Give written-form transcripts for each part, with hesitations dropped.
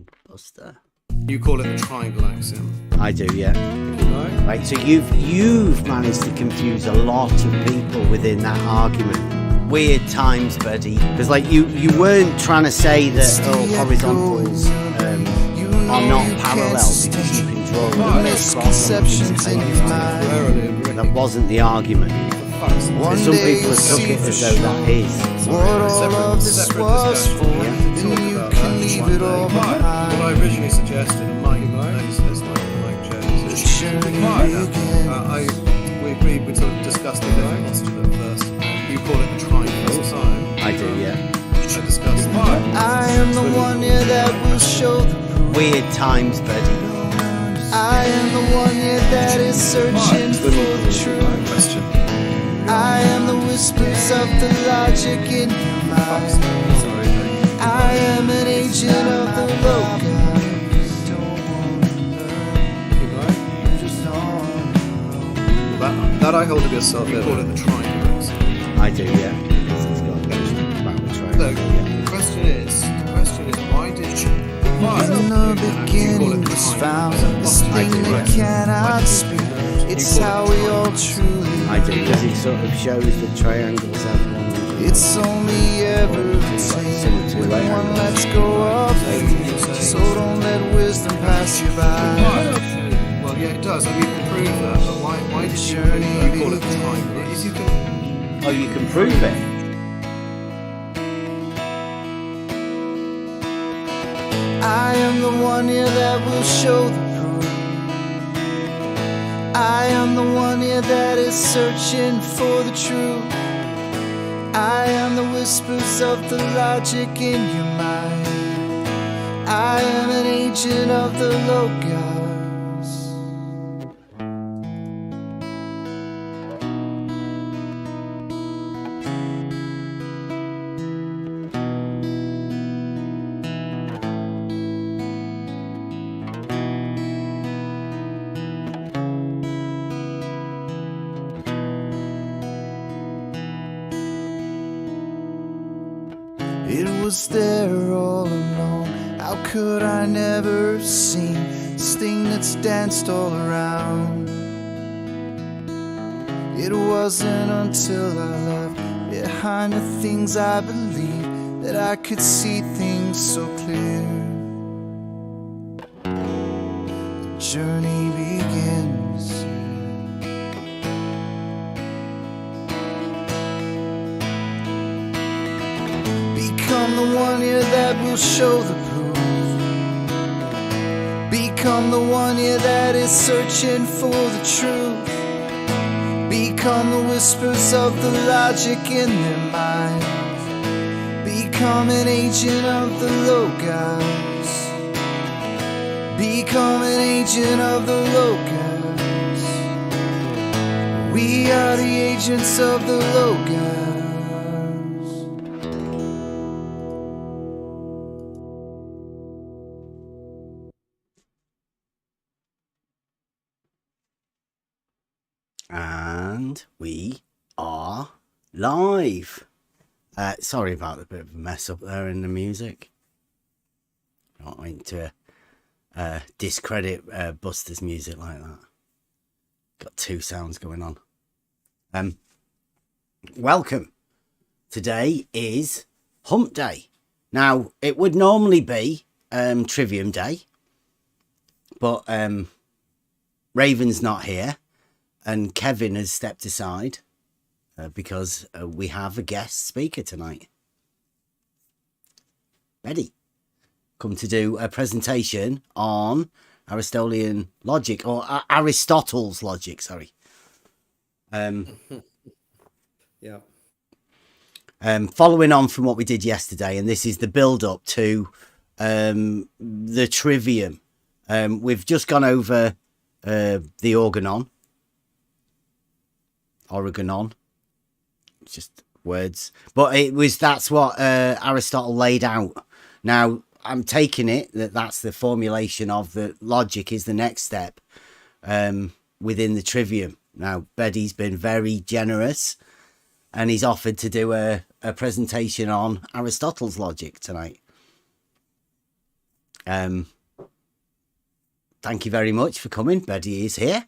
on, Buster. You call it the triangle axiom. I do, yeah. Right, so you've managed to confuse a lot of people within that argument. Weird times, Beddy. Because like you weren't trying to say that horizontals are not parallel because you can draw them misconceptions in your mind. That wasn't the argument. Some people have took it as though that is. What all of this was for, then you can leave it all behind. What I originally suggested, and Mike knows this, Mike Jones, we agreed, we sort of discussed the different postulate first. You call it the triangle sign. I do, yeah. I discussed I am the one here that will show the proof. Weird times, Beddy. I am the one here that is searching for the truth. question. I am the whispers of the logic in your mind. Sorry, I am an agent of the locus. That I hold to be a self. You call it the triangle axiom. I do, yeah. The question is, why did you? In the beginning was found this thing that cannot speak. It's how we all truly I do, because it sort of shows that triangles have one. it's only ever the same when one lets go of faith. So don't let wisdom pass you by. Well, yeah, it does. I mean, you can prove that, but why did you call it the triangle? If you can. Oh, you can prove it. I am the one here that will show the proof. I am the one here that is searching for the truth. I am the whispers of the logic in your mind. I am an agent of the logos. It was there all along. How could I never have seen this thing that's danced all around? It wasn't until I left behind the things I believed that I could see things so clear. The journey begins. Become the one here that will show the proof. Become the one here that is searching for the truth. Become the whispers of the logic in their minds. Become an agent of the logos. Become an agent of the logos. We are the agents of the logos. And we are live. Sorry about the bit of a mess up there in the music. I don't want to discredit Buster's music like that. Got two sounds going on. Welcome. Today is Hump Day. Now, it would normally be Trivium Day, but Raven's not here. And Kevin has stepped aside because we have a guest speaker tonight. Beddy, come to do a presentation on Aristotelian logic, or Aristotle's logic, sorry. Yeah. Following on from what we did yesterday, and this is the build-up to the trivium. We've just gone over the organon. Oregonon, it's just words, but that's what Aristotle laid out. Now I'm taking it that that's the formulation of the logic is the next step within the trivium. Now Beddy's been very generous and he's offered to do a presentation on Aristotle's logic tonight. Thank you very much for coming. Beddy is here.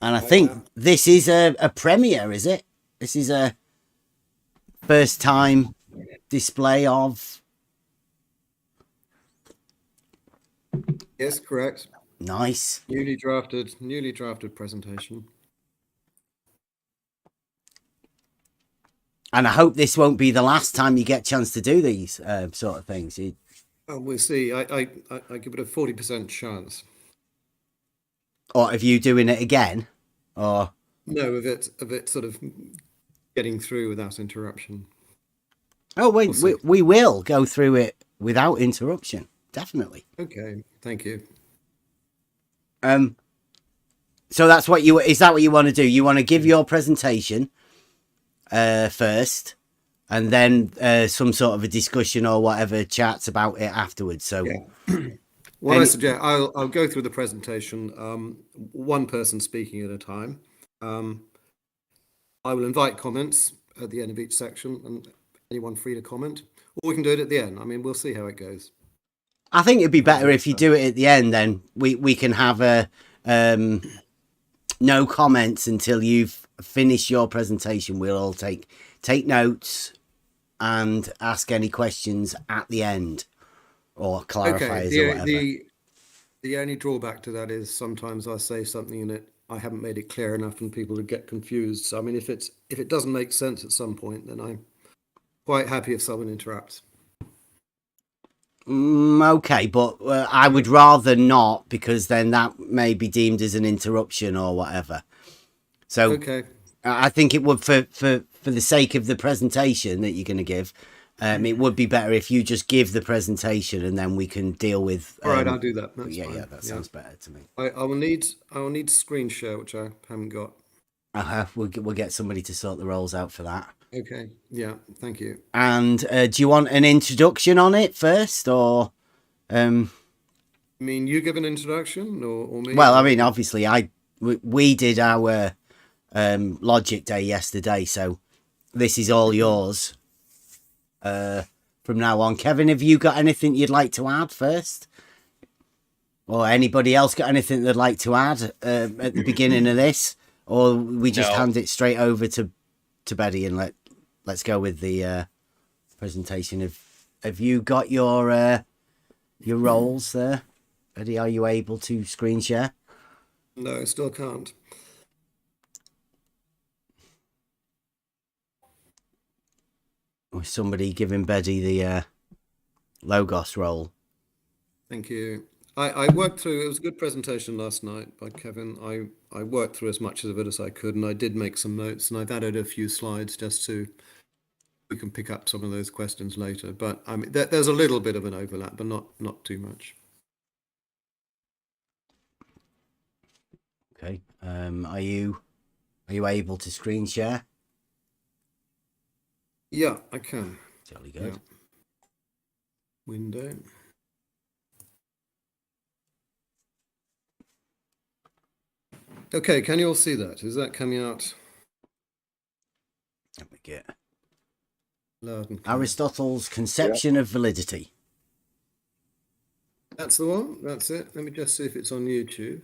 And I think this is a premiere, is it? This is a first time display of... Yes, correct. Nice. Newly drafted presentation. And I hope this won't be the last time you get a chance to do these sort of things. We'll see. I give it a 40% chance. Or of you doing it again? Or no, of it sort of getting through without interruption. Oh, wait, we will go through it without interruption. Definitely. Okay, thank you. So that's what is that what you want to do? You want to give your presentation first, and then some sort of a discussion or whatever chats about it afterwards. So what I suggest, I'll go through the presentation, one person speaking at a time. I will invite comments at the end of each section, and anyone free to comment, or we can do it at the end. I mean, we'll see how it goes. I think it'd be better if you do it at the end. Then we can have a no comments until you've finished your presentation. We'll all take notes and ask any questions at the end or clarifiers or whatever. The only drawback to that is sometimes I say something and I haven't made it clear enough and people would get confused. So I mean, if it doesn't make sense at some point, then I'm quite happy if someone interrupts. Okay, but I would rather not, because then that may be deemed as an interruption or whatever. So okay. I think it would, for the sake of the presentation that you're going to give, it would be better if you just give the presentation and then we can deal with. All right, I'll do that. That's fine. Yeah, that sounds better to me. I will need screen share, which I haven't got. We'll get somebody to sort the roles out for that. Okay. Yeah. Thank you. And do you want an introduction on it first, or? I mean, you give an introduction, or me? Well, I mean, obviously, we did our Logic Day yesterday, so this is all yours from now on. Kevin, have you got anything you'd like to add first? Or anybody else got anything they'd like to add at the beginning of this? Or we just hand it straight over to Beddy and let's go with the presentation. Have you got your roles there? Beddy, are you able to screen share? No, I still can't. Or somebody giving Beddy the Logos role? Thank you. I worked through, it was a good presentation last night by Kevin. I worked through as much of it as I could, and I did make some notes, and I've added a few slides just so we can pick up some of those questions later. But I mean, there's a little bit of an overlap, but not too much. Okay. Are you able to screen share? Yeah, I can. Jolly good. Yeah. Window. Okay, can you all see that? Is that coming out? Let me get loud and clear? Aristotle's conception of validity. That's the one. That's it. Let me just see if it's on YouTube.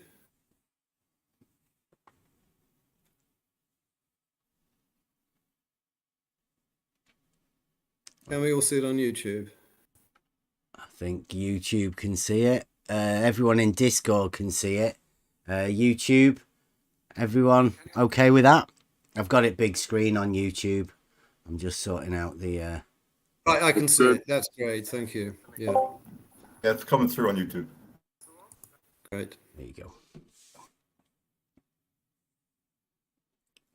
Can we all see it on YouTube? I think YouTube can see it. Everyone in Discord can see it. YouTube, everyone okay with that? I've got it big screen on YouTube. I'm just sorting out the... I can see it. That's great. Thank you. Yeah, it's coming through on YouTube. Great. There you go.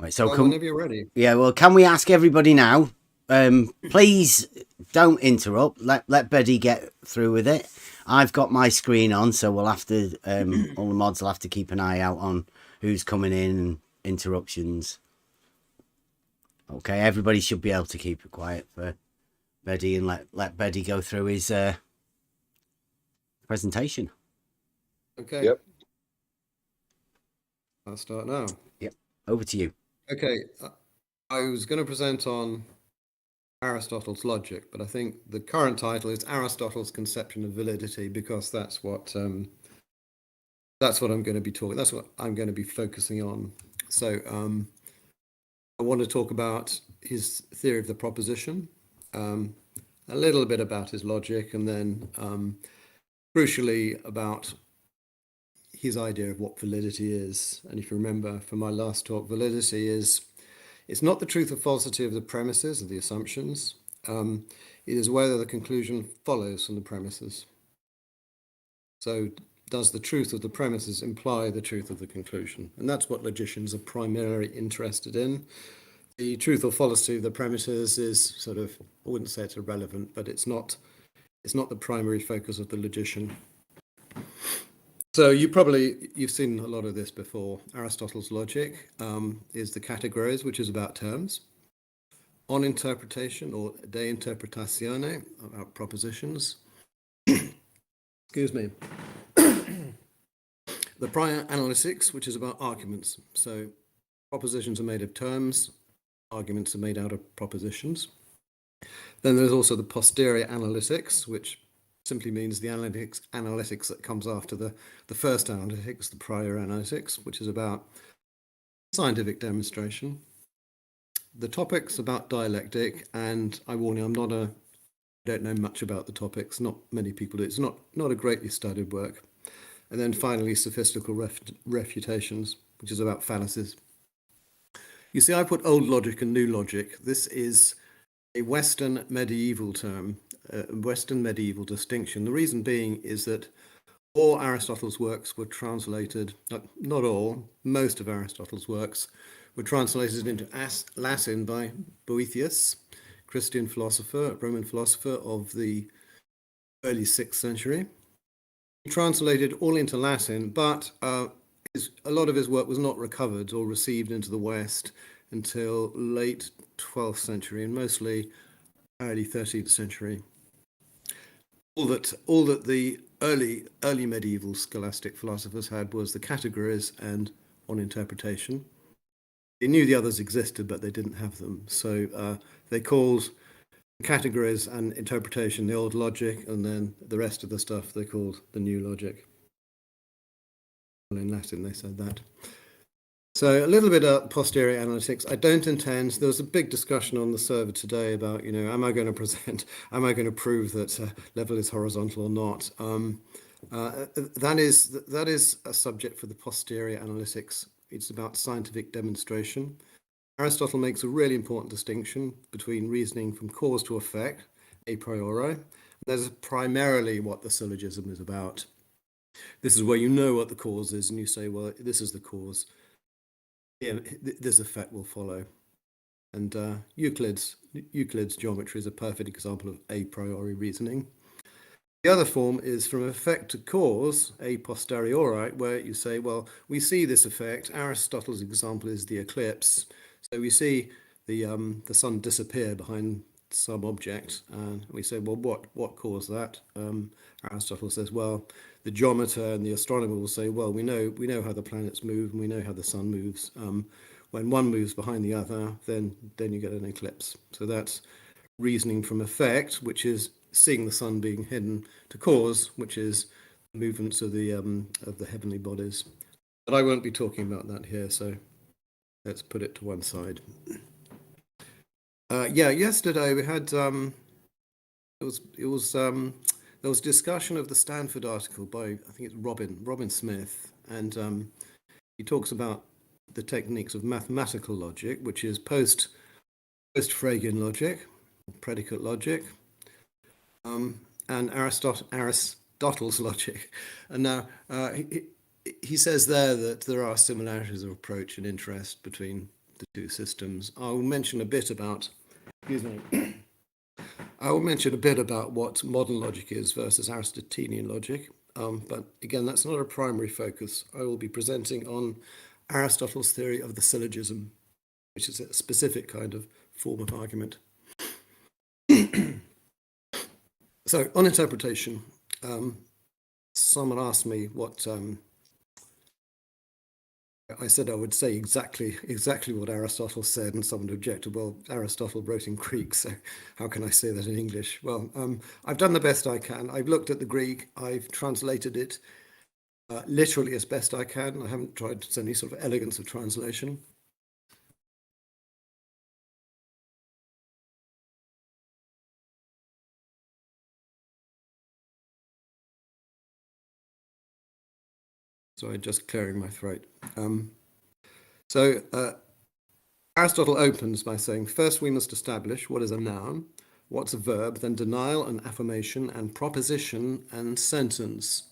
Right, so whenever you're ready. Yeah, well, can we ask everybody now? Please don't interrupt. Let Beddy get through with it. I've got my screen on, so we'll have to all the mods will have to keep an eye out on who's coming in and interruptions. Okay, everybody should be able to keep it quiet for Beddy and let Beddy go through his presentation. Okay. Yep. I'll start now. Yep. Over to you. Okay. I was going to present on Aristotle's logic, but I think the current title is Aristotle's Conception of Validity, because that's what I'm going to be talking. That's what I'm going to be focusing on. So I want to talk about his theory of the proposition, a little bit about his logic, and then crucially about his idea of what validity is. And if you remember from my last talk, validity is, it's not the truth or falsity of the premises, of the assumptions. It is whether the conclusion follows from the premises. So does the truth of the premises imply the truth of the conclusion? And that's what logicians are primarily interested in. The truth or falsity of the premises is sort of, I wouldn't say it's irrelevant, but it's not the primary focus of the logician. So you've seen a lot of this before. Aristotle's logic is the categories, which is about terms. On interpretation, or de interpretatione, about propositions. Excuse me. The prior analytics, which is about arguments. So propositions are made of terms, arguments are made out of propositions. Then there's also the posterior analytics, which simply means the analytics that comes after the first analytics, the prior analytics, which is about scientific demonstration. The topics about dialectic, and I warn you, I don't know much about the topics. Not many people do. It's not a greatly studied work. And then finally, sophistical refutations, which is about fallacies. You see, I put old logic and new logic. This is a Western medieval term, a Western medieval distinction. The reason being is that all Aristotle's works were translated, not all, most of Aristotle's works were translated into Latin by Boethius, Christian philosopher, Roman philosopher of the early 6th century. He translated all into Latin, but a lot of his work was not recovered or received into the West until late 12th century and mostly early 13th century. All that the early medieval scholastic philosophers had was the categories and on interpretation. They knew the others existed, but they didn't have them. So they called categories and interpretation the old logic, and then the rest of the stuff they called the new logic. Well, in Latin they said that. So a little bit of posterior analytics. I don't intend, there was a big discussion on the server today about, am I going to prove that level is horizontal or not? That is a subject for the posterior analytics. It's about scientific demonstration. Aristotle makes a really important distinction between reasoning from cause to effect, a priori. That is primarily what the syllogism is about. This is where you know what the cause is and you say, well, this is the cause. Yeah, this effect will follow. And Euclid's geometry is a perfect example of a priori reasoning. The other form is from effect to cause, a posteriori, where you say, well, we see this effect. Aristotle's example is the eclipse. So we see the sun disappear behind some object, and we say, well, what caused that? Aristotle says, well, the geometer and the astronomer will say, well, we know how the planets move, and we know how the sun moves. When one moves behind the other, then you get an eclipse. So that's reasoning from effect, which is seeing the sun being hidden, to cause, which is movements of the heavenly bodies. But I won't be talking about that here, so let's put it to one side. Yesterday we had there was discussion of the Stanford article by, I think it's Robin Smith, and he talks about the techniques of mathematical logic, which is post-Fregean logic, predicate logic, and Aristotle's logic. And now he says there that there are similarities of approach and interest between the two systems. I will mention a bit about what modern logic is versus Aristotelian logic, but again, that's not a primary focus. I will be presenting on Aristotle's theory of the syllogism, which is a specific kind of form of argument. So, on interpretation, someone asked me what I said I would say exactly what Aristotle said, and someone objected, well, Aristotle wrote in Greek, so how can I say that in English? Well, I've done the best I can. I've looked at the Greek, I've translated it literally as best I can. I haven't tried any sort of elegance of translation. Sorry, just clearing my throat. Aristotle opens by saying, first we must establish what is a noun, what's a verb, then denial and affirmation and proposition and sentence.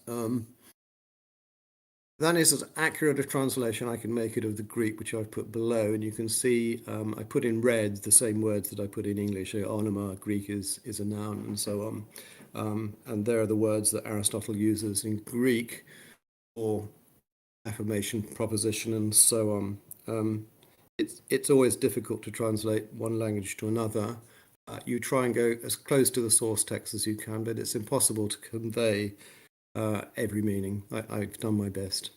That is as accurate a translation I can make it of the Greek, which I've put below, and you can see I put in red the same words that I put in English. Onoma, Greek is a noun, and so on. And there are the words that Aristotle uses in Greek for affirmation, proposition, and so on. It's always difficult to translate one language to another. You try and go as close to the source text as you can, but it's impossible to convey every meaning. I've done my best.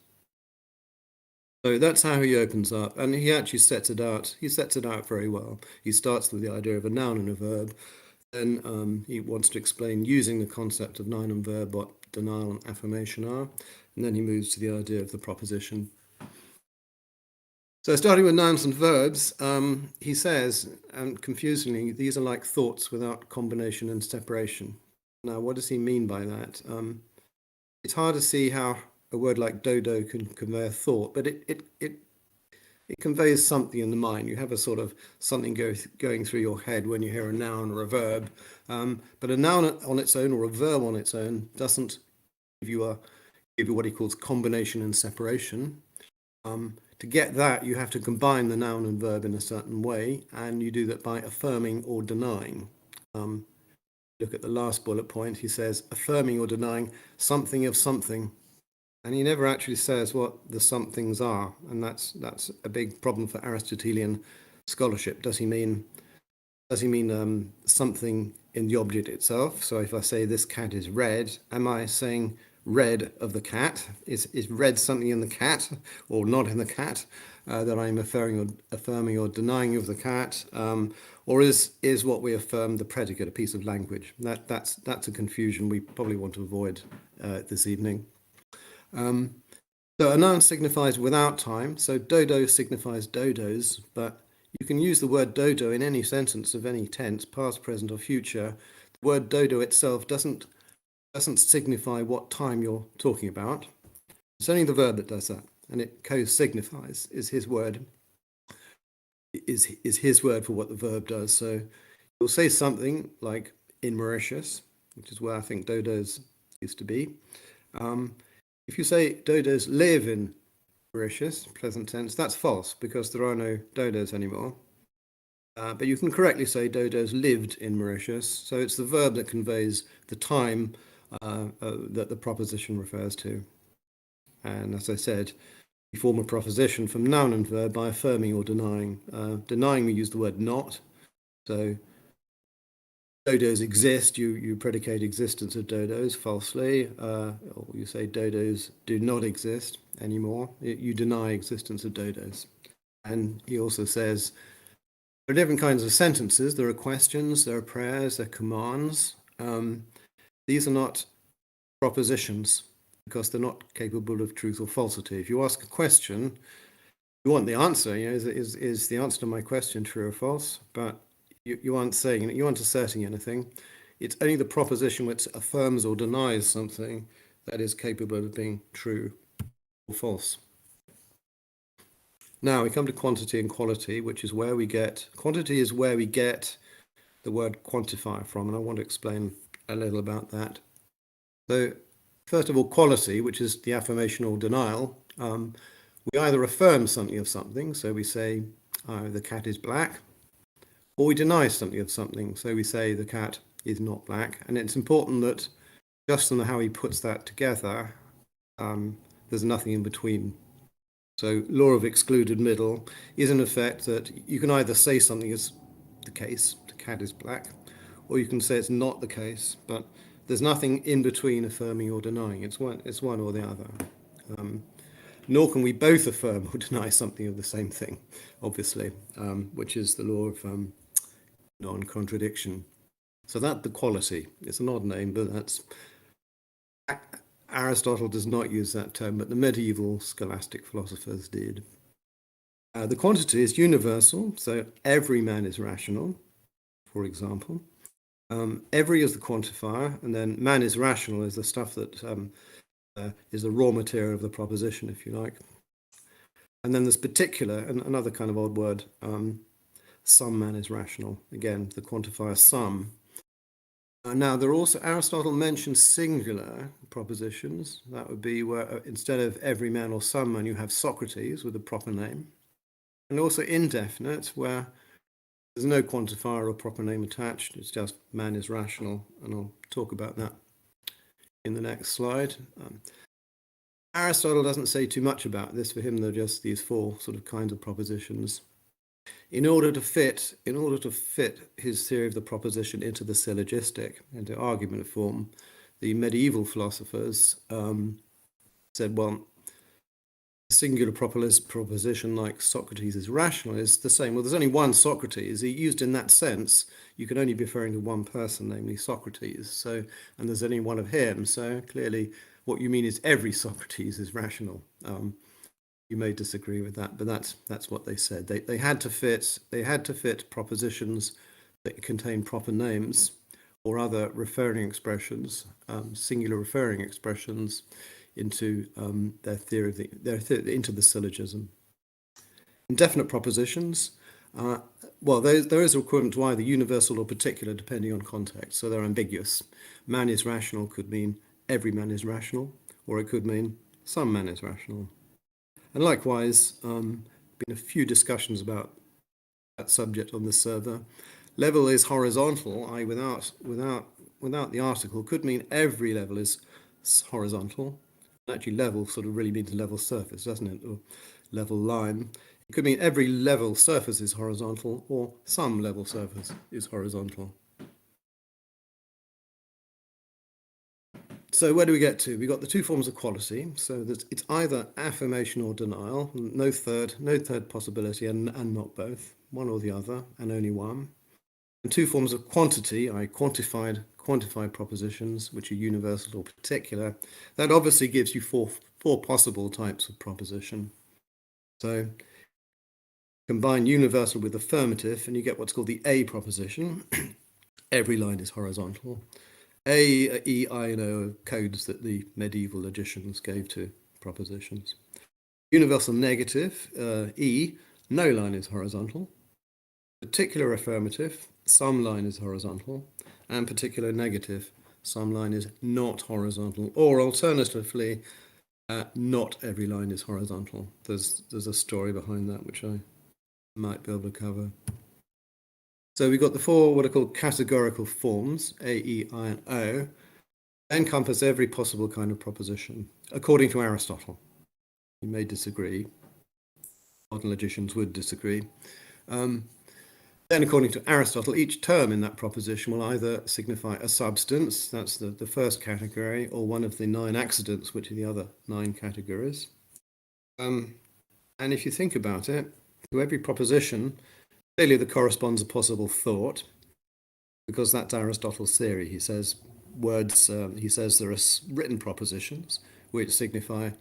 So that's how he opens up, and he actually sets it out. He sets it out very well. He starts with the idea of a noun and a verb. Then he wants to explain using the concept of noun and verb what denial and affirmation are, and then he moves to the idea of the proposition. So starting with nouns and verbs, he says, and confusingly, these are like thoughts without combination and separation. Now, what does he mean by that? It's hard to see how a word like dodo can convey a thought, but it conveys something in the mind. You have a sort of something going through your head when you hear a noun or a verb, but a noun on its own or a verb on its own doesn't give you what he calls combination and separation. To get that, you have to combine the noun and verb in a certain way, and you do that by affirming or denying. Look at the last bullet point. He says, affirming or denying something of something. And he never actually says what the somethings are, and that's a big problem for Aristotelian scholarship. Does he mean something in the object itself? So if I say this cat is red, am I saying red of the cat? Is red something in the cat or not in the cat that I'm affirming or denying of the cat? Or is what we affirm the predicate, a piece of language? That's a confusion we probably want to avoid this evening. So a noun signifies without time. So dodo signifies dodos, but you can use the word dodo in any sentence of any tense, past, present, or future. The word dodo itself doesn't signify what time you're talking about. It's only the verb that does that, and it co-signifies is his word for what the verb does. So you'll say something like in Mauritius, which is where I think dodos used to be. If you say dodos live in Mauritius, present tense, that's false because there are no dodos anymore. But you can correctly say dodos lived in Mauritius. So it's the verb that conveys the time that the proposition refers to. And as I said, we form a proposition from noun and verb by affirming or denying. Denying, we use the word not. So dodos exist, you predicate existence of dodos falsely, or you say dodos do not exist anymore. You deny existence of dodos. And he also says there are different kinds of sentences. There are questions, there are prayers, there are commands. These are not propositions because they're not capable of truth or falsity. If you ask a question, you want the answer. Is the answer to my question true or false? But you aren't saying it, you aren't asserting anything. It's only the proposition which affirms or denies something that is capable of being true or false. Now we come to quantity and quality, which is where we get, quantity is where we get the word quantify from, and I want to explain a little about that. So first of all, quality, which is the affirmation or denial, we either affirm something of something, so we say the cat is black, or we deny something of something, so we say the cat is not black. And it's important that just on how he puts that together, there's nothing in between. So law of excluded middle is in effect that you can either say something is the case, the cat is black, or you can say it's not the case, but there's nothing in between affirming or denying. It's one or the other. nor can we both affirm or deny something of the same thing, obviously, which is the law of non-contradiction. So that's the quality. It's an odd name, but that's... Aristotle does not use that term, but the medieval scholastic philosophers did. The quantity is universal, so every man is rational, for example. Every is the quantifier, and then man is rational is the stuff that is the raw material of the proposition, if you like. And then there's particular, and another kind of odd word, some man is rational. Again, the quantifier some. Now, there are also, Aristotle mentions singular propositions. That would be where instead of every man or some man, you have Socrates with a proper name. And also indefinite, where there's no quantifier or proper name attached. It's just man is rational, and I'll talk about that in the next slide. Aristotle doesn't say too much about this. For him, they're just these four sort of kinds of propositions. In order to fit his theory of the proposition into the syllogistic, into argument form, the medieval philosophers said, well, a singular proposition like Socrates is rational is the same. Well, there's only one Socrates. He used in that sense, you can only be referring to one person, namely Socrates. So, and there's only one of him. So clearly, what you mean is every Socrates is rational. You may disagree with that, but that's what they said. They had to fit propositions that contain proper names or other referring expressions, singular referring expressions, into their theory into the syllogism. Indefinite propositions, well, there is a equivalent to either universal or particular depending on context, so they're ambiguous. Man is rational could mean every man is rational, or it could mean some man is rational. And likewise, been a few discussions about that subject on the server. Level is horizontal, i.e. without the article, could mean every level is horizontal. Actually, level sort of really means level surface, doesn't it? Or level line. It could mean every level surface is horizontal, or some level surface is horizontal. So where do we get to? We've got the two forms of quality. So that it's either affirmation or denial, no third possibility, and not both, one or the other, and only one. And two forms of quantity, i.e. quantified propositions, which are universal or particular. That obviously gives you four possible types of proposition. So combine universal with affirmative, and you get what's called the A proposition. Every line is horizontal. A, E, I, and O are codes that the medieval logicians gave to propositions. Universal negative, E, no line is horizontal. Particular affirmative, some line is horizontal. And particular negative, some line is not horizontal. Or alternatively, not every line is horizontal. There's a story behind that which I might be able to cover. So we've got the four what are called categorical forms, A, E, I, and O, encompass every possible kind of proposition, according to Aristotle. You may disagree. Modern logicians would disagree. Then, according to Aristotle, each term in that proposition will either signify a substance, that's the first category, or one of the 9 accidents, which are the other 9 categories. And if you think about it, to every proposition, clearly there corresponds a possible thought, because that's Aristotle's theory. He says there are written propositions which signify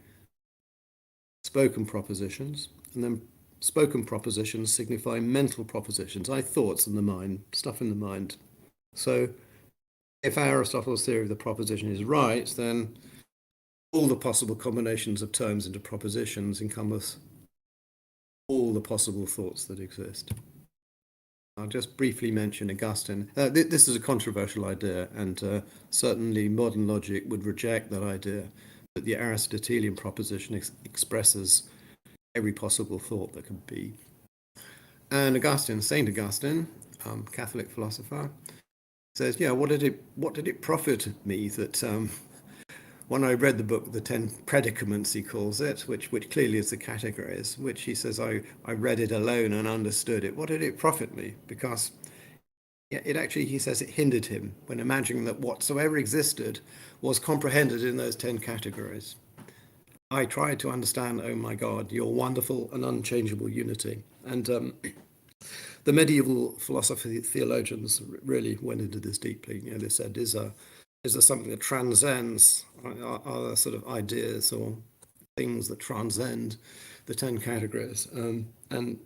spoken propositions, and then spoken propositions signify mental propositions, thoughts in the mind, stuff in the mind. So if Aristotle's theory of the proposition is right, then all the possible combinations of terms into propositions encompass all the possible thoughts that exist. I'll just briefly mention Augustine. This is a controversial idea, and certainly modern logic would reject that idea, that the Aristotelian proposition expresses every possible thought that could be. And Augustine, Saint Augustine, Catholic philosopher, says, yeah, what did it profit me that when I read the book, the 10 predicaments, he calls it, which clearly is the categories, which he says, I read it alone and understood it. What did it profit me? Because it actually, he says, it hindered him when imagining that whatsoever existed was comprehended in those 10 categories. I tried to understand, oh my God, your wonderful and unchangeable unity. And the medieval philosophy theologians really went into this deeply. You know, they said, is there something that transcends? Are there sort of ideas or things that transcend the 10 categories? And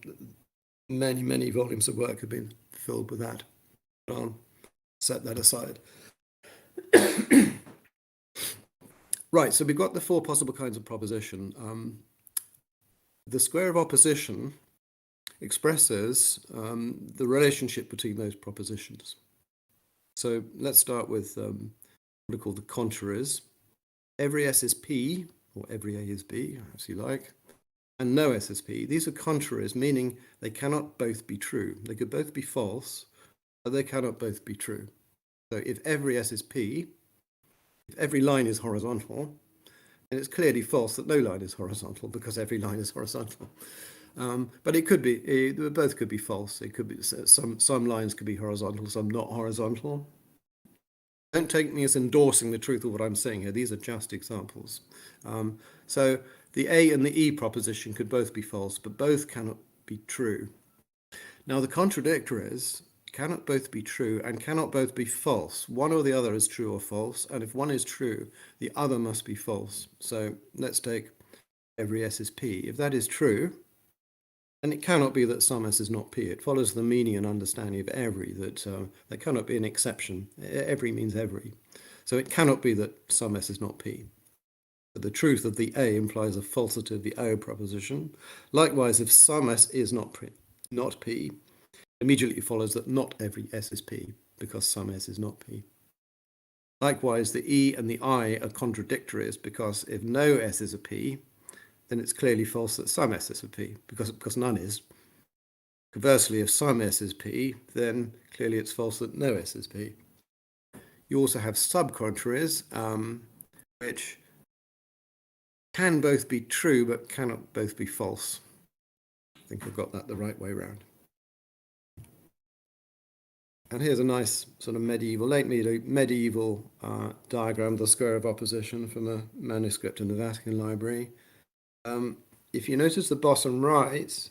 many, many volumes of work have been filled with that. I'll set that aside. Right, so we've got the 4 possible kinds of proposition. The square of opposition expresses the relationship between those propositions. So let's start with what we call the contraries. Every S is P, or every A is B, as you like, and no S is P. These are contraries, meaning they cannot both be true. They could both be false, but they cannot both be true. So if every S is P, if every line is horizontal, then it's clearly false that no line is horizontal because every line is horizontal. But it could be, both could be false. It could be some lines could be horizontal, some not horizontal. Don't take me as endorsing the truth of what I'm saying here. These are just examples. So the A and the E proposition could both be false, but both cannot be true. Now the contradictories cannot both be true and cannot both be false. One or the other is true or false, and if one is true, the other must be false. So let's take every S is P. If that is true, then it cannot be that some S is not P. It follows the meaning and understanding of every, that there cannot be an exception. Every means every. So it cannot be that some S is not P. But the truth of the A implies a falsity of the O proposition. Likewise, if some S is not P, immediately follows that not every S is P, because some S is not P. Likewise, the E and the I are contradictories, because if no S is a P, then it's clearly false that some S is a P, because none is. Conversely, if some S is P, then clearly it's false that no S is P. You also have subcontraries, which can both be true, but cannot both be false. I think I've got that the right way around. And here's a nice sort of late medieval diagram of the square of opposition from a manuscript in the Vatican Library. If you notice the bottom right,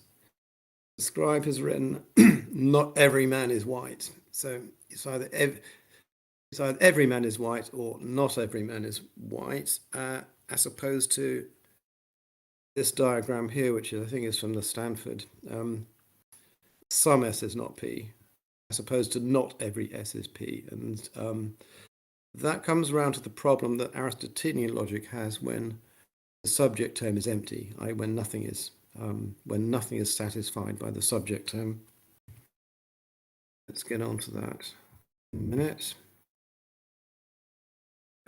the scribe has written, not every man is white. So it's either every man is white or not every man is white, as opposed to this diagram here, which I think is from the Stanford. Some S is not P, as opposed to not every S is P. And that comes around to the problem that Aristotelian logic has when the subject term is empty, i.e. when nothing is satisfied by the subject term. Let's get on to that in a minute.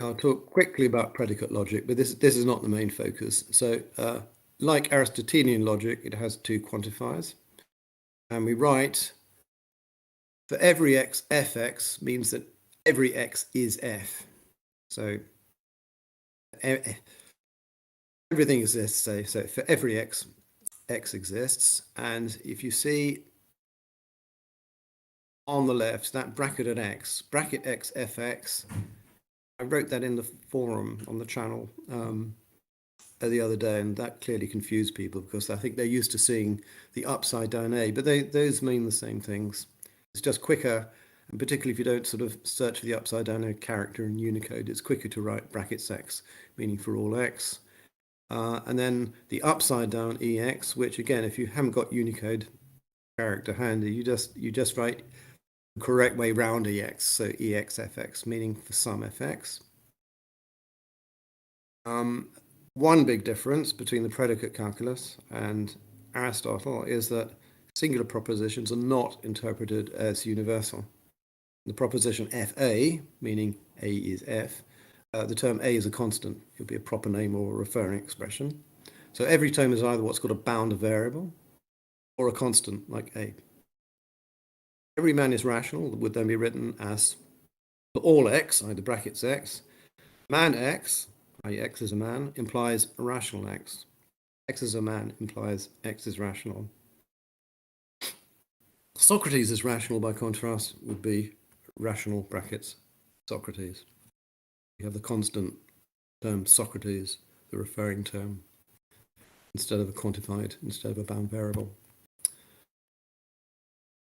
I'll talk quickly about predicate logic, but this is not the main focus. So like Aristotelian logic, it has 2 quantifiers. And we write, for every x, fx means that every x is f. So everything exists, so for every x, x exists. And if you see on the left, that bracketed x, bracket x, fx, I wrote that in the forum on the channel the other day, and that clearly confused people because I think they're used to seeing the upside down A, but those mean the same things. It's just quicker, and particularly if you don't sort of search for the upside down A character in Unicode, it's quicker to write brackets x, meaning for all x. And then the upside down EX, which again, if you haven't got Unicode character handy, you just write the correct way round EX, so EX FX, meaning for some FX. One big difference between the predicate calculus and Aristotle is that singular propositions are not interpreted as universal. The proposition FA, meaning A is F, the term A is a constant. It would be a proper name or a referring expression. So every term is either what's called a bounded variable or a constant, like A. Every man is rational would then be written as for all x, either brackets x, man x, i.e. x is a man, implies a rational x. X is a man implies x is rational. Socrates is rational, by contrast, would be rational brackets Socrates. You have the constant term Socrates, the referring term instead of a quantified, instead of a bound variable.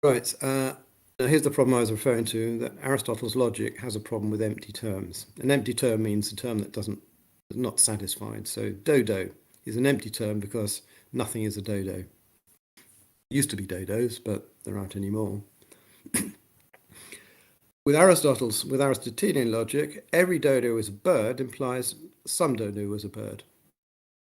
Right, now here's the problem I was referring to, that Aristotle's logic has a problem with empty terms. An empty term means a term that is not satisfied. So dodo is an empty term because nothing is a dodo. It used to be dodos, but there aren't anymore. With Aristotelian logic, every dodo is a bird implies some dodo is a bird.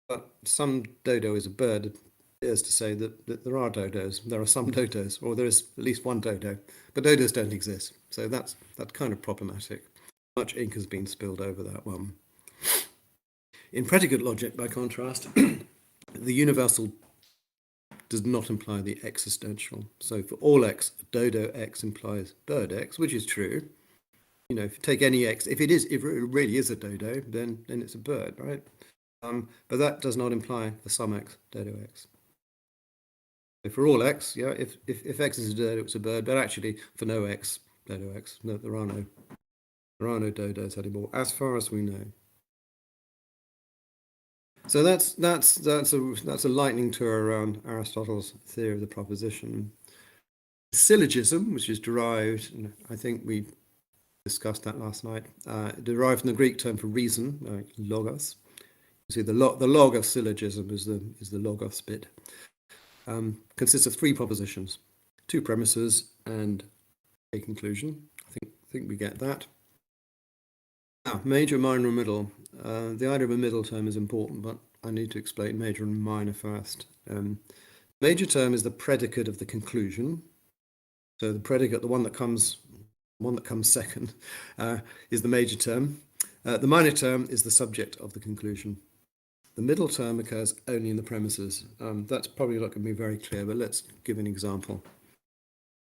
But some dodo is a bird appears to say that there are dodos, there are some dodos, or there is at least one dodo, but dodos don't exist. So that's kind of problematic. Much ink has been spilled over that one. In predicate logic, by contrast, the universal does not imply the existential. So for all x, dodo x implies bird x, which is true. You know, if you take any x, if it really is a dodo, then it's a bird, right? But that does not imply the sum x, dodo x. So for all x, yeah, if x is a dodo, it's a bird, but actually for no x, dodo x, no, there are no dodos anymore, as far as we know. So that's a lightning tour around Aristotle's theory of the proposition. Syllogism, which is derived, I think we discussed that last night, derived from the Greek term for reason, logos. You see, the log of syllogism is the logos bit. Consists of three propositions, two premises and a conclusion. I think we get that. Now, major, minor, and middle. The idea of a middle term is important, but I need to explain major and minor first. Major term is the predicate of the conclusion. So the predicate, the one that comes second, is the major term. The minor term is the subject of the conclusion. The middle term occurs only in the premises. That's probably not going to be very clear, but let's give an example.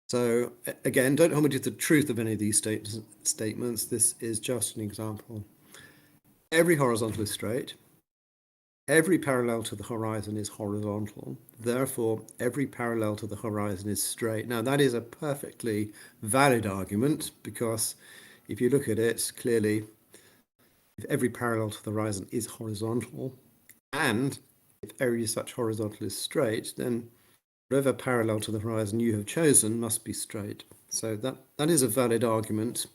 So again, don't hold me to the truth of any of these statements. This is just an example. Every horizontal is straight. Every parallel to the horizon is horizontal. Therefore, every parallel to the horizon is straight. Now, that is a perfectly valid argument, because if you look at it clearly, if every parallel to the horizon is horizontal, and if every such horizontal is straight, then whatever parallel to the horizon you have chosen must be straight. So that is a valid argument,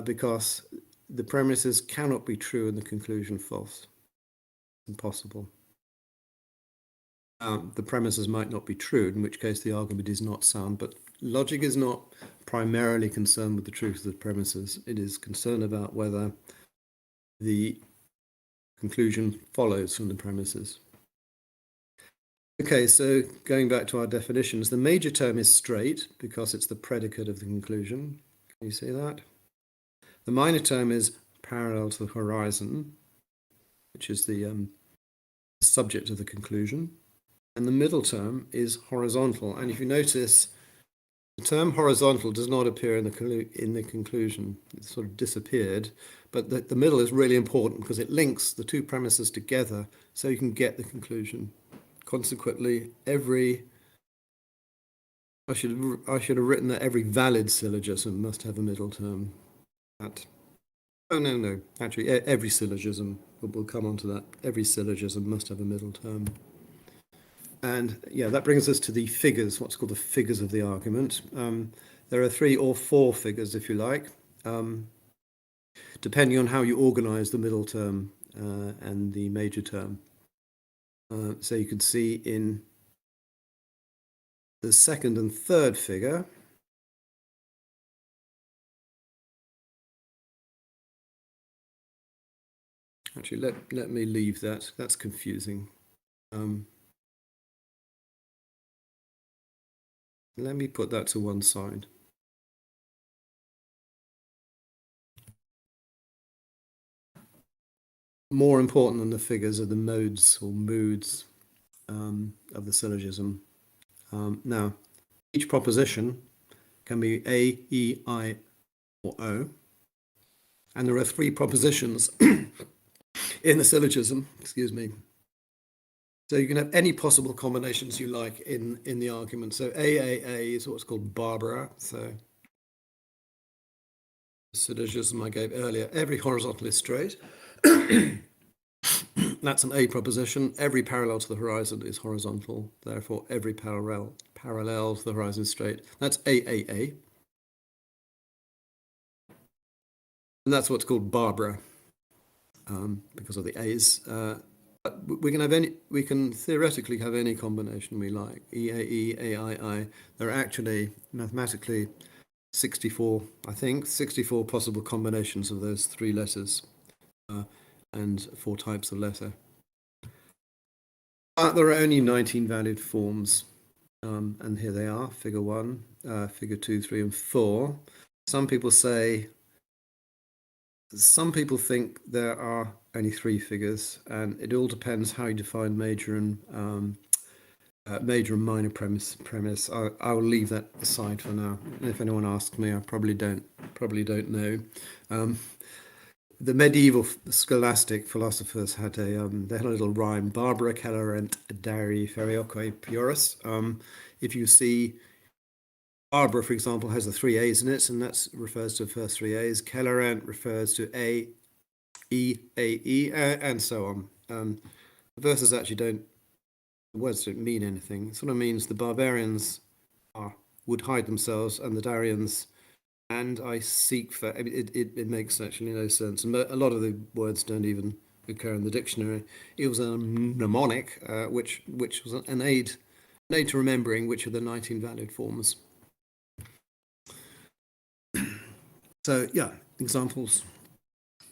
because the premises cannot be true and the conclusion false. Impossible. The premises might not be true, in which case the argument is not sound, but logic is not primarily concerned with the truth of the premises. It is concerned about whether the conclusion follows from the premises. Okay, so going back to our definitions, the major term is straight because it's the predicate of the conclusion. Can you see that? The minor term is parallel to the horizon, which is the subject of the conclusion. And the middle term is horizontal. And if you notice, the term horizontal does not appear in the conclusion. It sort of disappeared. But the middle is really important because it links the two premises together so you can get the conclusion. Consequently, I should have written that every valid syllogism must have a middle term. No. Actually, every syllogism, we'll come on to that. Every syllogism must have a middle term. And yeah, that brings us to the figures, what's called the figures of the argument. There are 3 or 4 figures, if you like, depending on how you organize the middle term and the major term. So you can see in the second and third figure, actually, let me leave that. That's confusing. Let me put that to one side. More important than the figures are the modes or moods of the syllogism. Now, each proposition can be A, E, I, or O. And there are 3 propositions in the syllogism, excuse me. So you can have any possible combinations you like in the argument. So AAA is what's called Barbara. So the syllogism I gave earlier, every horizontal is straight. And That's an A proposition. Every parallel to the horizon is horizontal. Therefore, every parallel to the horizon is straight. That's AAA. And that's what's called Barbara, because of the A's. But we can theoretically have any combination we like. EAE, AII. There are actually mathematically 64, I think, 64 possible combinations of those three letters and 4 types of letter. There are only 19 valid forms, and here they are, figure 1, figure 2, 3, and 4. Some people think there are only 3 figures, and it all depends how you define major and minor premise. I will leave that aside for now. If anyone asks me, I probably don't know. The medieval scholastic philosophers had they had a little rhyme: Barbara celerent dari ferioque purus. If you see Barbara, for example, has the 3 A's in it, and that refers to the first 3 A's. Celerent refers to A, E, and so on. The verses actually the words don't mean anything. It sort of means the barbarians would hide themselves, and the Darians, and I seek for. I mean, it makes actually no sense, and a lot of the words don't even occur in the dictionary. It was a mnemonic, which was an aid to remembering which of the 19 valid forms. So yeah, examples.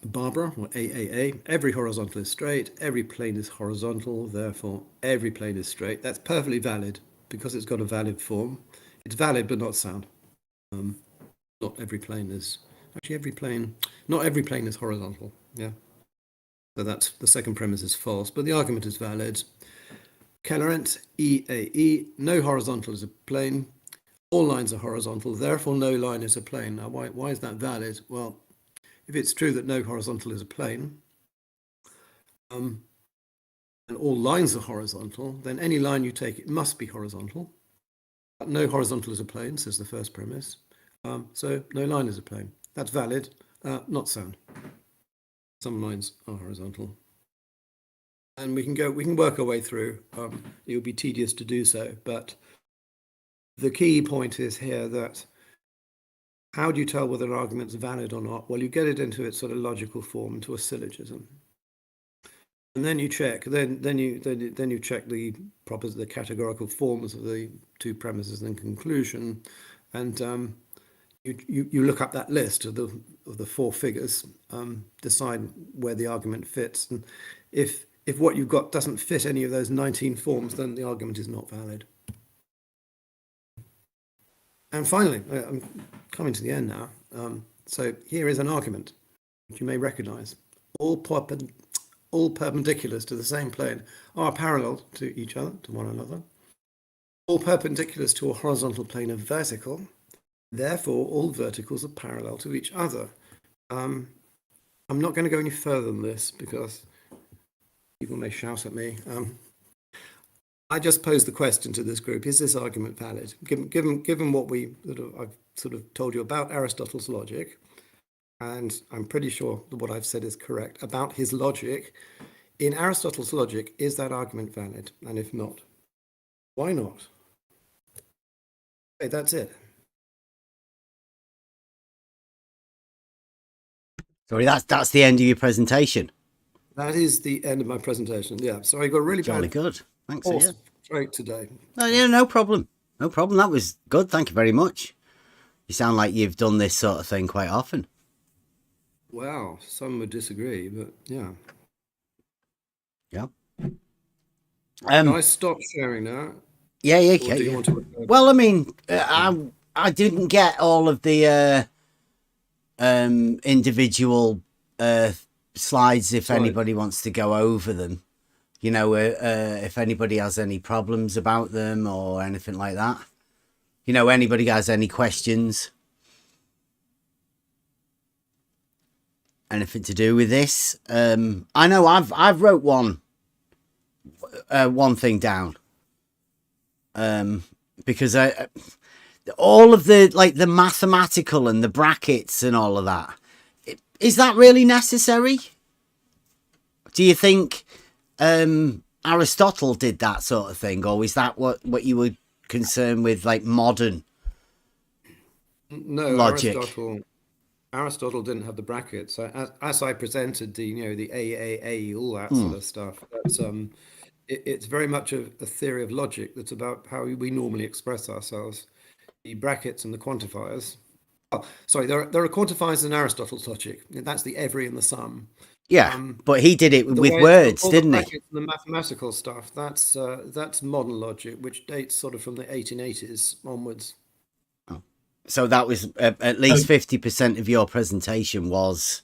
Barbara, or AAA, every horizontal is straight, every plane is horizontal, therefore every plane is straight. That's perfectly valid because it's got a valid form. It's valid but not sound. Not every plane is, not every plane is horizontal, yeah. So that's, the second premise is false, but the argument is valid. Celerent, EAE, no horizontal is a plane. All lines are horizontal, therefore no line is a plane. Now, why is that valid? Well, if it's true that no horizontal is a plane, and all lines are horizontal, then any line you take, it must be horizontal. But no horizontal is a plane, says the first premise. So no line is a plane. That's valid, not sound. Some lines are horizontal. And we can work our way through. It would be tedious to do so, but the key point is here that how do you tell whether an argument's valid or not? Well, you get it into its sort of logical form, into a syllogism, and then you check. Then you check the categorical forms of the 2 premises and conclusion, and you look up that list of the 4 figures, decide where the argument fits, and if what you've got doesn't fit any of those 19 forms, then the argument is not valid. And finally, I'm coming to the end now. So here is an argument which you may recognize. All perpendiculars to the same plane are parallel to each other, to one another. All perpendiculars to a horizontal plane are vertical. Therefore, all verticals are parallel to each other. I'm not going to go any further than this because people may shout at me. I just posed the question to this group: is this argument valid? Given what I've sort of told you about Aristotle's logic, and I'm pretty sure that what I've said is correct about his logic. In Aristotle's logic, is that argument valid? And if not, why not? Okay, that's it. Sorry, that's the end of your presentation. That is the end of my presentation. Yeah, so I got really jolly good. Thanks. Awesome. Great today. No, yeah, no problem. No problem. That was good. Thank you very much. You sound like you've done this sort of thing quite often. Well, some would disagree, but yeah. Yeah. Can I stop sharing now? Yeah, yeah. Okay. Well, I mean, I didn't get all of the individual slides. If anybody wants to go over them, you know, if anybody has any problems about them or anything like that, you know, anybody has any questions, anything to do with this. I know I've wrote one thing down, because all of the mathematical and the brackets and all of that, is that really necessary? Do you think Aristotle did that sort of thing, or is that what you were concerned with, like modern No, logic? Aristotle didn't have the brackets. As I presented the AAA, all that sort of stuff. That's it's very much a theory of logic that's about how we normally express ourselves. The brackets and the quantifiers. Oh, sorry, there are quantifiers in Aristotle's logic. That's the every and the sum. Yeah, but he did it The with way words, all didn't the he? brackets and the mathematical stuff. That's modern logic, which dates sort of from the 1880s onwards. So that was at least 50% of your presentation was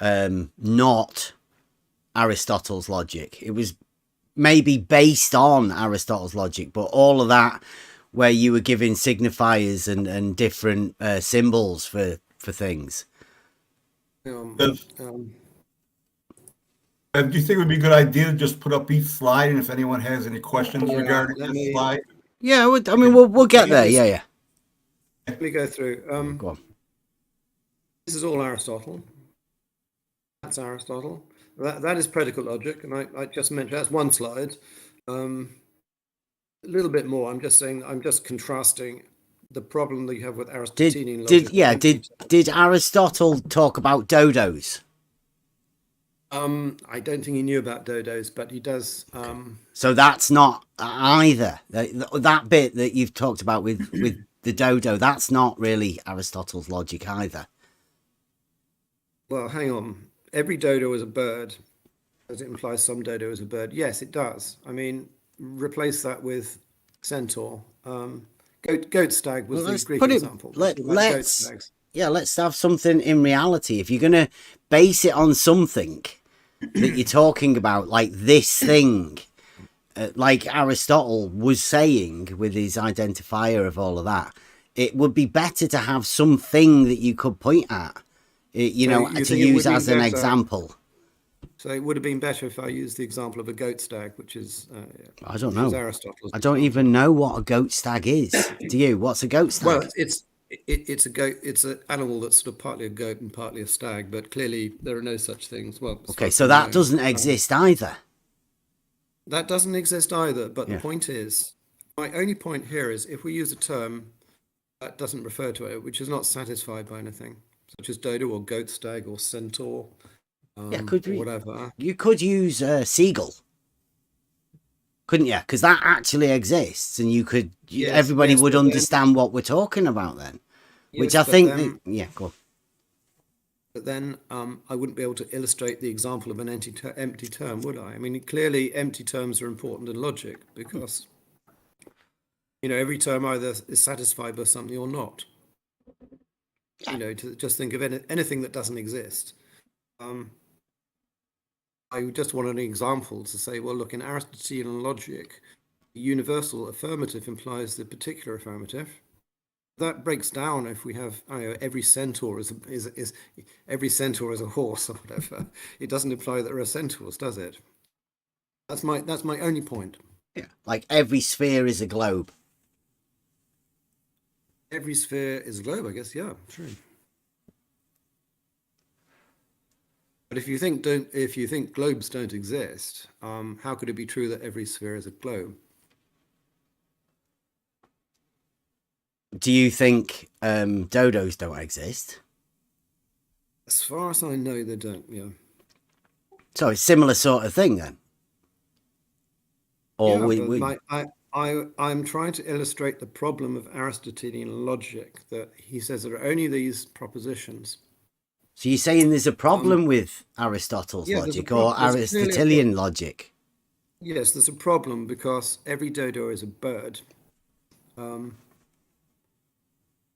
not Aristotle's logic. It was maybe based on Aristotle's logic, but all of that where you were giving signifiers and different symbols for things. Do you think it would be a good idea to just put up each slide, and if anyone has any questions regarding this slide? Yeah, I mean, we'll get there. Yeah. Let me go through. Go on. This is all Aristotle. That's Aristotle. That is predicate logic, and I just mentioned that's one slide. A little bit more. I'm just contrasting the problem that you have with Aristotelian logic. Did Aristotle talk about dodos? I don't think he knew about dodos, but he does. So that's not either. That bit that you've talked about with the dodo, that's not really Aristotle's logic either. Well, hang on. Every dodo is a bird. Does it imply some dodo is a bird? Yes, it does. I mean, replace that with centaur. Goat stag was the Greek example. Let's have something in reality. If you're going to base it on something that you're talking about, like this thing, like Aristotle was saying with his identifier of all of that, it would be better to have something that you could point at, to use as an example. So it would have been better if I used the example of a goat stag, which is I don't know. Aristotle's I don't even know what a goat stag is. Do you? What's a goat stag? Well, it's a goat. It's an animal that's sort of partly a goat and partly a stag, but clearly there are no such things. Well, okay, so that doesn't exist either. That doesn't exist either. But the point is, my only point here is if we use a term that doesn't refer to it, which is not satisfied by anything, such as dodo or goat stag or centaur. Whatever. You could use seagull, couldn't you? Because that actually exists, and everybody would understand what we're talking about then. Which I think, go on. But then I wouldn't be able to illustrate the example of an empty term, would I? I mean, clearly empty terms are important in logic because every term either is satisfied by something or not. To just think of anything that doesn't exist. I just want an example to say, well, look, in Aristotelian logic, the universal affirmative implies the particular affirmative. That breaks down if we have every centaur is every centaur is a horse or whatever. It doesn't imply that there are centaurs, does it? That's my only point. Yeah, like every sphere is a globe. Every sphere is a globe, I guess. Yeah, true. But if you think globes don't exist, how could it be true that every sphere is a globe? Do you think dodos don't exist? As far as I know, they don't. Yeah. So it's similar sort of thing then. Or I'm trying to illustrate the problem of Aristotelian logic, that he says there are only these propositions. So you're saying there's a problem with Aristotle's logic or Aristotelian logic? Yes, there's a problem because every dodo is a bird.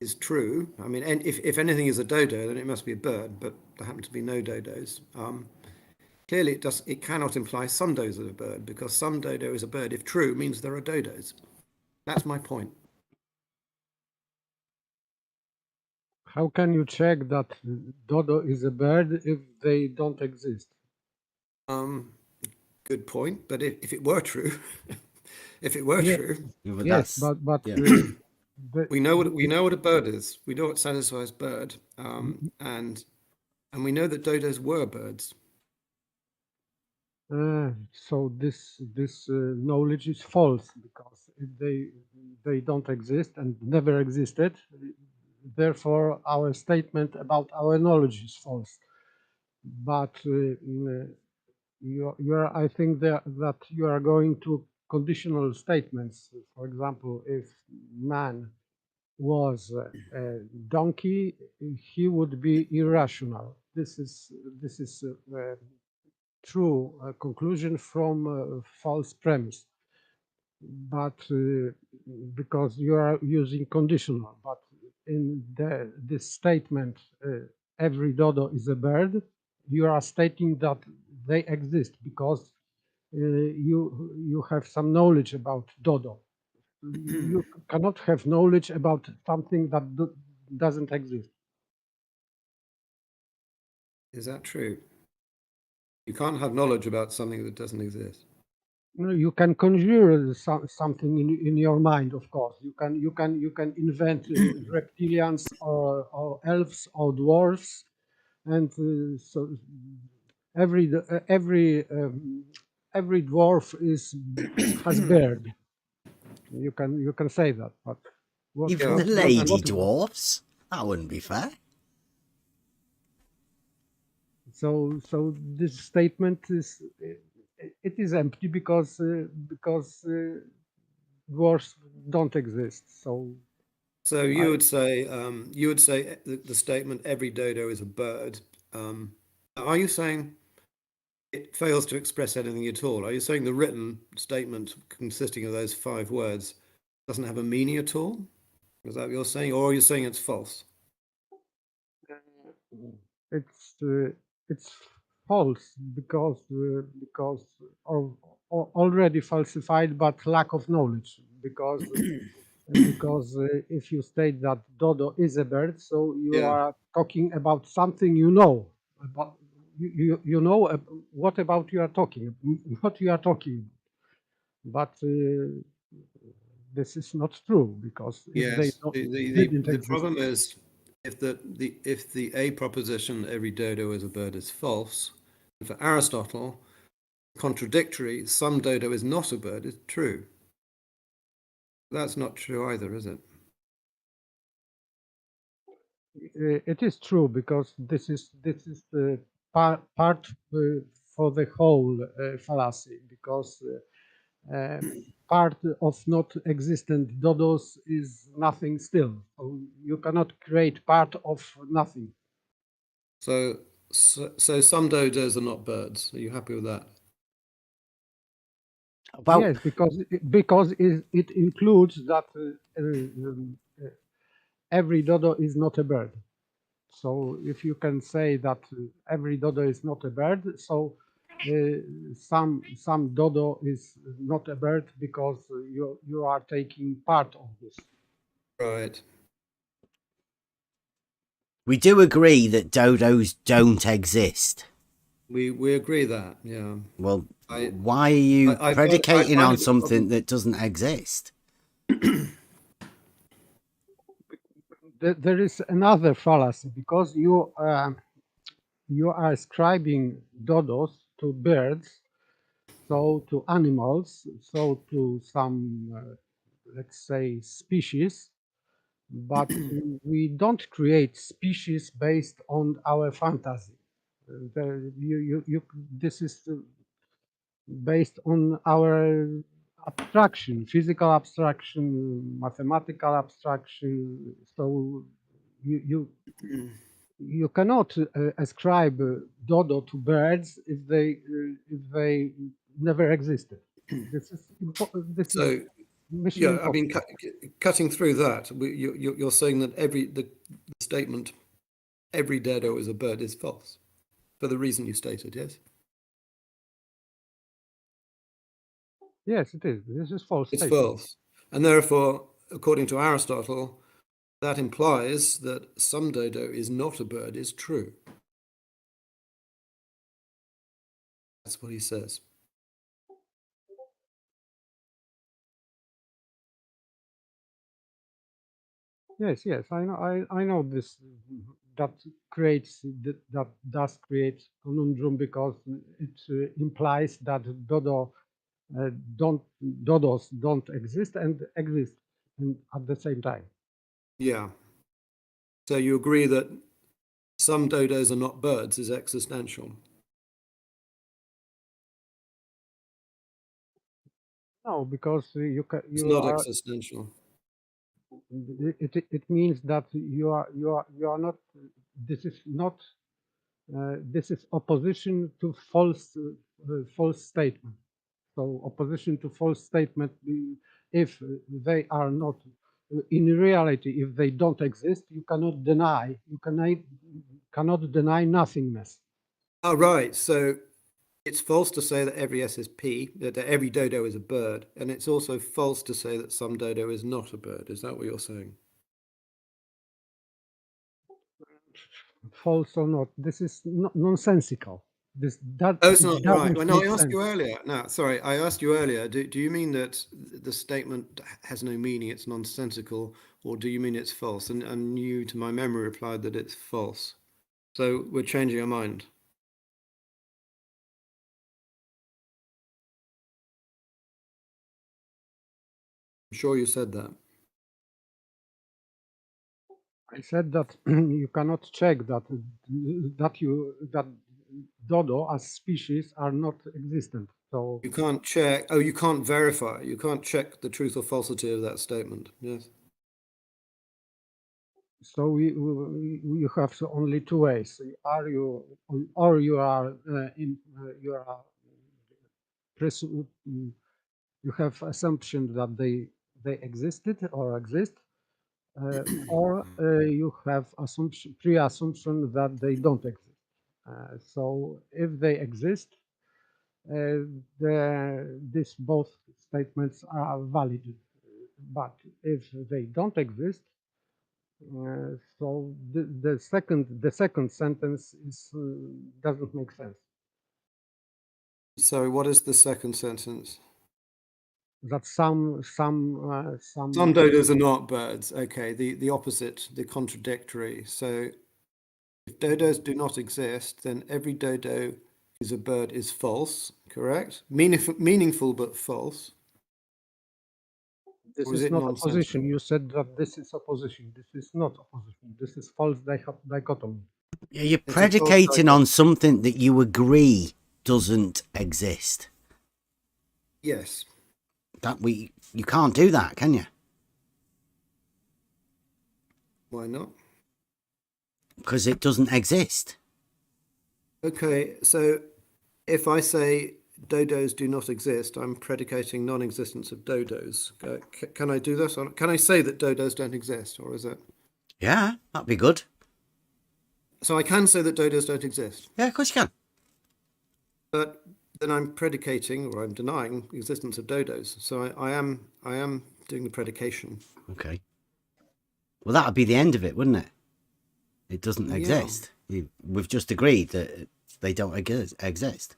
Is true. I mean, and if anything is a dodo, then it must be a bird, but there happen to be no dodos. Clearly, it cannot imply some dodo is a bird because some dodo is a bird. If true, means there are dodos. That's my point. How can you check that dodo is a bird if they don't exist? Good point. But if it were true, true, yes, but we know what a bird is. We know what satisfies bird, and we know that dodos were birds. So this knowledge is false, because if they don't exist and never existed, therefore our statement about our knowledge is false. But you're I think that you are going to conditional statements. For example, if man was a donkey, he would be irrational. This is true conclusion from a false premise, but because you are using conditional. But in this statement, every dodo is a bird, you are stating that they exist because you have some knowledge about dodo. You cannot have knowledge about something that doesn't exist. Is that true? You can't have knowledge about something that doesn't exist. You can conjure something in your mind, of course. You can invent reptilians or elves or dwarfs, and so every dwarf has bird. You can say that, but Even the what lady what dwarfs? That wouldn't be fair. so this statement is it is empty because dwarfs don't exist. So you would say the statement "every dodo is a bird." Are you saying it fails to express anything at all? Are you saying the written statement consisting of those 5 words doesn't have a meaning at all? Is that what you're saying, or are you saying it's false? it's it's false because of already falsified, but lack of knowledge, because if you state that dodo is a bird, so you Yeah. are talking about something you know about. You know what about you are talking, what you are talking, but this is not true, because if they Yes. didn't The exist. problem is if the A proposition "every dodo is a bird" is false, and for Aristotle, contradictory "some dodo is not a bird" is true. That's not true either, is it? It is true, because this is the part for the whole fallacy, because part of not existent dodos is nothing still. So you cannot create part of nothing. So some dodos are not birds. Are you happy with that? Well, Yes, because it includes that every dodo is not a bird. So if you can say that every dodo is not a bird, so some dodo is not a bird because you are taking part of this. Right. we do agree that dodos don't exist. We agree that, yeah. Well, I why are you I predicating find on it a something problem. that doesn't exist? There is another fallacy, because you are ascribing dodos to birds, so to animals, so to some let's say species, but we don't create species based on our fantasy. This is based on our abstraction, physical abstraction, mathematical abstraction. So you cannot ascribe dodo to birds if they never existed. This is So mission yeah, I mean, impossible. cutting through that, you're saying that the statement "every dodo is a bird" is false for the reason you stated, yes? Yes, it is. This is false It's statement. false, and therefore, according to Aristotle, that implies that "some dodo is not a bird" is true. That's what he says. Yes, I know. I know this. that creates that does create conundrum, because it implies that dodos don't exist and exist at the same time. Yeah. So you agree that some dodos are not birds is existential. No, because It's you not are. existential. It means that you are not. This is not. This is opposition to false statement. So opposition to false statement, if they are not in reality, if they don't exist, you cannot deny. You cannot deny nothingness. Oh, right. So it's false to say that every S is P, that every dodo is a bird, and it's also false to say that some dodo is not a bird. Is that what you're saying? False or not, this is nonsensical. That Oh, it's not right. doesn't Well, no, I make asked sense. you earlier. No, sorry, I asked you earlier. Do you mean that the statement has no meaning, it's nonsensical, or do you mean it's false? And you, to my memory, replied that it's false. So we're changing our mind. I'm sure you said that. I said that you cannot check that dodo as species are not existent. So You can't check. Oh, you can't verify. You can't check the truth or falsity of that statement. Yes. so you have only two ways. Are you, or you are you are you have assumption that they existed or exist, or you have pre-assumption that they don't exist. So if they exist, these both statements are valid. But if they don't exist, so the second sentence doesn't make sense. So what is the second sentence? That some Some dodos are not birds. Okay, the opposite, the contradictory. So if dodos do not exist, then every dodo is a bird is false, correct? Meaningful but false. this Or is is it not nonsensical? opposition. You said that this is opposition. This is not opposition. This is false dichotomy. Yeah, you're It's a false predicating dichotomy. on something that you agree doesn't exist. Yes. You can't do that, can you? Why not? Because it doesn't exist. Okay, so if I say dodos do not exist, I'm predicating non-existence of dodos. Can I do this? Can I say that dodos don't exist, or is it? Yeah, that'd be good. So I can say that dodos don't exist, Yeah, of course you can. but then I'm predicating or I'm denying the existence of dodos. So I am doing the predication. Okay. Well, that'd be the end of it, wouldn't it? It doesn't Yeah. exist. We've just agreed that they don't exist.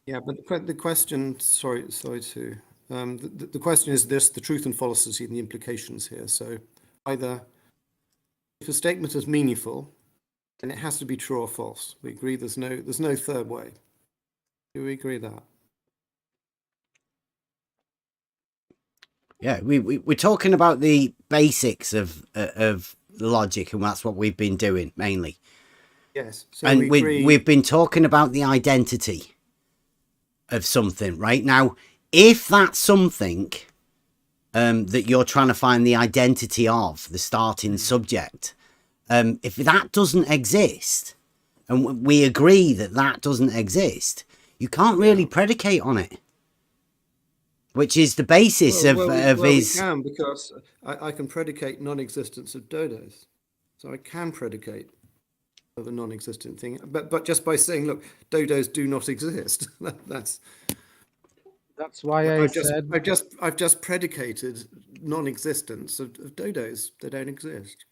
Yeah, but the question, sorry to, the question is this: the truth and falsity and the implications here. So either if a statement is meaningful, then it has to be true or false. We agree. There's no third way. Do we agree that? Yeah, we're talking about the basics of logic, and that's what we've been doing mainly. Yes. So And we agree. we've been talking about the identity of something, right? Now, if that's something that you're trying to find the identity of, the starting subject, if that doesn't exist, and we agree that that doesn't exist, you can't really predicate on it, which is the basis of his... We can, because I can predicate non-existence of dodos. So I can predicate of a non-existent thing, but just by saying, look, dodos do not exist. That's why I've just predicated non-existence of dodos. They don't exist.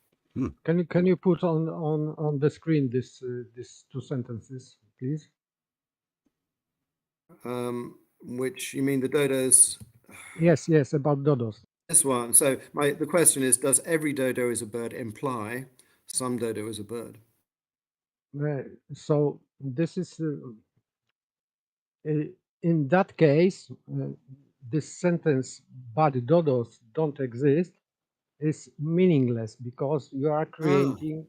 Can you put on the screen these two sentences, please? Which, you mean the dodos? Yes, about dodos. This one. So the question is, does every dodo is a bird imply some dodo is a bird? So this is in that case, this sentence, but dodos don't exist, is meaningless because you are creating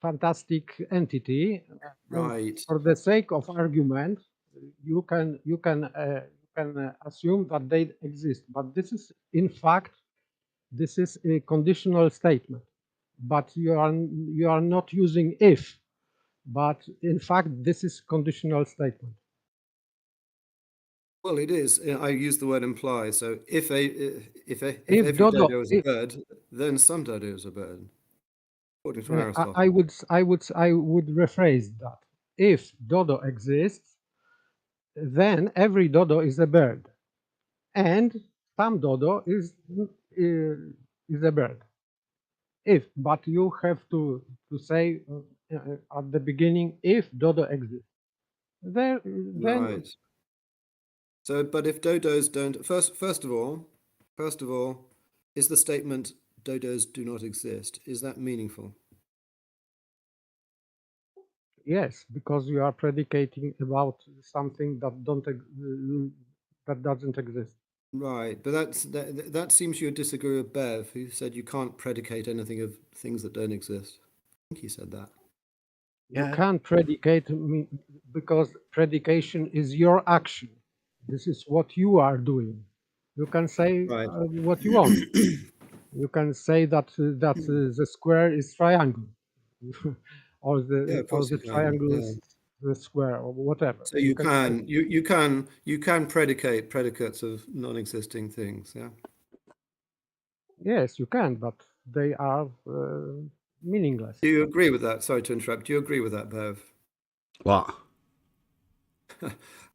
fantastic entity. Right. For the sake of argument, you can assume that they exist, but this is in fact this is a conditional statement. But you are not using if, but in fact this is conditional statement. Well, it is. I use the word imply. So if If every dodo, dodo is a bird, then some dodo is a bird, according to Aristotle. I would rephrase that. If dodo exists, then every dodo is a bird, and some dodo is a bird. If, but you have to say at the beginning if dodo exists. Then Right. So, but if dodos don't, first of all, is the statement dodos do not exist? Is that meaningful? yes, because you are predicating about something that that doesn't exist. Right, but that seems you disagree with Bev, who said you can't predicate anything of things that don't exist. I think he said that. You can't predicate me because predication is your action. This is what you are doing. You can say Right. what you want. You can say that the square is triangle, or Yeah, of course the you can. triangle Yeah. is the square, or whatever. So You can say you can predicate predicates of non-existing things. Yeah. yes, you can, but they are meaningless. Do you agree with that? Sorry to interrupt. Do you agree with that, Bev? What?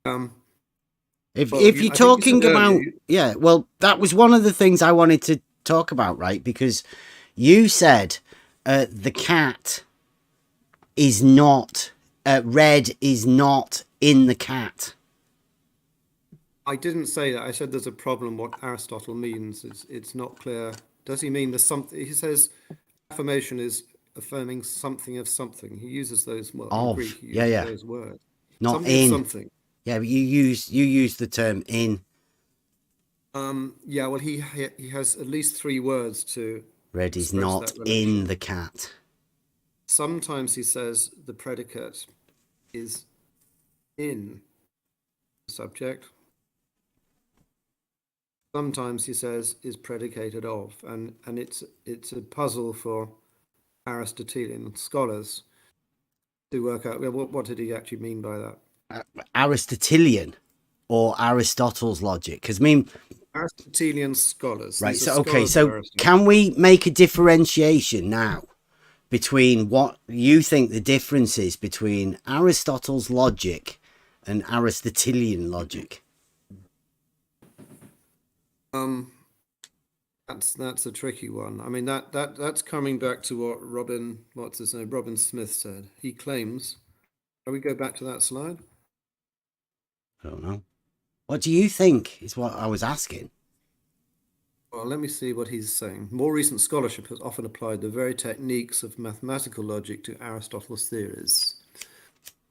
Um, If well, you're I think you said talking about, earlier. yeah, well, that was one of the things I wanted to talk about, right? Because you said the cat is not red is not in the cat. I didn't say that. I said there's a problem. What Aristotle means it's not clear. Does he mean there's something? He says affirmation is affirming something of something. He uses those. Well, in Greek, Of, he yeah, uses yeah, those words. not Something of in. something. Yeah, but you use the term in. Yeah. Well, he has at least 3 words to Red is express not that in relation. the cat. Sometimes he says the predicate is in the subject. Sometimes he says is predicated of, and it's a puzzle for Aristotelian scholars to work out, well, what did he actually mean by that? Aristotelian or Aristotle's logic? Because I mean, Aristotelian scholars. right. These are So okay. scholars of So Aristotle. can we make a differentiation now between what you think the difference is between Aristotle's logic and Aristotelian logic? That's a tricky one. I mean that's coming back to what what's his name? Robin Smith said. He claims. Can we go back to that slide? I don't know. What do you think is what I was asking? Well, let me see what he's saying. More recent scholarship has often applied the very techniques of mathematical logic to Aristotle's theories,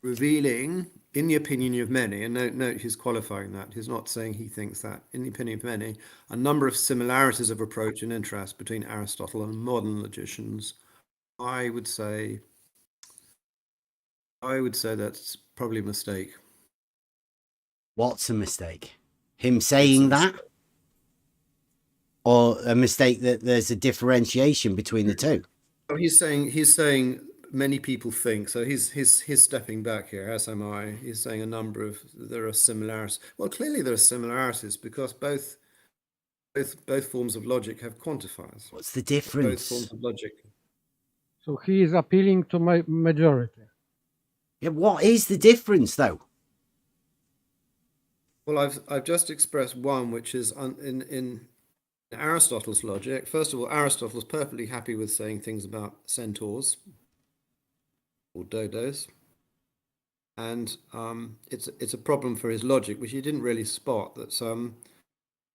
revealing, in the opinion of many, and note he's qualifying that, he's not saying he thinks that, in the opinion of many, a number of similarities of approach and interest between Aristotle and modern logicians. I would say that's probably a mistake. What's a mistake? Him saying that? Or a mistake that there's a differentiation between the two? Oh, he's saying many people think, so he's stepping back here, as am I. He's saying there are similarities. Well, clearly there are similarities because both forms of logic have quantifiers. What's the Both difference? forms of logic. So he is appealing to my majority. Yeah, what is the difference though? Well, I've just expressed one, which is in Aristotle's logic. First of all, Aristotle's perfectly happy with saying things about centaurs or dodos, and it's a problem for his logic, which he didn't really spot. That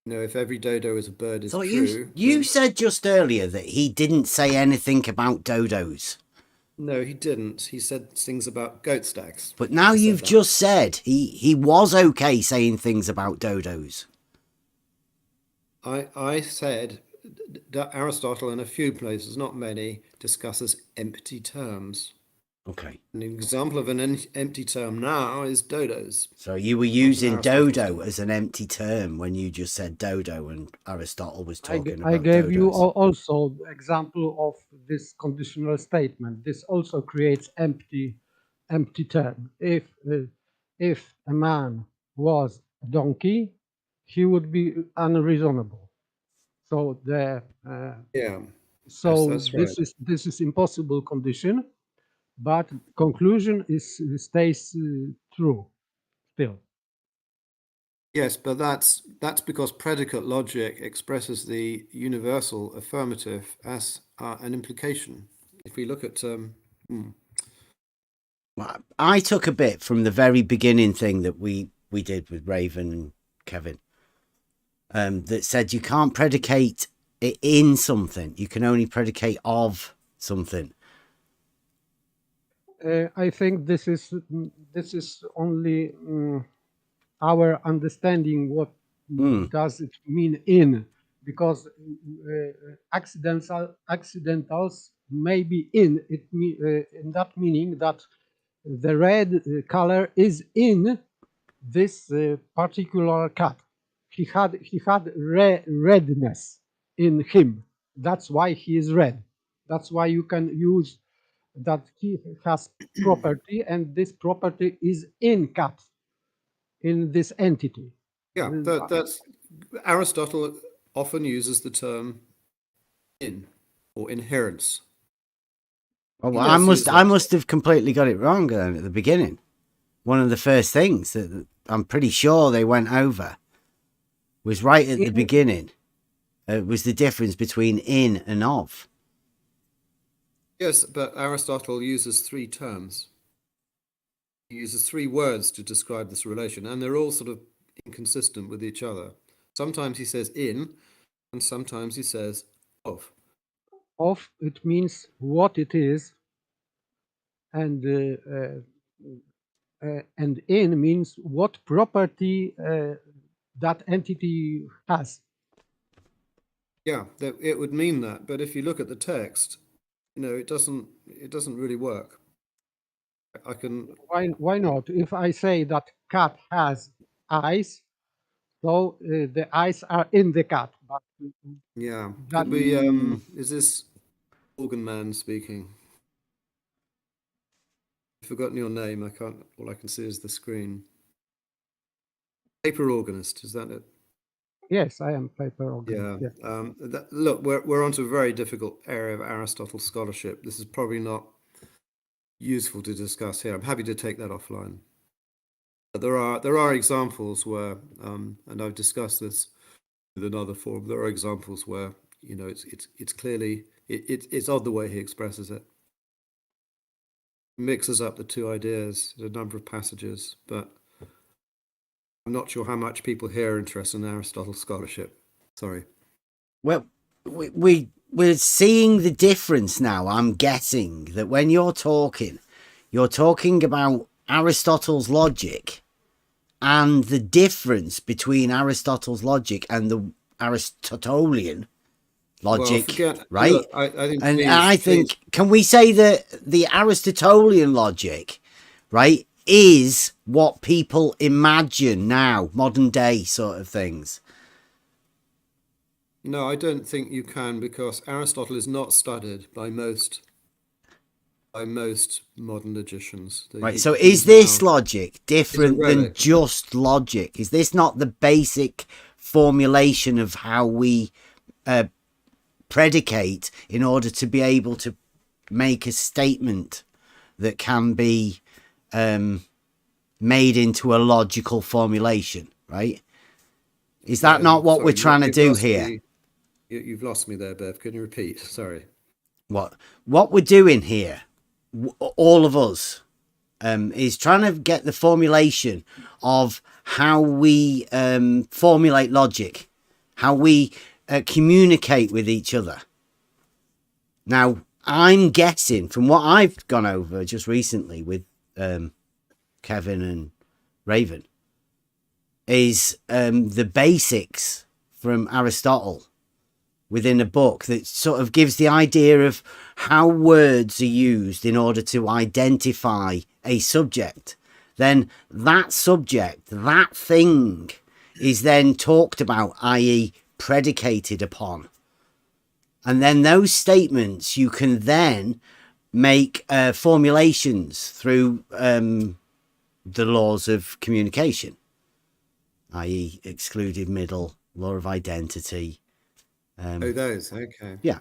if every dodo is a bird is So true. you said just earlier that he didn't say anything about dodos. No, he didn't. He said things about goat stacks. But now He said you've that. just said he was okay saying things about dodos. I said that Aristotle, in a few places, not many, discusses empty terms. Okay. An example of an empty term now is dodos. So you were using dodo as an empty term when you just said dodo, and Aristotle was talking I about gave you dodos. also example of this conditional statement. This also creates empty term. If a man was a donkey, he would be unreasonable. So Yeah. so that's right. this is impossible condition, but conclusion stays true still. Yes, but that's because predicate logic expresses the universal affirmative as an implication. If we look at Well, I took a bit from the very beginning thing that we did with Raven and Kevin, that said you can't predicate it in something. You can only predicate of something. I think this is only our understanding what does it mean in, because accidentals may be in it in that meaning that the red color is in this particular cat. He had redness in him. That's why he is red. That's why you can use that he has property, and this property is in cat, in this entity. yeah, that's Aristotle often uses the term in or inherence. Oh, He well, does use I that. must have completely got it wrong then at the beginning. One of the first things that I'm pretty sure they went over was right at the beginning. Was the difference between in and of. Yes, but Aristotle uses three terms. He uses three words to describe this relation, and they're all sort of inconsistent with each other. Sometimes he says in, and sometimes he says of. Of, it means what it is, and in means what property that entity has. Yeah, it would mean that, but if you look at the text, it doesn't really work. I can. Why not? If I say that cat has eyes, so the eyes are in the cat. But Yeah. that, Could we? Is this organ man speaking? I've forgotten your name. I can't. All I can see is the screen. Paper organist. Is that it? yes, I am paper Yeah. organist. Yeah. Look, we're onto a very difficult area of Aristotle scholarship. This is probably not useful to discuss here. I'm happy to take that offline. But there are examples where, and I've discussed this with another forum. There are examples where it's clearly it's odd the way he expresses it. Mixes up the two ideas in a number of passages, but I'm not sure how much people here are interested in Aristotle scholarship. Sorry. Well, we're seeing the difference now. I'm guessing that when you're talking about Aristotle's logic, and the difference between Aristotle's logic and the Aristotelian logic, right? Look, I think, can we say that the Aristotelian logic, right, is what people imagine now, modern day sort of things? No, I don't think you can, because Aristotle is not studied by most modern logicians. Right. So is this logic different than just logic? Is this not the basic formulation of how we predicate in order to be able to make a statement that can be made into a logical formulation, right? Is that not what we're trying to do here? You've lost me there, Bev. Can you repeat? Sorry. What we're doing here, all of us, is trying to get the formulation of how we formulate logic, how we communicate with each other. Now, I'm guessing from what I've gone over just recently with Kevin and Raven is the basics from Aristotle within a book that sort of gives the idea of how words are used in order to identify a subject. Then that subject, that thing, is then talked about, i.e. predicated upon. And then those statements you can then make formulations through the laws of communication, i.e. excluded middle, law of identity. Those, okay. Yeah.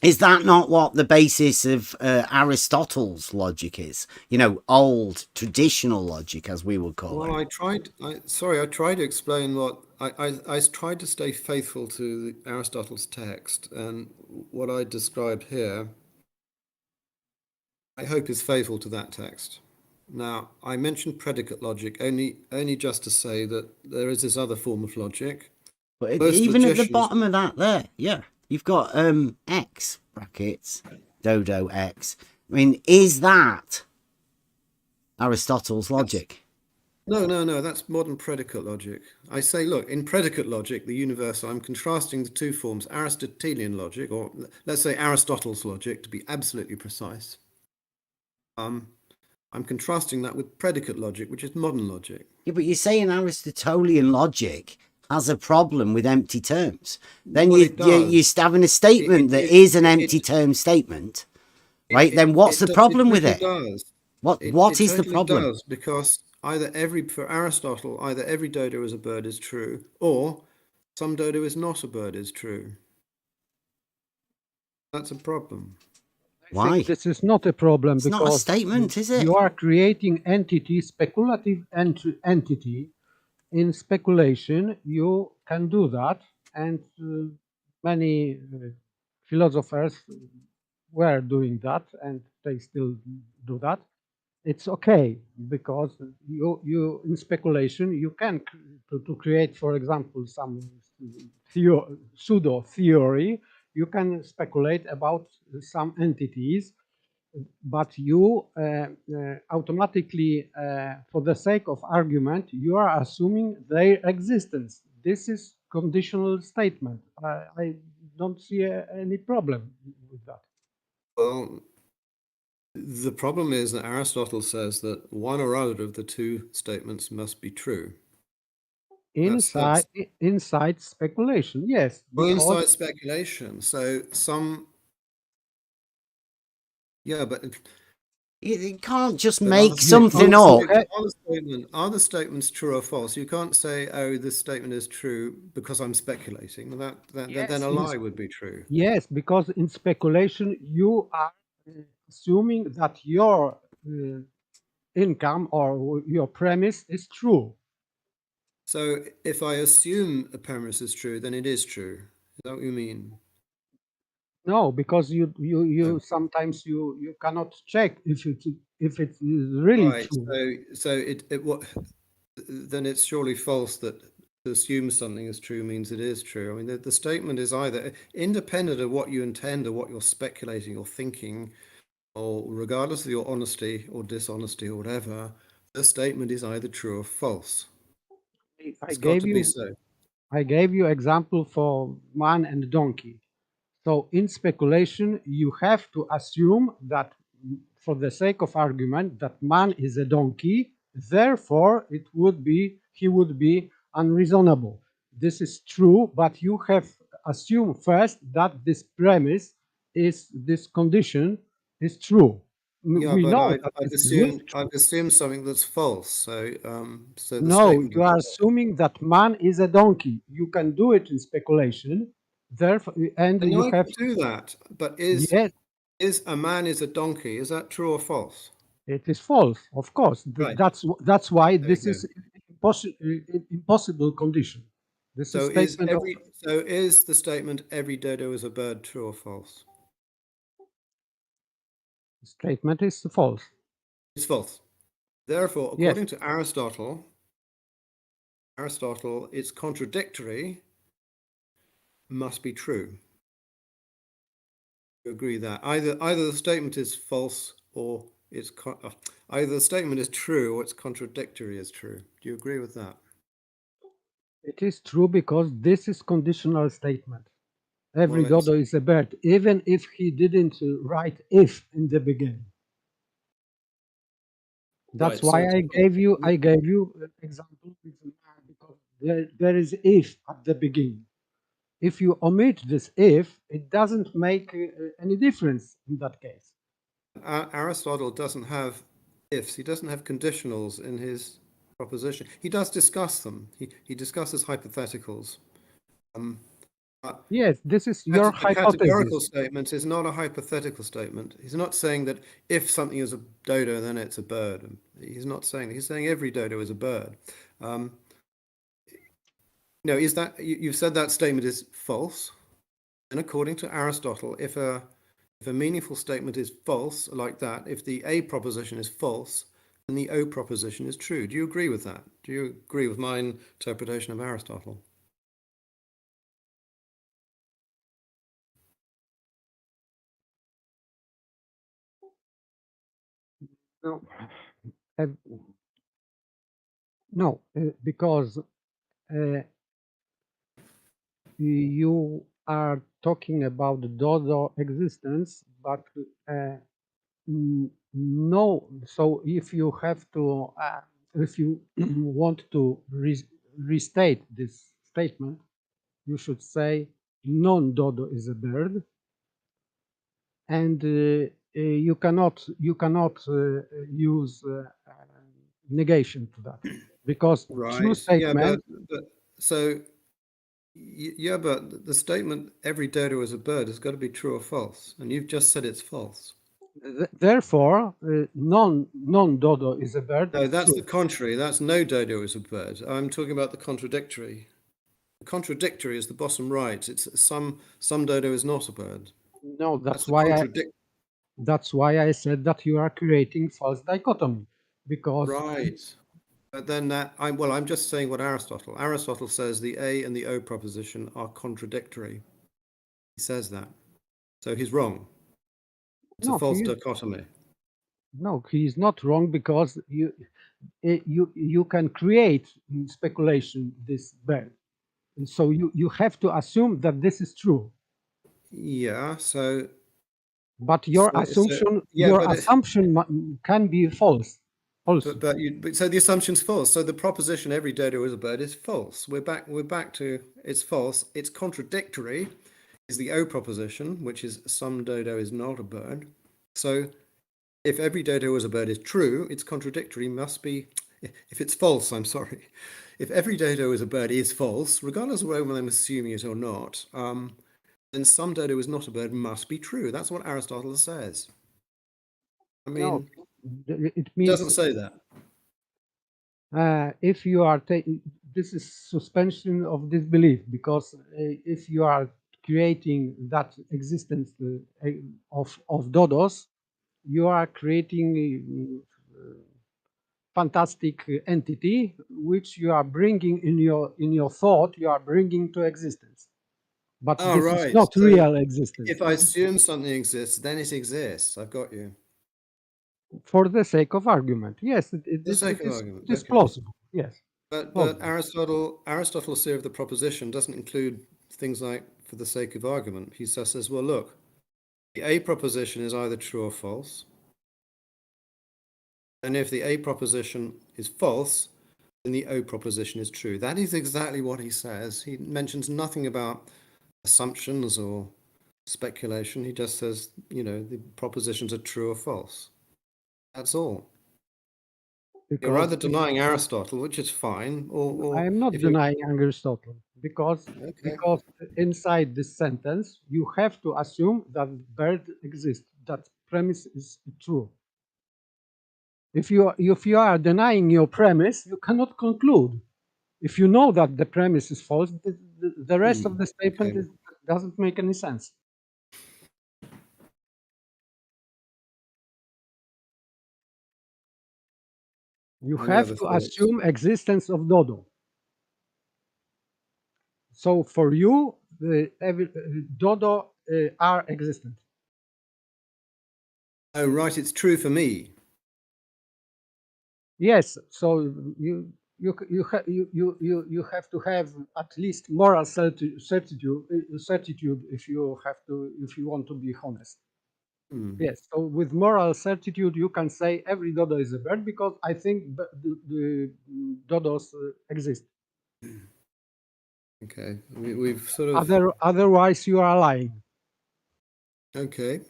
Is that not what the basis of Aristotle's logic is? You know, old traditional logic, as we would call it. Well, I tried to explain what I tried to stay faithful to Aristotle's text, and what I described here, I hope is faithful to that text. Now, I mentioned predicate logic only just to say that there is this other form of logic. But Most even at the logicians- bottom of that there, yeah, you've got X brackets, dodo X. I mean, is that Aristotle's logic? No, that's modern predicate logic. I say, look, in predicate logic, the universal, I'm contrasting the two forms, Aristotelian logic, or let's say Aristotle's logic, to be absolutely precise. I'm contrasting that with predicate logic, which is modern logic. Yeah, but you're saying Aristotelian logic has a problem with empty terms. Then Well, it you're does. having a statement that is an empty term statement, right? Then what's the problem with it? Does. What is the totally problem? Does, because for Aristotle, either every dodo is a bird is true, or some dodo is not a bird is true. That's a problem. I Why? think this is not a problem It's because not a statement, is it? you are creating entity, speculative entity. In speculation, you can do that, and many philosophers were doing that, and they still do that. It's okay because you in speculation you can to create, for example, some pseudo theory. You can speculate about some entities, but you automatically, for the sake of argument, you are assuming their existence. This is conditional statement. I don't see any problem with that. Well, the problem is that Aristotle says that one or other of the two statements must be true. Inside speculation, yes. Well, inside speculation. So but You can't just But make something up. Are the statements true or false? You can't say, "Oh, this statement is true because I'm speculating." Then a lie would be true. Yes, because in speculation you are assuming that your income or your premise is true. So if I assume a premise is true, then it is true. Is that what you mean? No, because you sometimes you cannot check if it is really Right. true. So then it's surely false that to assume something is true means it is true. I mean, the statement is either independent of what you intend or what you're speculating or thinking, or regardless of your honesty or dishonesty or whatever, the statement is either true or false. I gave you example for man and donkey. So in speculation, you have to assume that, for the sake of argument, that man is a donkey. Therefore, he would be unreasonable. This is true, but you have assumed first that this premise this condition is true. Yeah, We but know I've assumed something that's false. So the no, statement you are assuming that man is a donkey. You can do it in speculation. Therefore, and you I have can do that. But yes, is a man is a donkey? Is that true or false? it is false, of course. Right. That's why There this you is impossible condition. This is statement of is the statement every dodo is a bird true or false? statement is false. It's false. Therefore, Yes. according to Aristotle, it's contradictory must be true. You agree that either the statement is false or it's either the statement is true or it's contradictory is true. Do you agree with that? It is true because this is conditional statement. Every Well, dodo is a bird, even if he didn't write if in the beginning. That's right, why so I gave you an example with the man, because there is if at the beginning. If you omit this if, it doesn't make any difference in that case. Aristotle doesn't have ifs. He doesn't have conditionals in his proposition. He does discuss them. He discusses hypotheticals. Yes, this is your A categorical hypothesis. statement is not a hypothetical statement. He's not saying that if something is a dodo, then it's a bird. He's not saying that. He's saying every dodo is a bird. No, is that you've said that statement is false? And according to Aristotle, if a meaningful statement is false like that, if the A proposition is false, then the O proposition is true. Do you agree with that? Do you agree with my interpretation of Aristotle? No, uh, no, because you are talking about the dodo existence, but no. So if you have to, if you want to restate this statement, you should say non-dodo is a bird, and you cannot use negation to that, because true Right. statement. But so yeah, but the statement "every dodo is a bird" has got to be true or false, and you've just said it's false. Therefore, non-dodo is a bird. No, It's that's true. the contrary. That's no dodo is a bird. I'm talking about the contradictory. The contradictory is the bottom right. It's some dodo is not a bird. No, That's the contradict. that's why I said that you are creating false dichotomy, because Right. But then I'm just saying what Aristotle says the A and the O proposition are contradictory. He says that. So he's wrong. It's a no, false dichotomy. he is not wrong, because you can create in speculation this bird, and so you have to assume that this is true. Yeah, so But your assumption can be false also. but so the assumption's false. So the proposition every dodo is a bird is false. We're back to it's false. It's contradictory is the O proposition, which is some dodo is not a bird. So if every dodo is a bird is true, it's contradictory must be, if it's false, I'm sorry. If every dodo is a bird is false, regardless of whether I'm assuming it or not, then some dodo is not a bird must be true. That's what Aristotle says. I mean, it it means doesn't say that. if you are taking, this is suspension of disbelief, because if you are creating that existence of dodos, you are creating fantastic entity which you are bringing in your thought, you are bringing to existence, but this is not So real existence. if I assume something exists, then it exists. I've got you. For the sake of argument, yes, it is plausible. Yes, but Aristotle's theory of the proposition doesn't include things like for the sake of argument. He just says, well, look, the A proposition is either true or false. And if the A proposition is false, then the O proposition is true. That is exactly what he says. He mentions nothing about assumptions or speculation. He just says, the propositions are true or false. That's all. You're either denying Aristotle, which is fine, or I am not denying Aristotle, because inside this sentence you have to assume that bird exists. That premise is true. If you are denying your premise, you cannot conclude. If you know that the premise is false, the rest of the statement doesn't make any sense. You have to assume existence of dodo. So for you, dodo are existent. Oh, right. It's true for me. Yes, so you have to have at least moral certitude if you want to be honest. Yes, so with moral certitude you can say every dodo is a bird because I think the dodos exist. Okay. We've sort of. Otherwise you are lying. Okay.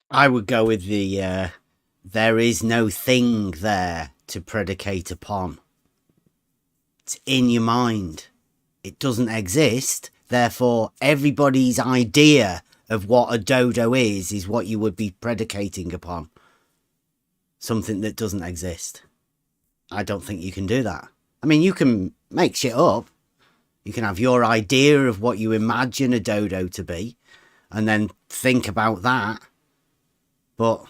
I would go with the there is no thing there to predicate upon. It's in your mind. It doesn't exist. Therefore, everybody's idea of what a dodo is what you would be predicating upon. Something that doesn't exist. I don't think you can do that. I mean, you can make shit up. You can have your idea of what you imagine a dodo to be and then think about that. But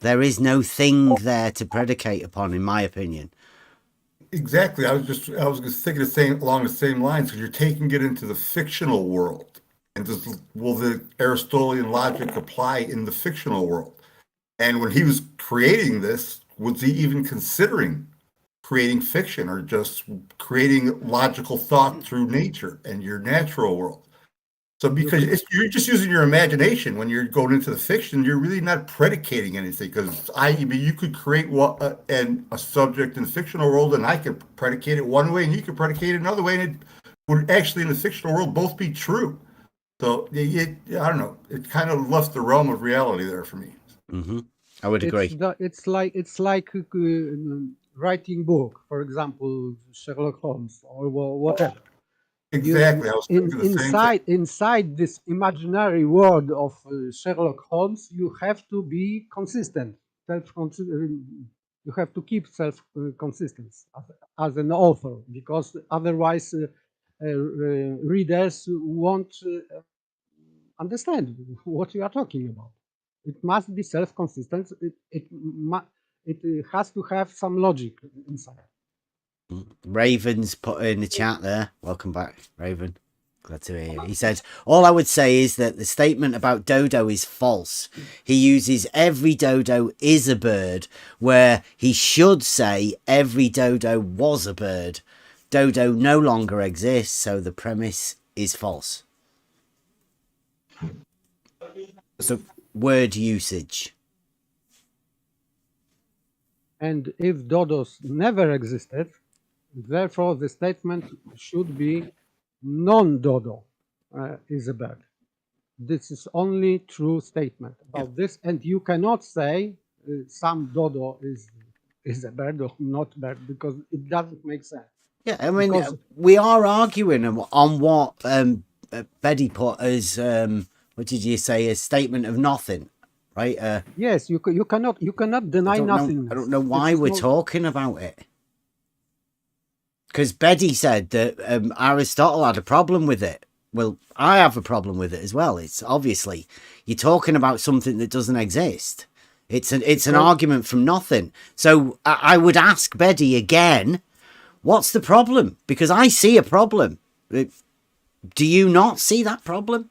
there is no thing there to predicate upon, in my opinion. Exactly. I was just thinking along the same lines, because you're taking it into the fictional world. And will the Aristotelian logic apply in the fictional world? And when he was creating this, was he even considering creating fiction or just creating logical thought through nature and your natural world? So because you're just using your imagination when you're going into the fiction, you're really not predicating anything. Because you could create a subject in the fictional world, and I could predicate it one way, and you could predicate it another way, and it would actually in the fictional world both be true. So I don't know. It kind of left the realm of reality there for me. Mm-hmm. I would agree. It's like writing book, for example, Sherlock Holmes or whatever. Exactly. I was thinking the same thing. Inside this imaginary world of Sherlock Holmes, you have to be consistent. You have to keep self consistent as an author, because otherwise readers won't understand what you are talking about. It must be self consistent. It has to have some logic inside. Raven's put in the chat there. Welcome back, Raven. Glad to hear you. He says, all I would say is that the statement about dodo is false. He uses every dodo is a bird, where he should say every dodo was a bird. Dodo no longer exists, so the premise is false. So, word usage. And if dodos never existed, therefore the statement should be non-dodo is a bird. This is only true statement about this, and you cannot say some dodo is a bird or not bird, because it doesn't make sense. Yeah, I mean, we are arguing on what Beddy put as, what did you say, a statement of nothing, right? Yes, you cannot deny nothing. I don't know why we're talking about it. Because Beddy said that Aristotle had a problem with it. Well, I have a problem with it as well. It's obviously you're talking about something that doesn't exist. It's an argument from nothing. So I would ask Beddy again, what's the problem? Because I see a problem. Do you not see that problem?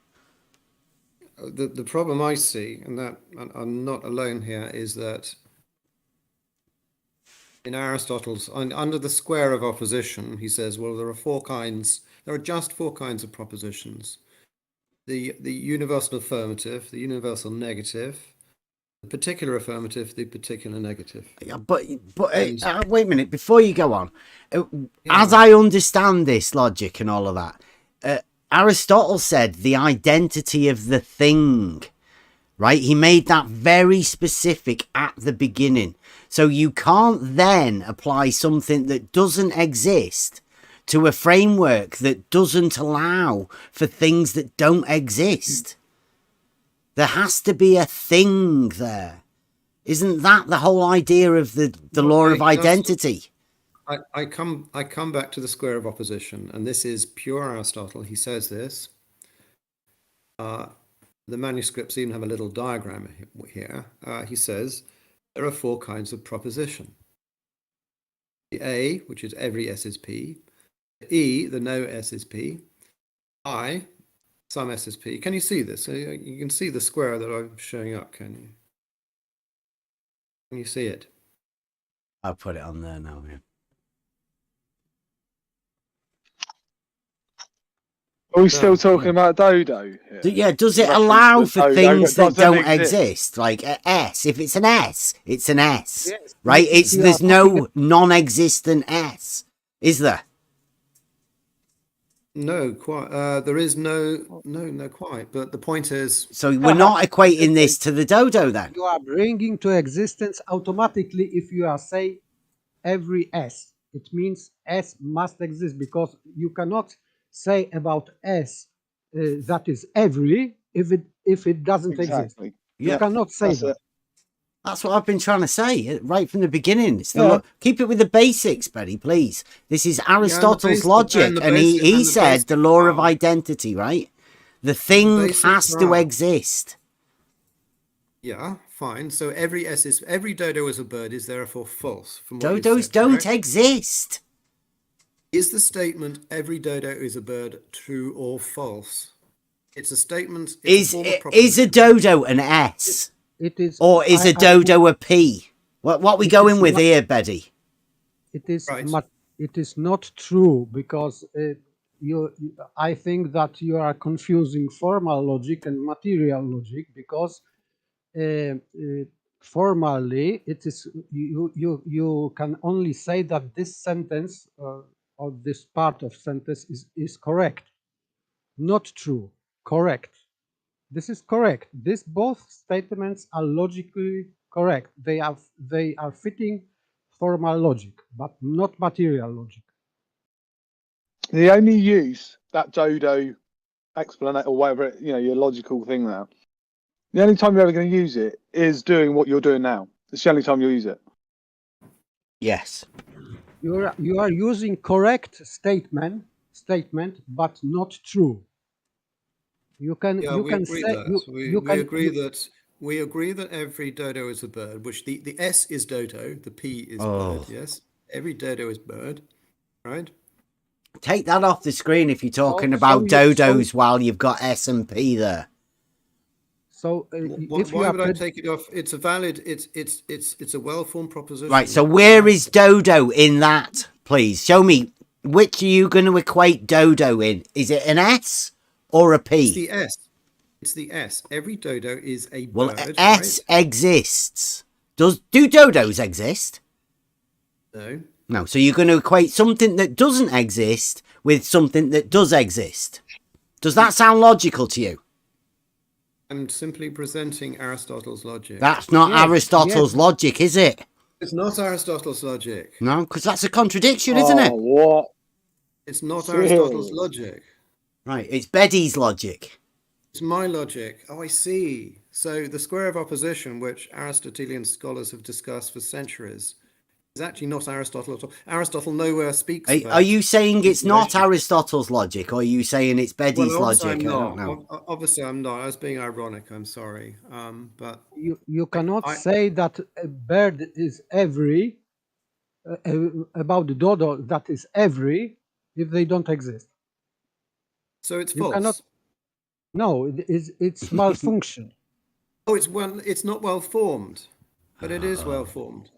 The problem I see, and that I'm not alone here, is that in Aristotle's, under the square of opposition, he says, well, there are just four kinds of propositions. The universal affirmative, the universal negative, the particular affirmative, the particular negative. Yeah, but wait a minute, before you go on, as I understand this logic and all of that, Aristotle said the identity of the thing, right? He made that very specific at the beginning. So you can't then apply something that doesn't exist to a framework that doesn't allow for things that don't exist. There has to be a thing there. Isn't that the whole idea of the law of identity? I come back to the square of opposition, and this is pure Aristotle. He says this. The manuscripts even have a little diagram here. He says there are four kinds of proposition. The A, which is every S is P. The E, the no S is P. I, some S is P. Can you see this? So you can see the square that I'm showing up, can you? Can you see it? I'll put it on there now. Yeah. Are we still talking about dodo? Yeah, does it Reference allow to for dodo things that doesn't don't exist? Like a S. If it's an S, it's an S. Yes, Right? if you There's are no non-existent S, is there? No, quite. There is no, quite. But the point is, So we're not equating this to the dodo then. you are bringing to existence automatically if you are say every S. It means S must exist, because you cannot say about S that is every if it doesn't exist. Exactly. You Yeah. cannot say That's that. it. That's what I've been trying to say right from the beginning. It's the Yeah. keep it with the basics, Beddy, please. This is Aristotle's basic- logic, and the and basic- he and the said basic the law of are- identity, right? The thing basics has to are- exist. yeah, fine. So every dodo is a bird is therefore false. From what you Dodos said, don't correct? exist. Is the statement every dodo is a bird true or false? It's a statement. It's Is a form of is a proposition. dodo an S, It is, or is a a dodo a P? What we It going is with not- here, Beddy? It is Right. it is not true, because I think that you are confusing formal logic and material logic, because formally it is you can only say that this sentence or this part of sentence is correct, not true, correct. This is correct. Both statements are logically correct. They are fitting formal logic, but not material logic. The only use that dodo explanation or whatever, your logical thing there, the only time you're ever going to use it is doing what you're doing now. It's the only time you'll use it. Yes. You are using correct statement, but not true. You can Yeah, you we can agree say that. you We can agree that we agree that every dodo is a bird. Which the S is dodo, the P is bird. Yes, every dodo is bird, right? Take that off the screen if you're talking so about you- dodos so- while you've got S and P there. So if you Why are would I take it off? It's a valid. It's a well-formed proposition. Right, so where is dodo in that, please? Show me, which are you going to equate dodo in? Is it an S or a It's P? the S. It's the S. Every dodo is a Well, bird. S right? exists. Do dodos exist? No. No, so you're going to equate something that doesn't exist with something that does exist. Does that sound logical to you? I'm simply presenting Aristotle's logic. That's not Yes, Aristotle's yes. logic, is it? It's not Aristotle's logic. No, because that's a contradiction, isn't it? What? It's not Seriously? Aristotle's logic. Right, it's Beddy's logic. It's my logic. Oh, I see. So the square of opposition, which Aristotelian scholars have discussed for centuries, is actually not Aristotle at all. Aristotle nowhere speaks about. Are you saying it's not situation. Aristotle's logic, or are you saying it's Beddy's Well, obviously logic? I'm I don't not. know. Obviously, I'm not. I was being ironic. I'm sorry. But you cannot I- say that a bird is every about the dodo that is every if they don't exist. so it's You false. cannot. No, it's malfunction. Oh, it's not well formed, but it is well formed.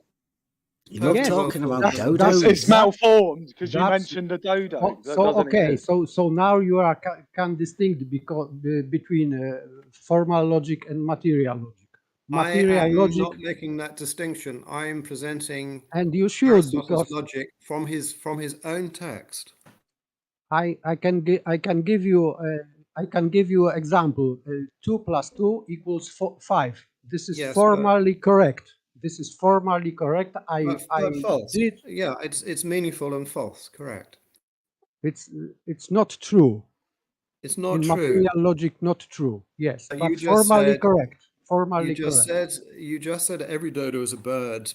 You love Yes, talking about that's- dodos. It's malformed because you That's- mentioned a dodo. Oh, That so doesn't okay, exist. so now you are can distinct between formal logic and material logic. I Material am logic, not making that distinction. I am presenting and you should, Aristotle's because logic from his own text. I can give you example. 2 plus 2 equals 5. This is Yes, formally correct. This is formally correct. But false. did. Yeah, it's meaningful and false. Correct. It's not true. It's not In true. material logic, not true. Yes, You but just formally said- correct. Formally correct. You just said every dodo is a bird,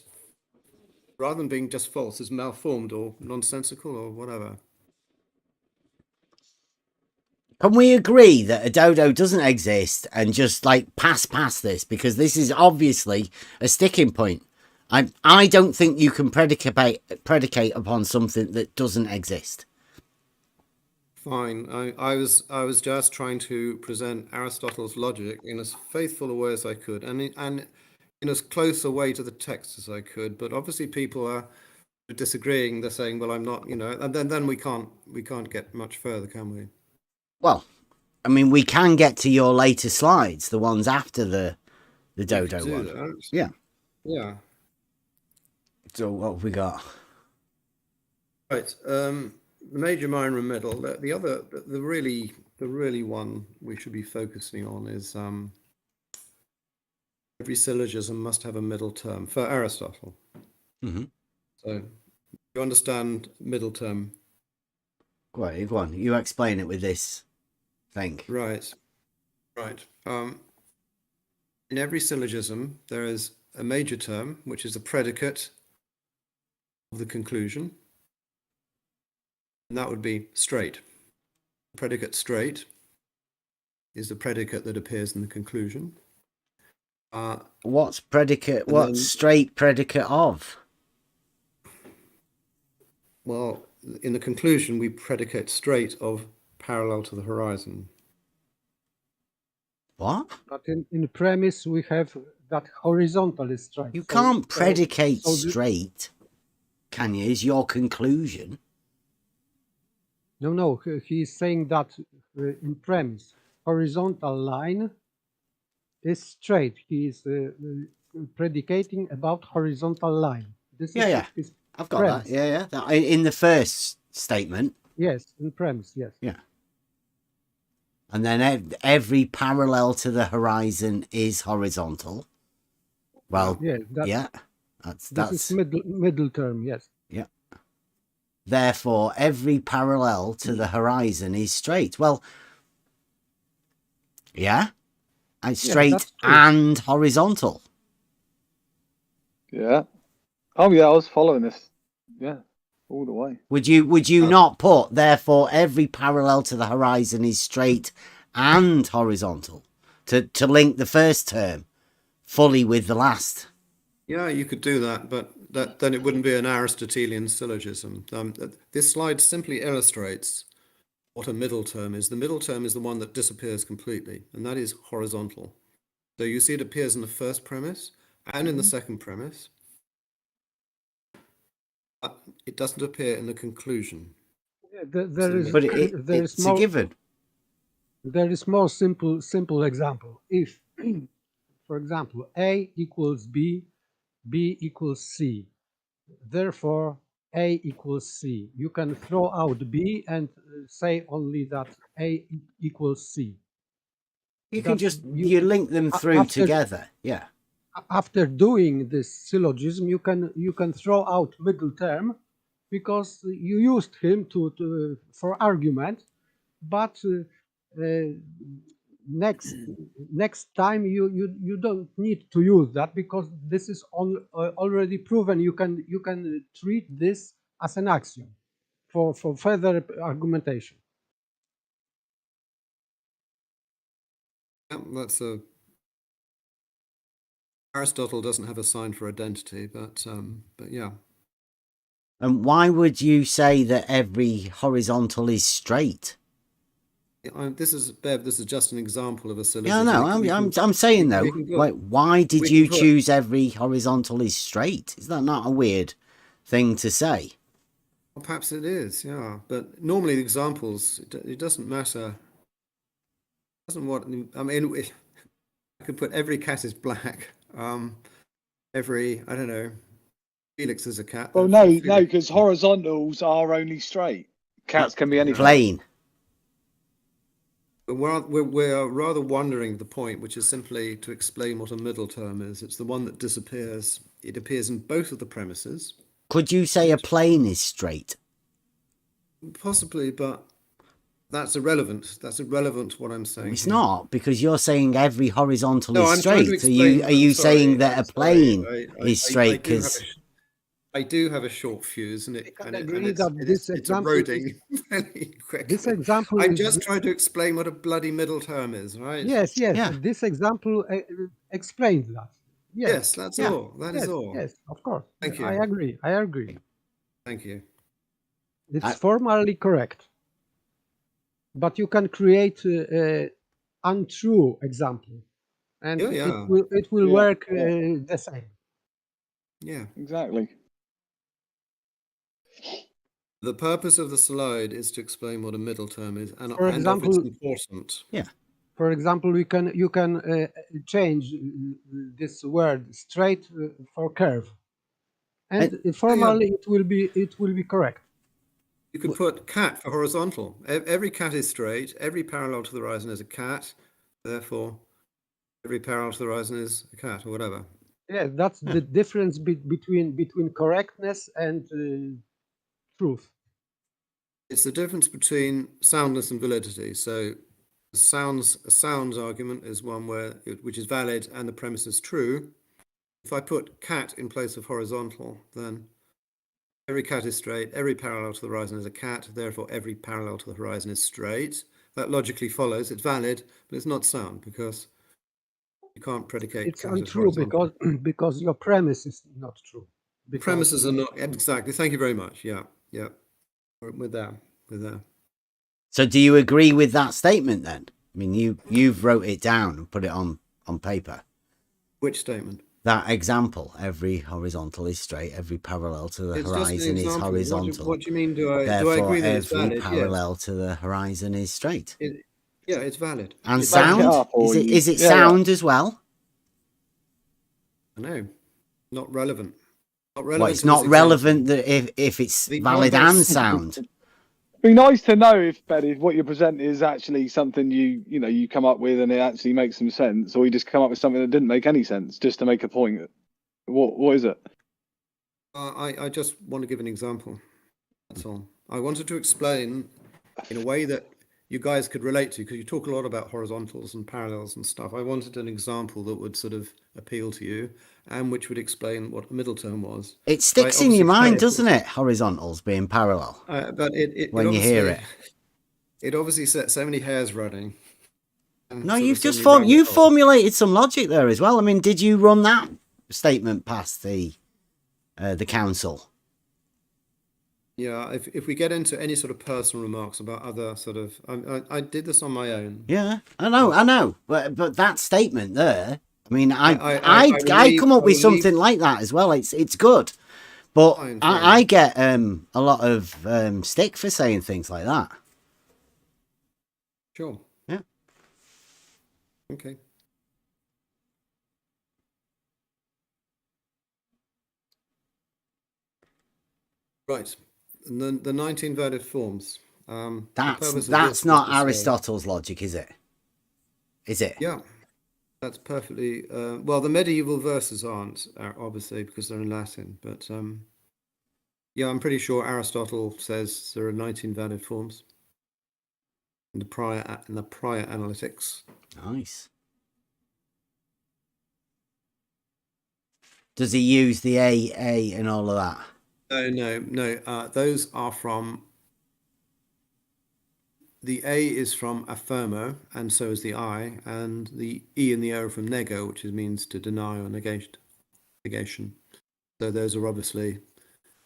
rather than being just false, is malformed or nonsensical or whatever. Can we agree that a dodo doesn't exist and just like pass past this, because this is obviously a sticking point? I don't think you can predicate upon something that doesn't exist. Fine. I was just trying to present Aristotle's logic in as faithful a way as I could, and in as close a way to the text as I could. But obviously, people are disagreeing. They're saying, "Well, I'm not," and then we can't get much further, can we? Well, I mean, we can get to your later slides, the ones after the dodo Do one. that. Yeah. Yeah. So what have we got? Right. The major, minor, and middle. The other, the really one we should be focusing on is every syllogism must have a middle term for Aristotle. Mm-hmm. So you understand middle term, Go on. You explain it with this thing. right? Right. In every syllogism, there is a major term, which is the predicate of the conclusion, and that would be straight. Predicate straight is the predicate that appears in the conclusion. What's predicate? And What's then- straight predicate of? Well, in the conclusion, we predicate straight of parallel to the horizon. What? But in premise, we have that horizontal is straight. You So- can't so- predicate so the- straight, can you? Is your conclusion? No, he is saying that in premise, horizontal line is straight. He is predicating about horizontal line. This Yeah. is I've got premise. that. Yeah. In the first statement. Yes, in premise, yes. Yeah. And then every parallel to the horizon is horizontal. Well, Yeah, yeah. this is middle term, yes. Yeah. Therefore, every parallel to the horizon is straight. Well, yeah. And straight that's true. and horizontal. Yeah. Oh yeah, I was following this. Yeah, all the way. Would you not put, therefore, every parallel to the horizon is straight and horizontal to link the first term fully with the last? Yeah, you could do that, but then it wouldn't be an Aristotelian syllogism. This slide simply illustrates what a middle term is. The middle term is the one that disappears completely, and that is horizontal. So you see it appears in the first premise and in the second premise. But it doesn't appear in the conclusion. Yeah, there is But there is it's a given. There is more simple example. If, for example, A equals B, B equals C, therefore A equals C. You can throw out B and say only that A equals C. You can That's- just you link them through after- together. Yeah. After doing this syllogism, you can throw out middle term because you used him for argument, but next time you don't need to use that because this is already proven. You can treat this as an axiom for further argumentation. Yeah, Aristotle doesn't have a sign for identity, but yeah. And why would you say that every horizontal is straight? This is Bev. This is just an example of a syllogism. Yeah, no, I'm saying though. we can put- Like, why did we you can put- choose every horizontal is straight? Is that not a weird thing to say? Well, perhaps it is, yeah. But normally the examples, it doesn't matter. I mean, I could put every cat is black. Every, I don't know, Felix is a cat. Well, no, because horizontals are only straight. Cats can be anything. Plain. But we're rather wondering the point, which is simply to explain what a middle term is. It's the one that disappears. It appears in both of the premises, Could you say a plane is straight? possibly, but that's irrelevant. That's irrelevant to what I'm saying. It's here. not, because you're saying every horizontal No, is I'm trying to straight. Are explain. you I'm sorry, saying that I'm a plane sorry. is straight? Because I do have a short fuse, and can agree that it's example eroding very quickly. This example I'm is just trying to explain what a bloody middle term is, right? yes. Yeah. This example explains that. Yes, that's yeah, all. That is yes, all. yes, of course. Thank you. I agree. I agree. Thank you. It's formally correct, but you can create untrue example, and Yeah. it will Yeah, work yeah. the same. Yeah. Exactly. The purpose of the slide is to explain what a middle term is and For of its example, importance. Yeah. for example, you can change this word straight for curve, and formally it will be correct. You could put cat for horizontal. Every cat is straight. Every parallel to the horizon is a cat. Therefore, every parallel to the horizon is a cat, or whatever. Yeah, that's the difference between correctness and truth. It's the difference between soundness and validity. So, a sounds argument is one which is valid and the premise is true. If I put cat in place of horizontal, then every cat is straight, every parallel to the horizon is a cat, therefore every parallel to the horizon is straight. That logically follows. It's valid, but it's not sound because you can't predicate It's cat as untrue horizontal. because your premise is not true. The premises are not exactly. Thank you very much. Yeah, yeah. With that. So do you agree with that statement then? I mean, you've wrote it down and put it on paper. Which statement? That example, every horizontal is straight, every parallel to the horizon is horizontal. What do you mean? Do I Therefore, agree that it's every valid? parallel to the horizon is straight. Yeah, it's valid. And It's sound? valid. Is it sound as well? No, not relevant. Not relevant. Well, it's to not this relevant example. that if it's The valid context- and sound. Be nice to know if Beddy, what you present is actually something you come up with and it actually makes some sense, or you just come up with something that didn't make any sense just to make a point. What is it? I just want to give an example. That's all. I wanted to explain in a way that you guys could relate to, because you talk a lot about horizontals and parallels and stuff. I wanted an example that would sort of appeal to you and which would explain what a middle term was. It sticks in your mind, doesn't it? Horizontals being parallel. But it when you hear it. It obviously set so many hairs running. No, you've just formulated some logic there as well. I mean, did you run that statement past the council? Yeah, if we get into any sort of personal remarks about other sort of, I did this on my own. Yeah, I know, but that statement there, I mean, I come up with something like that as well. It's good, but Fine. I get a lot of stick for saying things like that. Sure. Yeah. Okay. Right. And the 19 valid forms. That's not Aristotle's logic, is it? Is it? Yeah. That's perfectly well. The medieval verses aren't obviously because they're in Latin, but yeah, I'm pretty sure Aristotle says there are 19 valid forms in the prior analytics. Nice. Does he use the A and all of that? No. Those are from. The A is from affirmo, and so is the I, and the E and the O are from nego, which means to deny or negation. So those are obviously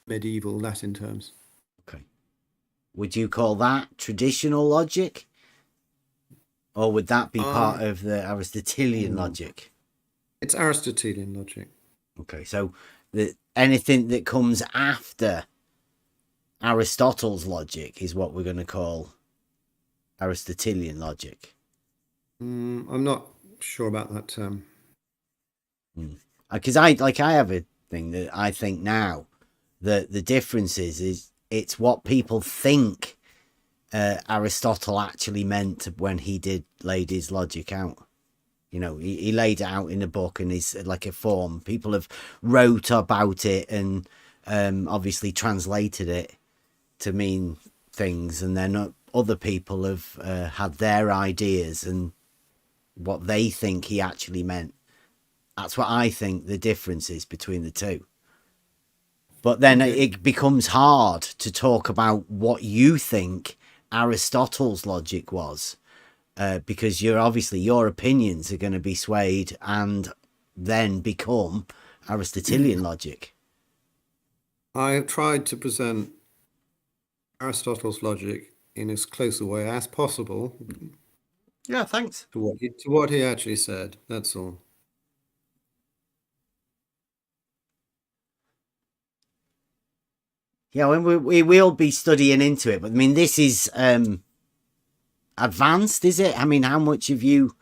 medieval Latin terms. Okay. Would you call that traditional logic? Or would that be part of the Aristotelian logic? It's Aristotelian logic. Okay, so anything that comes after Aristotle's logic is what we're going to call Aristotelian logic. I'm not sure about that term. Because I have a thing that I think now that the difference is it's what people think Aristotle actually meant when he laid his logic out. You know, he laid it out in a book and it's like a form. People have wrote about it and obviously translated it to mean things, and then other people have had their ideas and what they think he actually meant. That's what I think the difference is between the two. But then it becomes hard to talk about what you think Aristotle's logic was, because your opinions are going to be swayed, and then become Aristotelian logic? I have tried to present Aristotle's logic in as close a way as possible Yeah, thanks. to what he actually said. That's all. Yeah, we will be studying into it, but I mean, this is advanced, is it? I mean, how much have you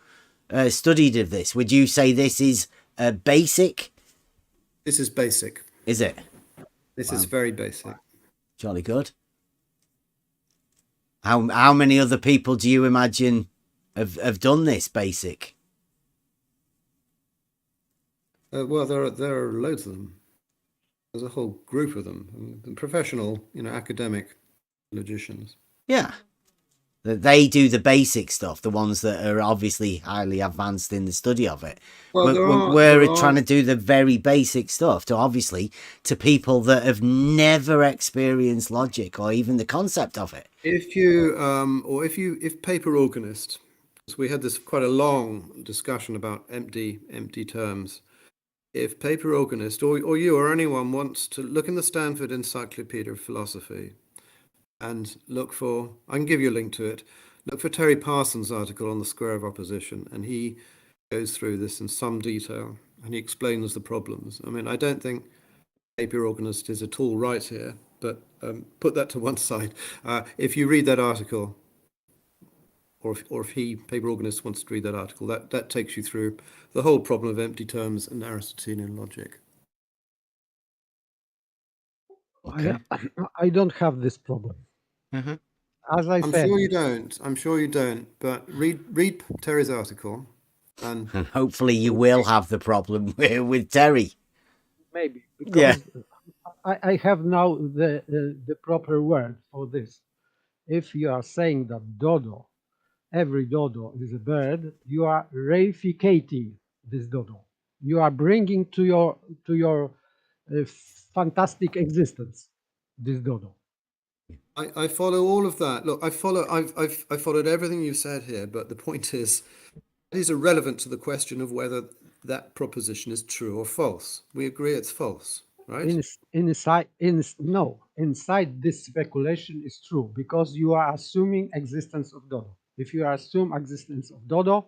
studied of this? Would you say this is basic? This is basic. Is it? This is very basic. Jolly good. How many other people do you imagine have done this basic? Well, there are loads of them. There's a whole group of them, professional, academic logicians. Yeah. They do the basic stuff, the ones that are obviously highly advanced in the study of it. Well, we're trying to do the very basic stuff to people that have never experienced logic or even the concept of it. If paper organist, so we had this quite a long discussion about empty terms. If paper organist or you or anyone wants to look in the Stanford Encyclopedia of Philosophy and look for, I can give you a link to it, look for Terry Parsons' article on the square of opposition, and he goes through this in some detail and he explains the problems. I mean, I don't think paper organist is at all right here, but put that to one side. If you read that article, or if paper organist wants to read that article, that takes you through the whole problem of empty terms and Aristotelian logic. Okay. I don't have this problem. Mm-hmm. As I I'm said, sure you don't. But read Terry's article, and hopefully you will have the problem with Terry. maybe because I have now the proper word for this. If you are saying that dodo, every dodo is a bird, you are reificating this dodo. You are bringing to your fantastic existence this dodo. I follow all of that. Look, I've followed everything you said here, but the point is, it is irrelevant to the question of whether that proposition is true or false. We agree it's false, right? Inside this speculation is true because you are assuming existence of dodo. If you assume existence of dodo,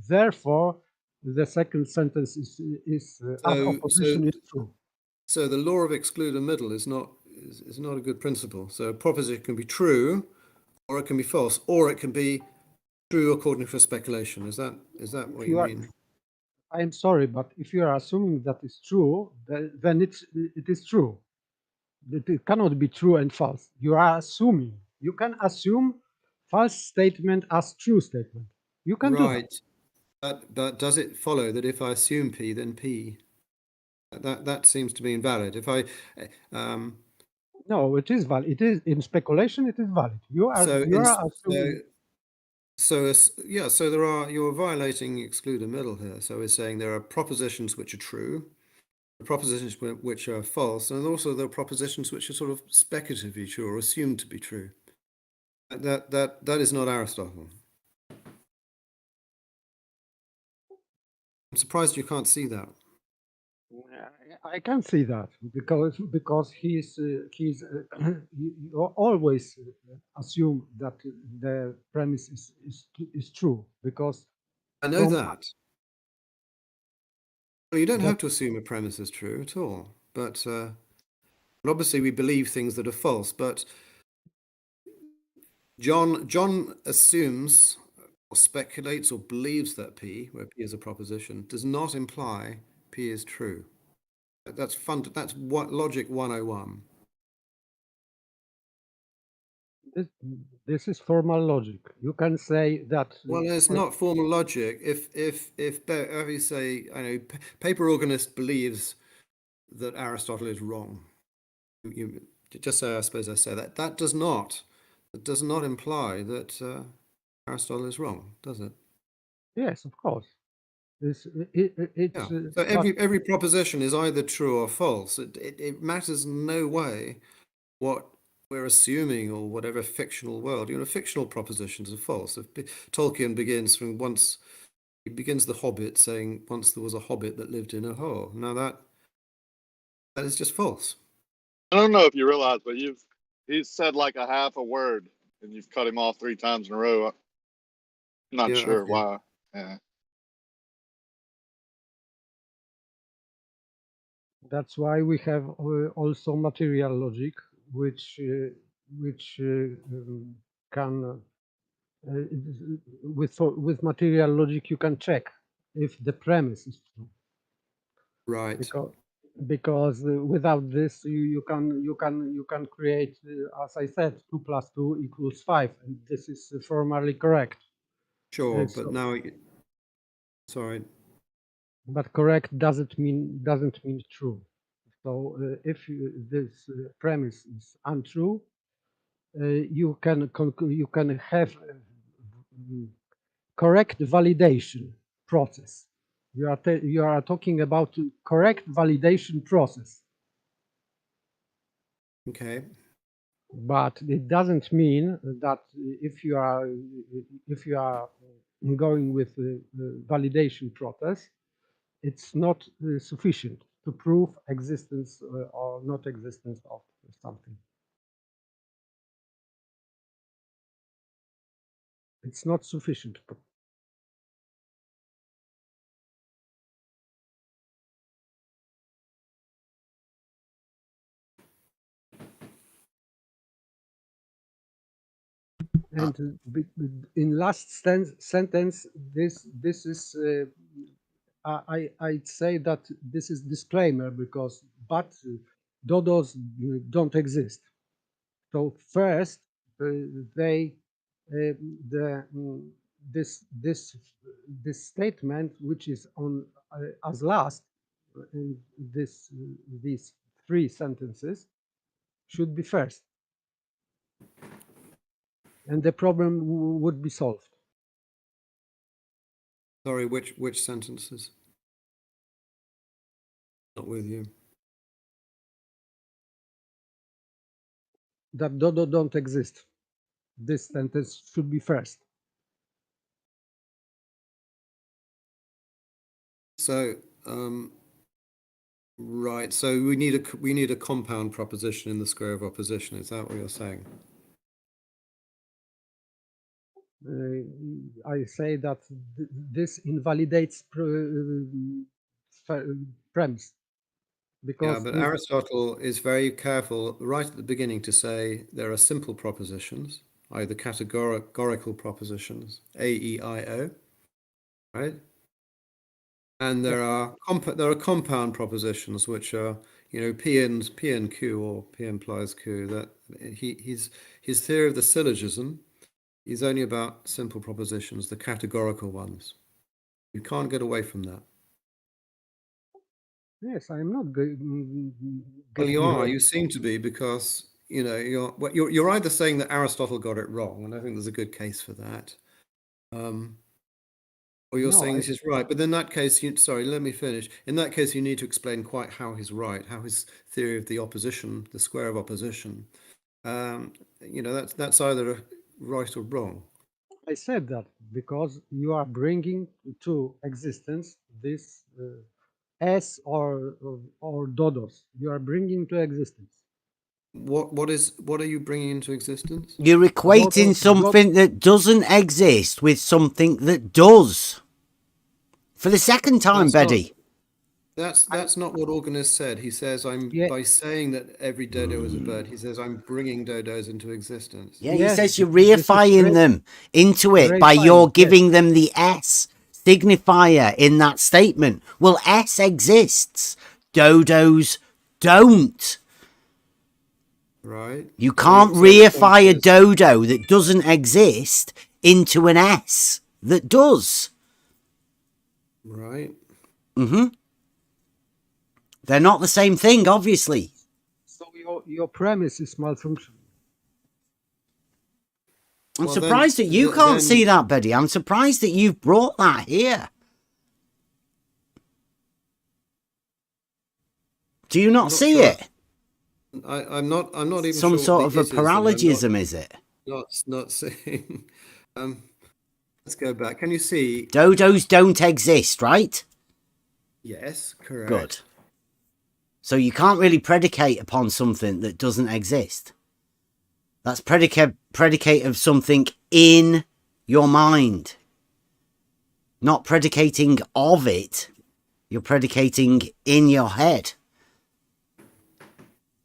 therefore the second sentence is as opposition is true. So the law of exclude a middle is not a good principle. So a proposition can be true, or it can be false, or it can be true according to speculation. Is that what you mean? I'm sorry, but if you are assuming that is true, then it is true. It cannot be true and false. You are assuming. You can assume false statement as true statement. You can do that. But does it follow that if I assume P, then P? That seems to be invalid. If I no, it is valid. It is in speculation. It is valid. You are assuming. So you're violating exclude a middle here. So we're saying there are propositions which are true, propositions which are false, and also there are propositions which are sort of speculatively true or assumed to be true. That is not Aristotle. I'm surprised you can't see that. I can see that because he's you always assume that the premise is true because I know that. Well, you don't have to assume a premise is true at all, but obviously we believe things that are false. But John assumes or speculates or believes that P, where P is a proposition, does not imply P is true. That's what logic 101. This is formal logic. You can say that. Well, it's not formal logic. If you say, I know, paper organist believes that Aristotle is wrong, you just say, I suppose I say that. That does not imply that Aristotle is wrong, does it? Yes, of course. So every proposition is either true or false. It matters in no way what we're assuming or whatever fictional world. Fictional propositions are false. If Tolkien begins from once He begins The Hobbit saying, once there was a hobbit that lived in a hole. Now that is just false. I don't know if you realize, but he's said like a half a word, and you've cut him off 3 times in a row. I'm not Yeah, sure okay. why. Yeah. That's why we have also material logic, which can with material logic you can check if the premise is true. Right. Because without this you can create, as I said, 2 + 2 = 5, and this is formally correct. Sure, So- but now, sorry. But correct doesn't mean true. So if this premise is untrue, you can have correct validation process. You are talking about correct validation process, Okay. but it doesn't mean that if you are going with the validation process, it's not sufficient to prove existence or not existence of something. It's not sufficient. And in last sentence, this is I'd say that this is disclaimer, because but dodos don't exist. So first they the this statement, which is on as last in these 3 sentences, should be first, and the problem would be solved. Sorry, which sentences? Not with you. That dodo don't exist. This sentence should be first. So, right. So we need a compound proposition in the square of opposition. Is that what you're saying? I say that this invalidates premise, because Yeah, but Aristotle is very careful right at the beginning to say there are simple propositions, either categorical propositions, A, E, I, O, right? And there are compound propositions, which are, P and Q, or P implies Q. That his theory of the syllogism is only about simple propositions, the categorical ones. You can't get away from that. yes, I'm not Well, you are. You seem to be, because you're either saying that Aristotle got it wrong, and I think there's a good case for that, or you're saying this is right. But in that case, sorry, let me finish. In that case, you need to explain quite how he's right, how his theory of the opposition, the square of opposition, that's either right or wrong. I said that because you are bringing to existence this S or dodos. You are bringing to existence. What are you bringing into existence? You're equating something that doesn't exist with something that does. For the second time, Beddy. That's not what Organist said. He says, by saying that every dodo is a bird, he says, I'm bringing dodos into existence. Yeah, he says you're reifying them into it by your giving them the S signifier in that statement. Well, S exists. Dodos don't. Right. You can't reify a dodo that doesn't exist into an S that does. Right. Mm-hmm. They're not the same thing, obviously. So your premise is malfunctioning. I'm surprised that you can't see that, Beddy. I'm surprised that you've brought that here. Do you not see it? I'm not even some sure sort of a paralogism, is it? Not saying. Let's go back. Can you see? Dodos don't exist, right? Yes, correct. Good. So you can't really predicate upon something that doesn't exist. That's predicate of something in your mind. Not predicating of it. You're predicating in your head.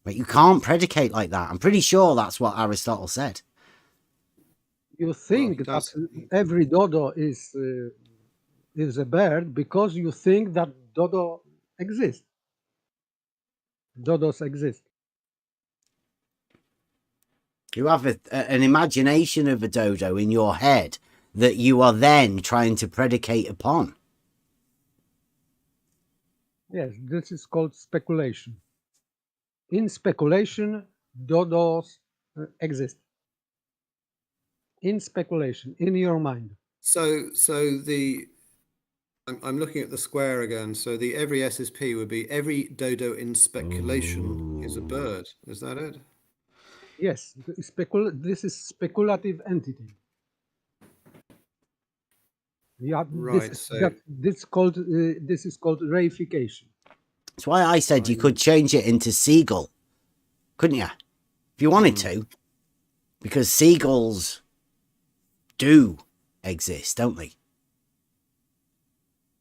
But you can't predicate like that. I'm pretty sure that's what Aristotle said. You think that every dodo is a bird because you think that dodo exists. Dodos exist. You have an imagination of a dodo in your head that you are then trying to predicate upon. Yes, this is called speculation. In speculation, dodos exist. In speculation, in your mind. So I'm looking at the square again. So the every SSP would be every dodo in speculation is a bird. Is that it? Yes, this is speculative entity. Yeah, Right. this is called reification. That's why I said you could change it into seagull, couldn't you? If you wanted to. Because seagulls do exist, don't they?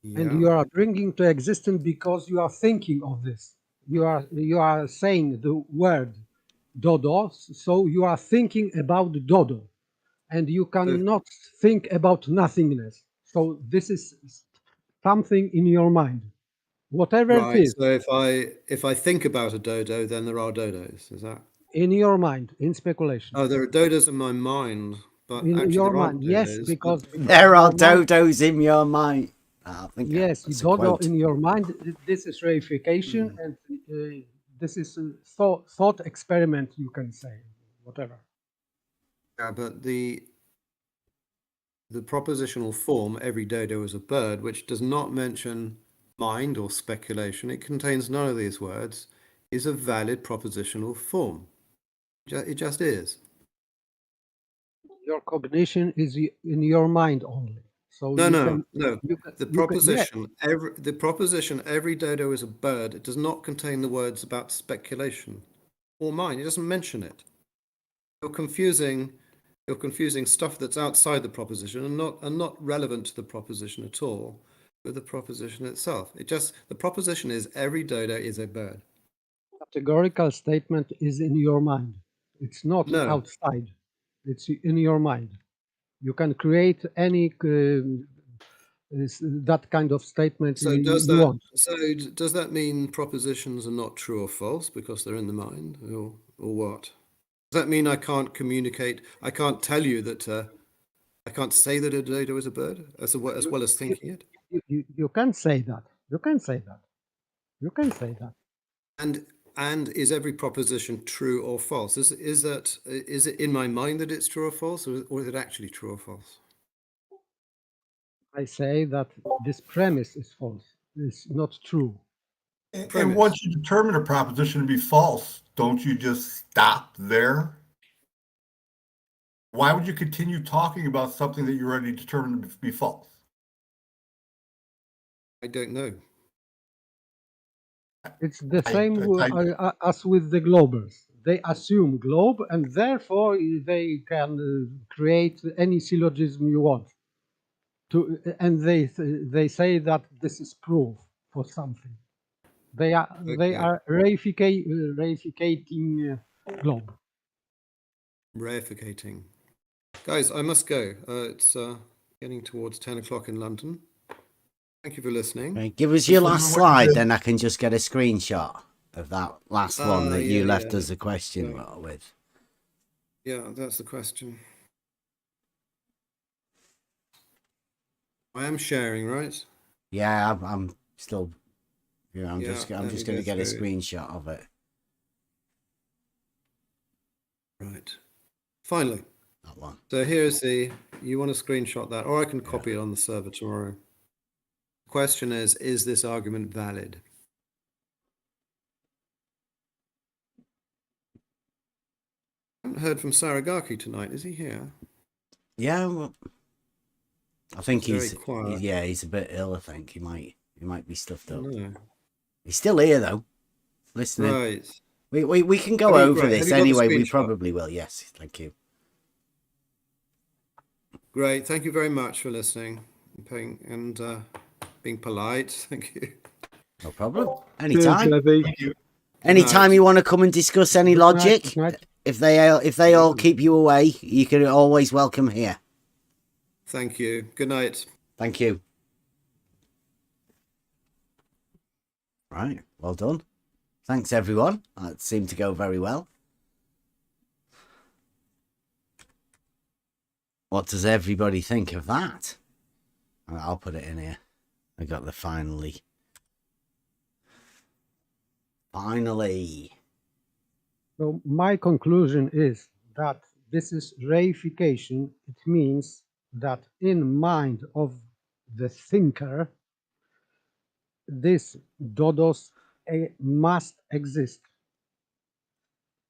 Yeah. And you are bringing to existence because you are thinking of this. You are saying the word dodo, so you are thinking about dodo, and you cannot think about nothingness. So this is something in your mind, whatever it is. So if I think about a dodo, then there are dodos. Is that in your mind, in speculation? Oh, there are dodos in my mind, but In actually your there aren't mind, yes, dodos. because There are your mind- dodos in your mind. I think yes, that's a dodo quote. in your mind. This is reification, and this is a thought experiment. You can say whatever. Yeah, but the propositional form, every dodo is a bird, which does not mention mind or speculation, it contains none of these words, is a valid propositional form. It just is. Your cognition is in your mind only. So No, you no, can, no. you can, The you can- yes. proposition every dodo is a bird, it does not contain the words about speculation or mind. It doesn't mention it. You're confusing stuff that's outside the proposition and not relevant to the proposition at all with the proposition itself. The proposition is every dodo is a bird. Categorical statement is in your mind. It's not No. outside. It's in your mind. You can create any that kind of statement So you want. does that mean propositions are not true or false because they're in the mind, or what? Does that mean I can't communicate? I can't tell you that I can't say that a dodo is a bird as well as thinking it. You can say that. You can say that. You can say that. And is every proposition true or false? Is it in my mind that it's true or false, or is it actually true or false? I say that this premise is false. It's not true. And once you determine a proposition to be false, don't you just stop there? Why would you continue talking about something that you already determined to be false? I don't know. It's the same as with the globers. They assume globe, and therefore they can create any syllogism you want. And they say that this is proof for something. They are reificating globe. Reificating. Guys, I must go. It's getting towards 10 o'clock in London. Thank you for listening. Right, give us your last slide, then I can just get a screenshot of that last one that you left us a question with. Yeah, that's the question. I am sharing, right? Yeah, I'm still. Yeah, I'm just going to get a screenshot of it. Right. Finally. That one. So here's you want to screenshot that, or I can copy it on the server tomorrow. The question is this argument valid? I haven't heard from Saragaki tonight. Is he here? Yeah, well, I think Very quiet. he's a bit ill. I think he might be stuffed up. No. He's still here though, listening. Right. We can go Have you- over right, this have you got the anyway. We screenshot? probably will. Yes, thank you. Great. Thank you very much for listening and being polite. Thank you. No problem. Cheers, Anytime. Levy. Anytime night. you want to come and discuss any Good night, logic, good night. if they all keep you away, you can always welcome here. Thank you. Good night. Thank you. Right, well done. Thanks everyone. That seemed to go very well. What does everybody think of that? I'll put it in here. I got the finally. So my conclusion is that this is reification. It means that in mind of the thinker, this dodos must exist.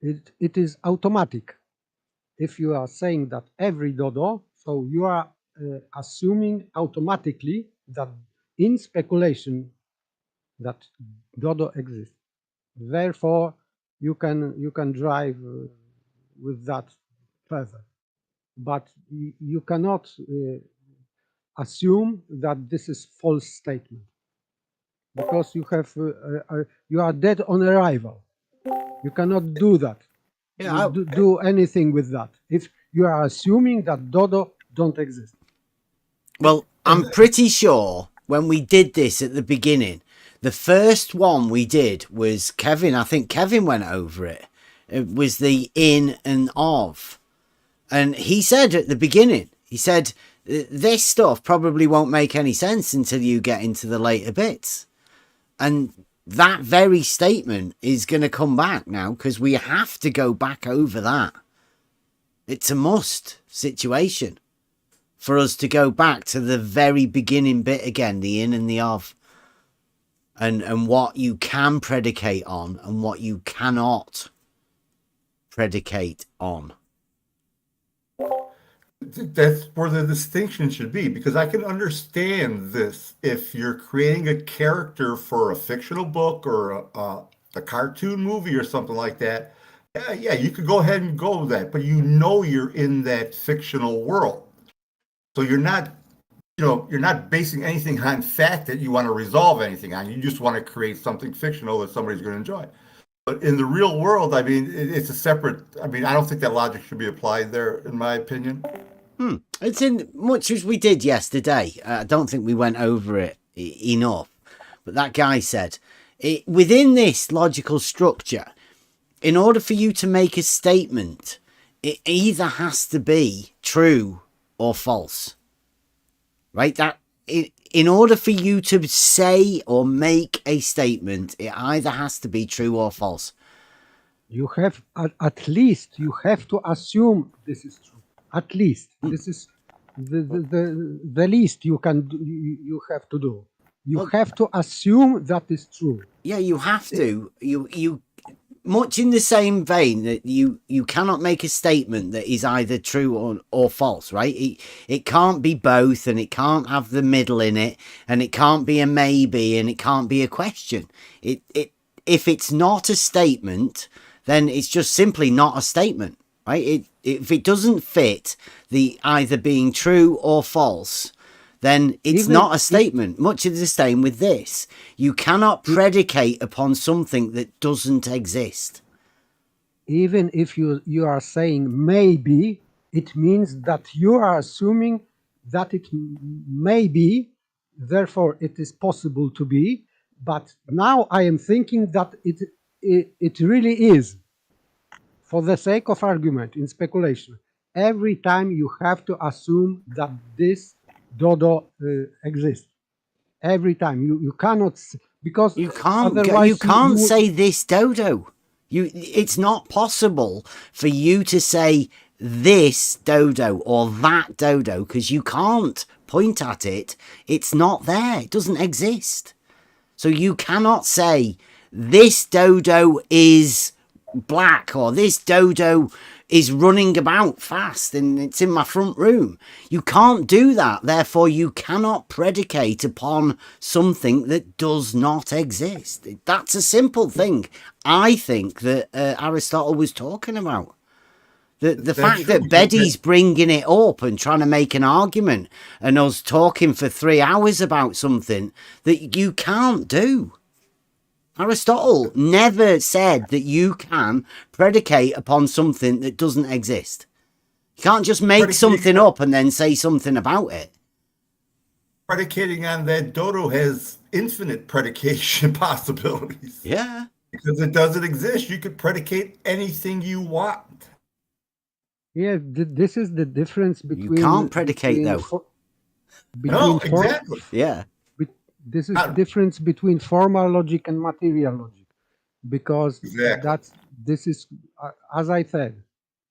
It is automatic. If you are saying that every dodo, so you are assuming automatically that in speculation that dodo exists. Therefore, you can drive with that further, but you cannot assume that this is false statement, because you have you are dead on arrival. You cannot do that. Yeah, do anything with that if you are assuming that dodo don't exist. well, I'm pretty sure when we did this at the beginning, the first one we did was Kevin. I think Kevin went over it. It was the in and of. And he said at the beginning, he said, this stuff probably won't make any sense until you get into the later bits. And that very statement is going to come back now because we have to go back over that. It's a must situation for us to go back to the very beginning bit again, the in and the of. And what you can predicate on and what you cannot predicate on. That's where the distinction should be, because I can understand this if you're creating a character for a fictional book or a cartoon movie or something like that. Yeah, you could go ahead and go with that, but you know you're in that fictional world. So you're not basing anything on fact that you want to resolve anything on. You just want to create something fictional that somebody's going to enjoy. But in the real world, I mean, it's a separate. I mean, I don't think that logic should be applied there, in my opinion. It's in much as we did yesterday. I don't think we went over it enough. But that guy said, within this logical structure, in order for you to make a statement, it either has to be true or false. Right? That in order for you to say or make a statement, it either has to be true or false. You have at least you have to assume this is true. At least this is the least you can do, you have to do. You have to assume that is true. Yeah, you have to. You much in the same vein that you cannot make a statement that is either true or false, right? It can't be both, and it can't have the middle in it, and it can't be a maybe, and it can't be a question. If it's not a statement, then it's just simply not a statement, right? If it doesn't fit the either being true or false, then it's not a statement. Much of the same with this. You cannot predicate upon something that doesn't exist. Even if you are saying maybe, it means that you are assuming that it may be, therefore it is possible to be. But now I am thinking that it really is. For the sake of argument, in speculation, every time you have to assume that this dodo exists. Every time you cannot, because You can't. otherwise You can't say this dodo. It's not possible for you to say this dodo or that dodo because you can't point at it. It's not there. It doesn't exist. So you cannot say this dodo is black or this dodo is running about fast and it's in my front room. You can't do that. Therefore, you cannot predicate upon something that does not exist. That's a simple thing. I think that Aristotle was talking about. The That's fact true, that because Beddy's bringing it up and trying to make an argument and us talking for 3 hours about something that you can't do. Aristotle never said that you can predicate upon something that doesn't exist. You can't just make something up and then say something about it. Predicating on that dodo has infinite predication possibilities. Yeah. Because it doesn't exist. You could predicate anything you want. Yeah, this is the difference between. You can't predicate, though. No, exactly. Yeah. This is the difference between formal logic and material logic, because Exactly. this is, as I said,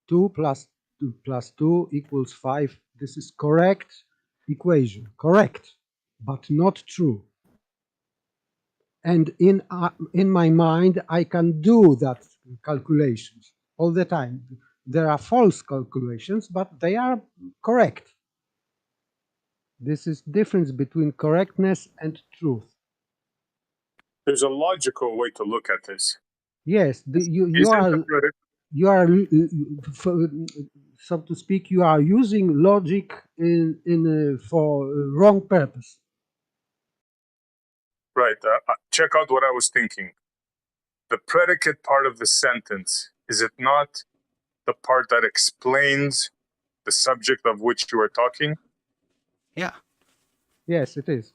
2 plus 2 plus 2 equals 5. This is correct equation, correct, but not true. And in my mind, I can do that calculations all the time. There are false calculations, but they are correct. This is difference between correctness and truth. There's a logical way to look at this. Yes, you are so to speak, you are using logic in for wrong purpose. Right. Check out what I was thinking. The predicate part of the sentence, is it not the part that explains the subject of which you are talking? Yeah. Yes, it is.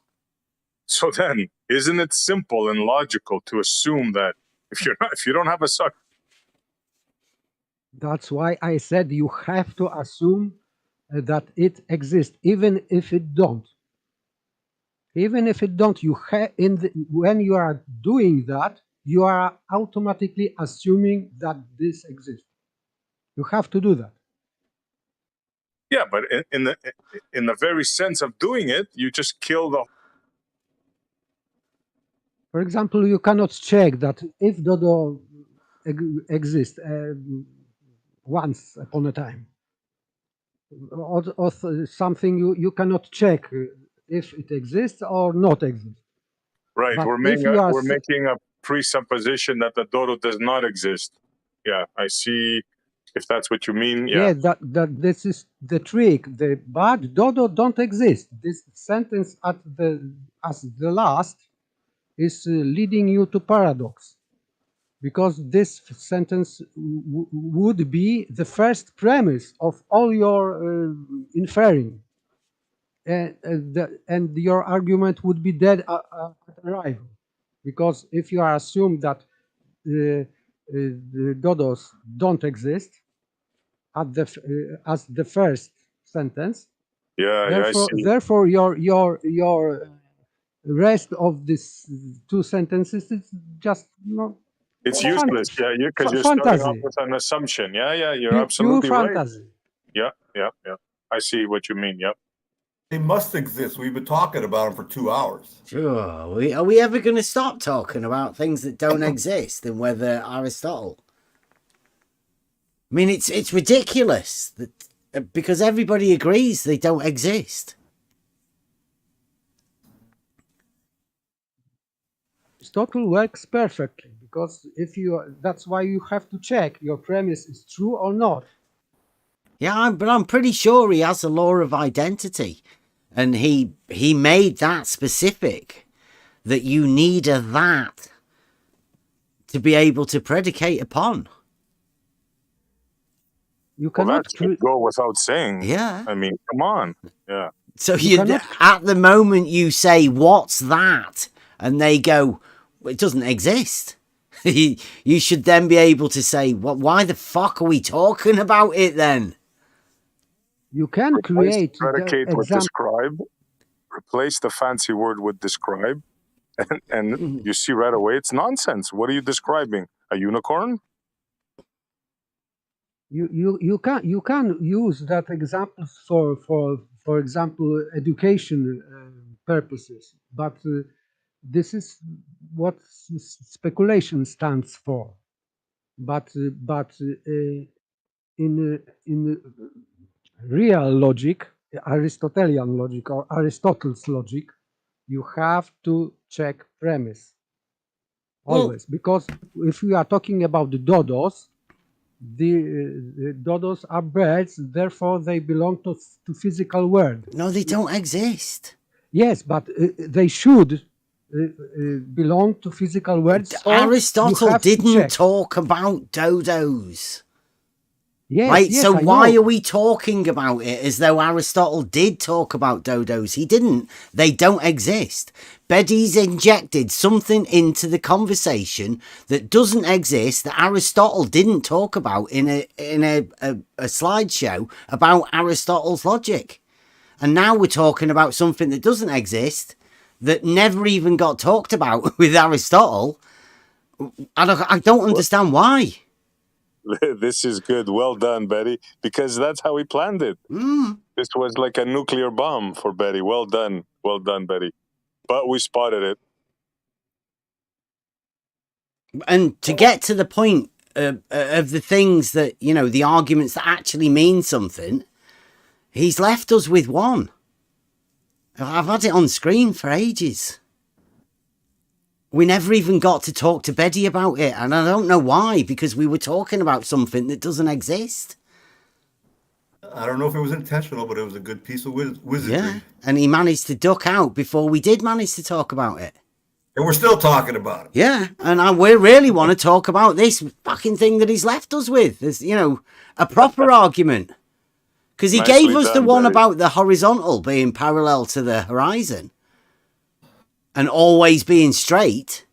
So then, isn't it simple and logical to assume that if you don't have a subject? That's why I said you have to assume that it exists, even if it don't. Even if it don't, when you are doing that, you are automatically assuming that this exists. You have to do that. Yeah, but in the very sense of doing it, you just kill the. For example, you cannot check that if dodo exists once upon a time, or something you cannot check if it exists or not exist. Right, But we're making a presupposition that the dodo does not exist. Yeah, I see. If that's what you mean, yeah. Yeah, that this is the trick. But dodo don't exist. This sentence as the last is leading you to paradox, because this sentence would be the first premise of all your inferring, and your argument would be dead at arrival, because if you are assumed that the dodos don't exist as the first sentence, I see. therefore your rest of these two sentences is just it's useless. Yeah, because you're starting off with an assumption. Yeah, you're absolutely pure right. fantasy. Yeah. I see what you mean. Yep. They must exist. We've been talking about them for 2 hours. Sure. Are we ever going to stop talking about things that don't exist and whether Aristotle? I mean, it's ridiculous that because everybody agrees they don't exist. Aristotle works perfectly, because that's why you have to check your premise is true or not. Yeah, but I'm pretty sure he has a law of identity, and he made that specific, that you need a that to be able to predicate upon. You cannot go without saying. Yeah. I mean, come on. Yeah. So at the moment you say, what's that? And they go, well, it doesn't exist. You should then be able to say, why the fuck are we talking about it then? You can create predicate with describe, replace the fancy word with describe, and you see right away it's nonsense. What are you describing? A unicorn? You can use that example for example education purposes, but this is what speculation stands for. But in real logic, Aristotelian logic or Aristotle's logic, you have to check premise always, because if we are talking about the dodos, the dodos are birds, therefore they belong to physical world. No, they don't exist. Yes, but they should belong to physical world. So Aristotle didn't talk about dodos. Yes, right? yes, So I why know. are we talking about it as though Aristotle did talk about dodos? He didn't. They don't exist. Beddy's injected something into the conversation that doesn't exist, that Aristotle didn't talk about in a slideshow about Aristotle's logic. And now we're talking about something that doesn't exist, that never even got talked about with Aristotle. I don't understand why. This is good. Well done, Beddy, because that's how we planned it. This was like a nuclear bomb for Beddy. Well done, Beddy. But we spotted it. And to get to the point of the things that, you know, the arguments that actually mean something, he's left us with one. I've had it on screen for ages. We never even got to talk to Beddy about it, and I don't know why, because we were talking about something that doesn't exist. I don't know if it was intentional, but it was a good piece of wizardry. Yeah, and he managed to duck out before we did manage to talk about it. And we're still talking about it. Yeah, and we really want to talk about this fucking thing that he's left us with. As, you know, a proper argument. Because he Nicely gave us the done, one Beddy. about the horizontal being parallel to the horizon and always being straight.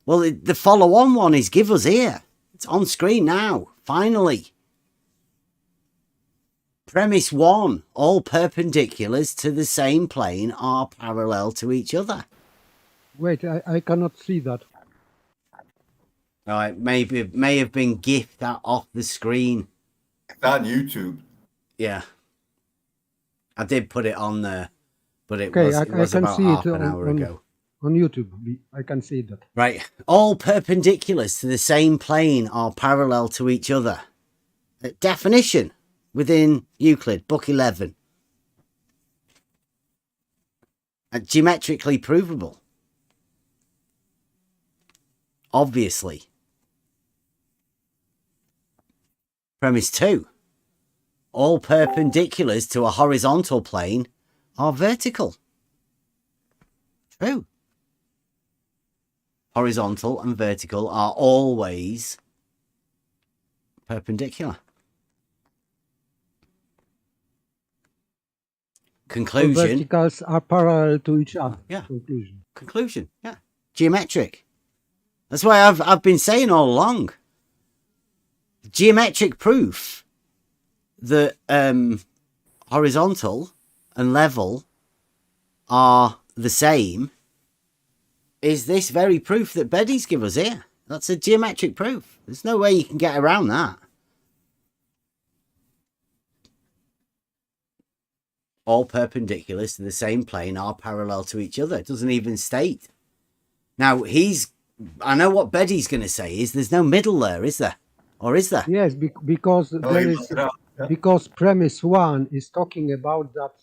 Well, the follow-on one is give us here. It's on screen now, finally. Premise 1, all perpendiculars to the same plane are parallel to each other. Wait, I cannot see that. All right, maybe may have been gift that off the screen. It's on YouTube. Yeah. I did put it on there, but it Okay, was, I can about see half it an hour ago. on YouTube. I can see that. Right. All perpendiculars to the same plane are parallel to each other. Definition within Euclid, book 11. Geometrically provable. Obviously. Premise 2. All perpendiculars to a horizontal plane are vertical. True. Horizontal and vertical are always perpendicular. Conclusion. Verticals are parallel to each other. Yeah. Conclusion. Yeah. Geometric. That's why I've been saying all along. Geometric proof that horizontal and level are the same is this very proof that Beddy's give us here. That's a geometric proof. There's no way you can get around that. All perpendiculars to the same plane are parallel to each other. It doesn't even state. Now, I know what Beddy's going to say is there's no middle there, is there? Or is there? Yes, because there is, because premise 1 is talking about that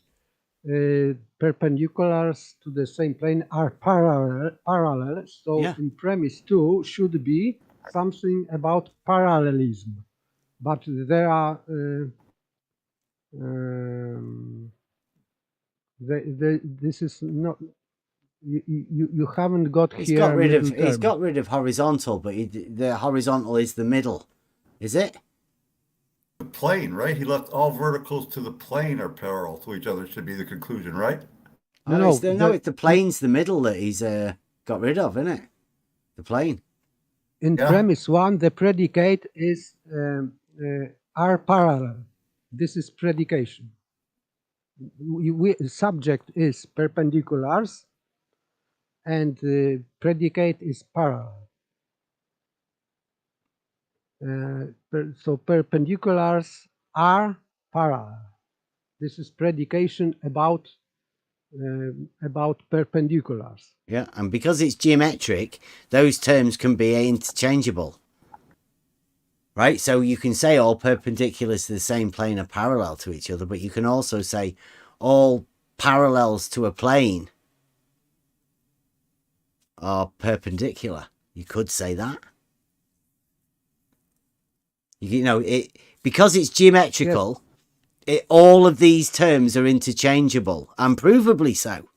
perpendiculars to the same plane are parallel. So Yeah. in premise 2 should be something about parallelism. But there are this is not, you haven't got He's here got rid of middle he's term. got rid of horizontal, but the horizontal is the middle. Is it? The plane, right? He left all verticals to the plane are parallel to each other, should be the conclusion, right? No, It's the plane's the middle that he's got rid of, isn't it? The plane. In Yeah. premise 1, the predicate is are parallel. This is predication. Subject is perpendiculars, and the predicate is parallel. So perpendiculars are parallel. This is predication about perpendiculars. Yeah, and because it's geometric, those terms can be interchangeable. right? So you can say all perpendiculars to the same plane are parallel to each other, but you can also say all parallels to a plane are perpendicular. You could say that. You know, it because it's geometrical, all of these terms are interchangeable, and provably so.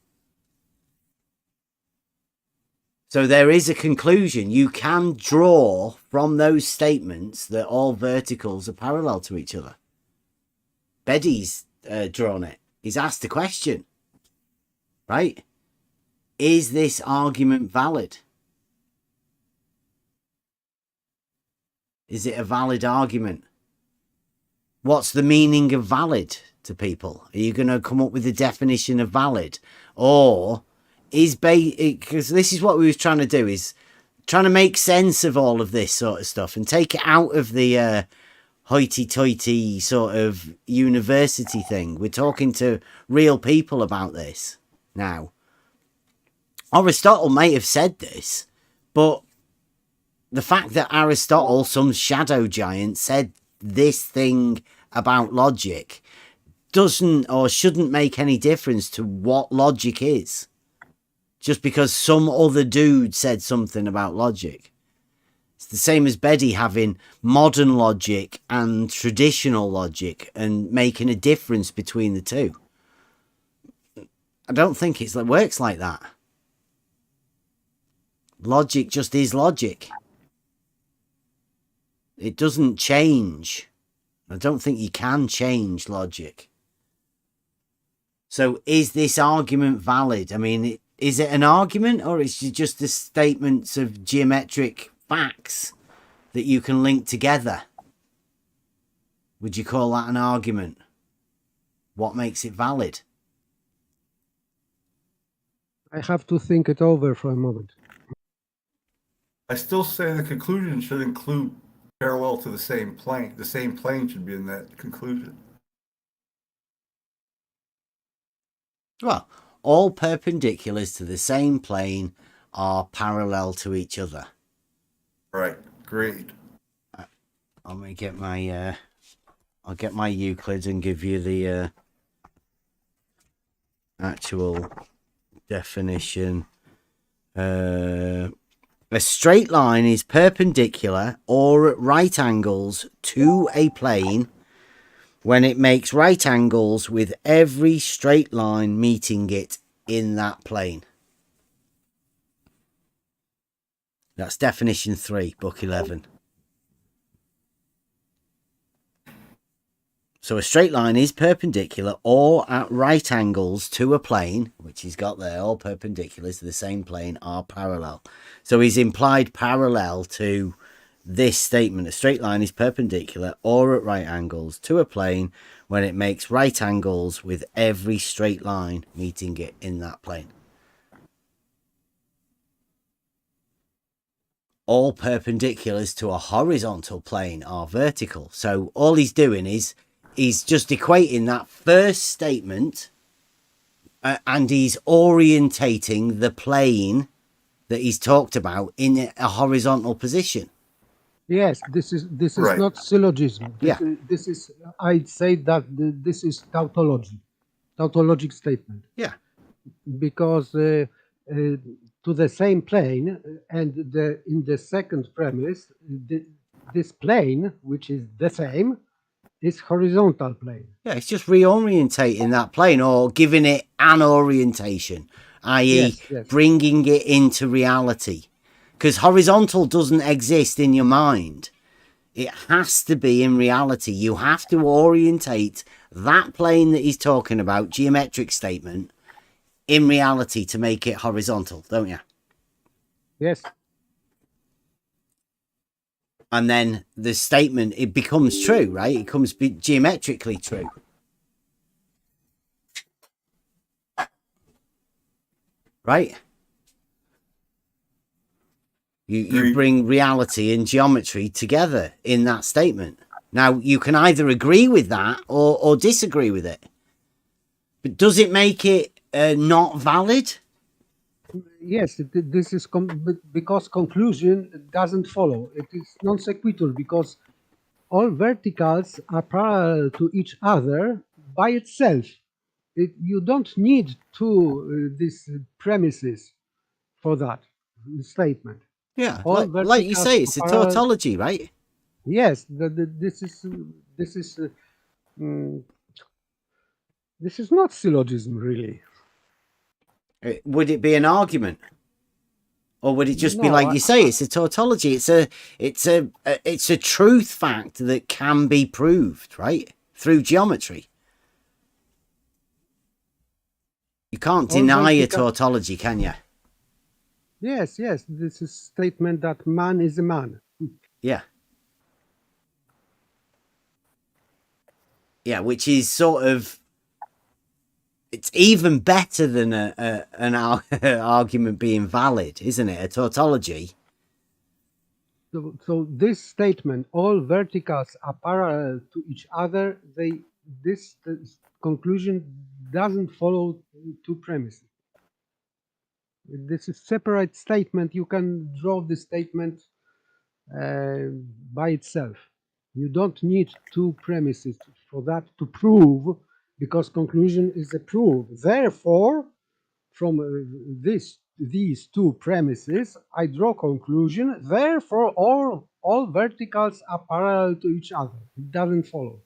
So there is a conclusion. You can draw from those statements that all verticals are parallel to each other. Beddy's drawn it. He's asked the question, right? Is this argument valid? Is it a valid argument? What's the meaning of valid to people? Are you going to come up with a definition of valid? Or is because this is what we was trying to do, is trying to make sense of all of this sort of stuff and take it out of the hoity-toity sort of university thing. We're talking to real people about this now. Aristotle may have said this, but the fact that Aristotle, some shadow giant, said this thing about logic doesn't or shouldn't make any difference to what logic is. Just because some other dude said something about logic. It's the same as Beddy having modern logic and traditional logic and making a difference between the two. I don't think it works like that. Logic just is logic. It doesn't change. I don't think you can change logic. So is this argument valid? I mean, is it an argument, or is it just the statements of geometric facts that you can link together? Would you call that an argument? What makes it valid? I have to think it over for a moment. I still say the conclusion should include parallel to the same plane. The same plane should be in that conclusion. Well, all perpendiculars to the same plane are parallel to each other. Right. Great. Let me get my I'll get my Euclid and give you the actual definition. A straight line is perpendicular or at right angles to a plane when it makes right angles with every straight line meeting it in that plane. That's definition 3, book 11. So a straight line is perpendicular or at right angles to a plane, which he's got there, all perpendiculars to the same plane are parallel. So he's implied parallel to this statement. A straight line is perpendicular or at right angles to a plane when it makes right angles with every straight line meeting it in that plane. All perpendiculars to a horizontal plane are vertical. So all he's doing is he's just equating that first statement and he's orientating the plane that he's talked about in a horizontal position. Yes, this is Right. not syllogism. Yeah. This is, I'd say that this is tautologic statement. Yeah. Because to the same plane, and in the second premise, this plane, which is the same, is horizontal plane. Yeah, it's just reorientating that plane or giving it an orientation, i.e. Yes. bringing it into reality. Because horizontal doesn't exist in your mind. It has to be in reality. You have to orientate that plane that he's talking about, geometric statement, in reality to make it horizontal, don't you? Yes. And then the statement, it becomes true, right? It becomes geometrically true. Right? You bring reality and geometry together in that statement. Now, you can either agree with that or disagree with it. But does it make it not valid? Yes, this is because conclusion doesn't follow. It is non sequitur because all verticals are parallel to each other by itself. You don't need these premises for that statement. Yeah, All like you verticals say, are it's a parallel. tautology, right? Yes, this is mm, this is not syllogism, really. Would it be an argument? Or would it just be No, like you say? It's a tautology. It's a truth fact that can be proved, right, through geometry. You can't all deny a vertical- tautology, can you? Yes, this is statement that man is a man. Yeah. Yeah, which is sort of, it's even better than an argument being valid, isn't it? A tautology. So this statement, all verticals are parallel to each other. This conclusion doesn't follow two premises. This is separate statement. You can draw the statement by itself. You don't need two premises for that to prove, because conclusion is a proof. Therefore, from these two premises, I draw conclusion. Therefore, all verticals are parallel to each other. It doesn't follow.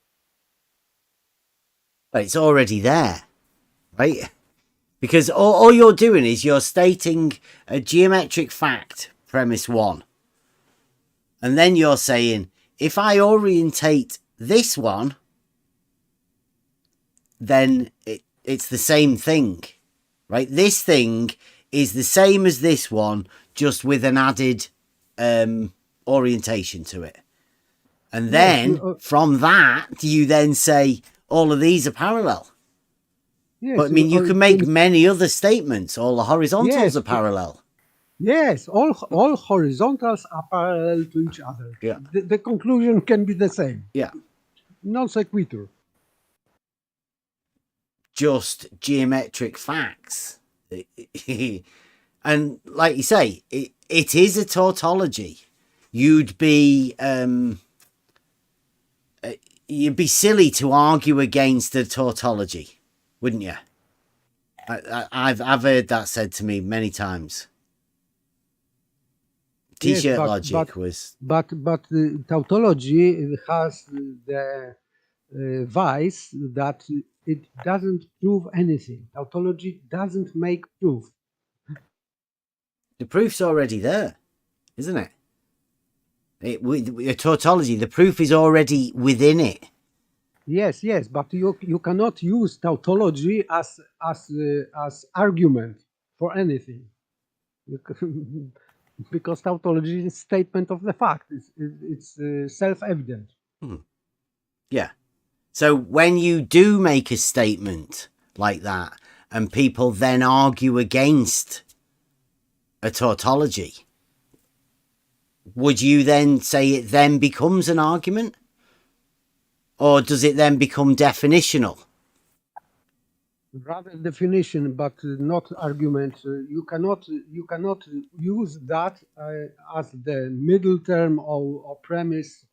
But it's already there, right? Because all you're doing is you're stating a geometric fact, premise one. And then you're saying, if I orientate this one, then it's the same thing, right? This thing is the same as this one, just with an added orientation to it. And then from that, you then say all of these are parallel. Yes, But I mean, you can make many other statements. All the horizontals are parallel. Yes, all horizontals are parallel to each other. Yeah. The conclusion can be the same. Yeah. Non sequitur. Just geometric facts. And like you say, it is a tautology. You'd be silly to argue against a tautology, wouldn't you? I've heard that said to me many times. T-shirt logic was. But the tautology has the vice that it doesn't prove anything. Tautology doesn't make proof. The proof's already there, isn't it? With a tautology, the proof is already within it. Yes, but you cannot use tautology as argument for anything. Because tautology is a statement of the fact. It's self-evident. Yeah. So when you do make a statement like that and people then argue against a tautology, would you then say it then becomes an argument? Or does it then become definitional? Rather definition, but not argument. You cannot use that as the middle term or premise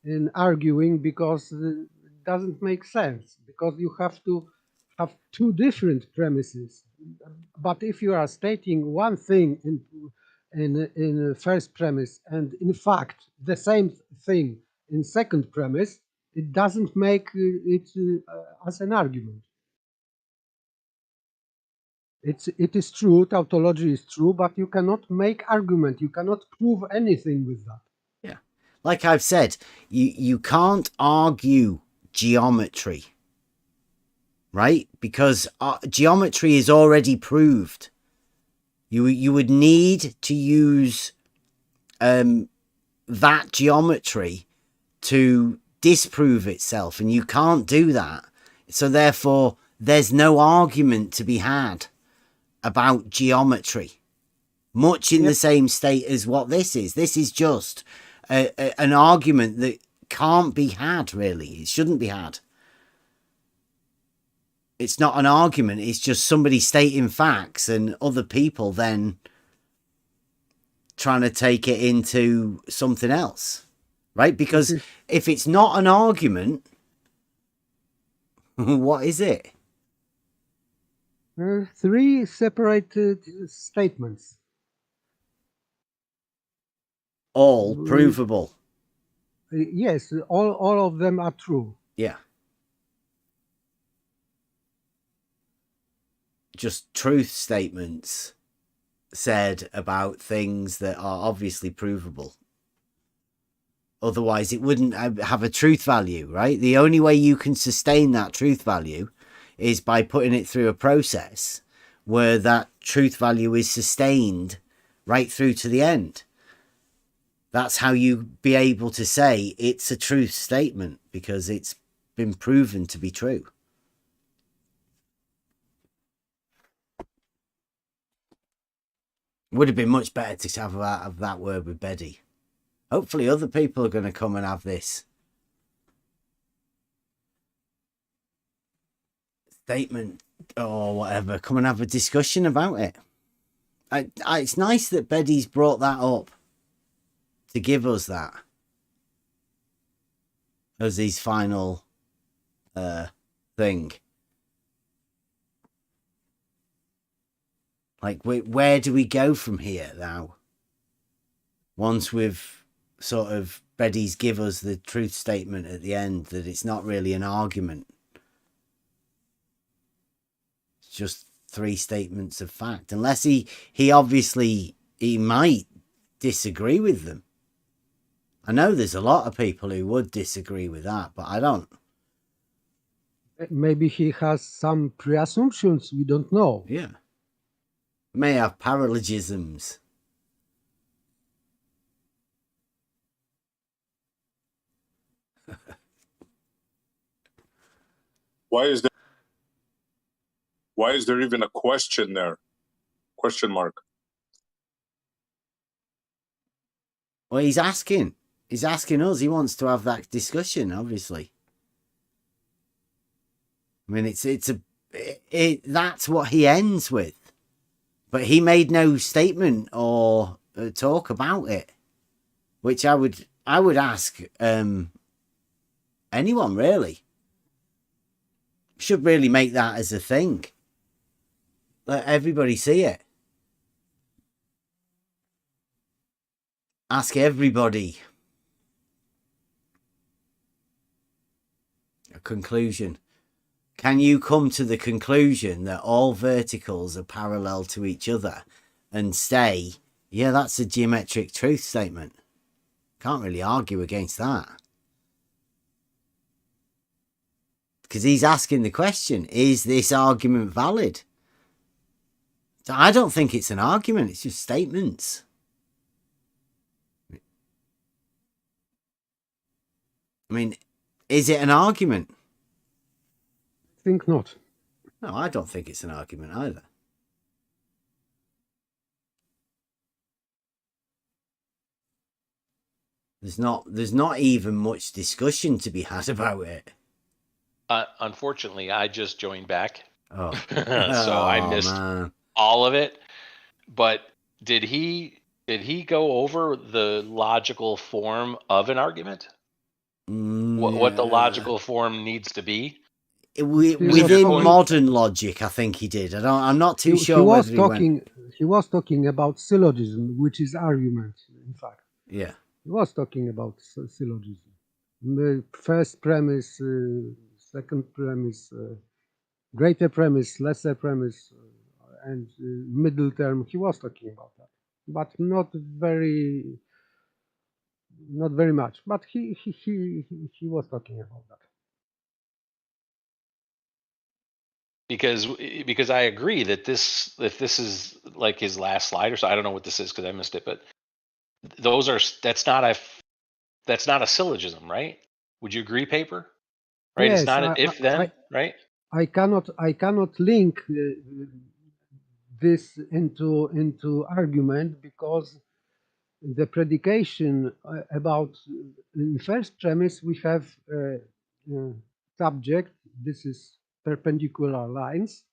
in arguing, because it doesn't make sense, because you have to have two different premises. But if you are stating one thing in first premise and in fact the same thing in second premise, it doesn't make it as an argument. It is true, tautology is true, but you cannot make argument. You cannot prove anything with that. Yeah. Like I've said, you can't argue geometry, right? Because geometry is already proved. You would need to use that geometry to disprove itself, and you can't do that. So therefore, there's no argument to be had about geometry, much in the same state as what this is. This is just an argument that can't be had, really. It shouldn't be had. It's not an argument. It's just somebody stating facts and other people then trying to take it into something else. right? Because if it's not an argument, what is it? Three separated statements. All provable. Yes, all of them are true. Yeah. Just truth statements said about things that are obviously provable. Otherwise, it wouldn't have a truth value, right? The only way you can sustain that truth value is by putting it through a process where that truth value is sustained right through to the end. That's how you be able to say it's a truth statement, because it's been proven to be true. Would have been much better to have that word with Beddy. Hopefully other people are going to come and have this statement or whatever, come and have a discussion about it. It's nice that Beddy's brought that up to give us that as his final thing. Like, where do we go from here now? Once we've sort of, Beddy's give us the truth statement at the end that it's not really an argument. It's just three statements of fact. Unless he obviously, he might disagree with them. I know there's a lot of people who would disagree with that, but I don't. Maybe he has some pre-assumptions we don't know. Yeah. May have paralogisms. Why is there even a question there? Question mark. Well, he's asking us. He wants to have that discussion, obviously. I mean, that's what he ends with. But he made no statement or talk about it, which I would ask anyone, really. Should really make that as a thing. Let everybody see it. Ask everybody. A conclusion. Can you come to the conclusion that all verticals are parallel to each other and say, yeah, that's a geometric truth statement? Can't really argue against that. Because he's asking the question, is this argument valid? So I don't think it's an argument, it's just statements. I mean, is it an argument? I think not. No, I don't think it's an argument either. There's not even much discussion to be had about it. Unfortunately, I just joined back. Oh. So I missed all of it. But did he go over the logical form of an argument? What the logical form needs to be? Within modern logic, I think he did. I'm not too sure. He was talking about syllogism, which is argument, in fact. Yeah. He was talking about syllogism. The first premise, second premise, greater premise, lesser premise, and middle term. He was talking about that, but not very much. But he was talking about that. Because I agree that if this is like his last slide or so, I don't know what this is because I missed it, but that's not a syllogism, right? Would you agree, Paper? Right? Yes, it's not an if then, right? I cannot link this into argument, because the predication about, in first premise we have subject. This is perpendicular lines,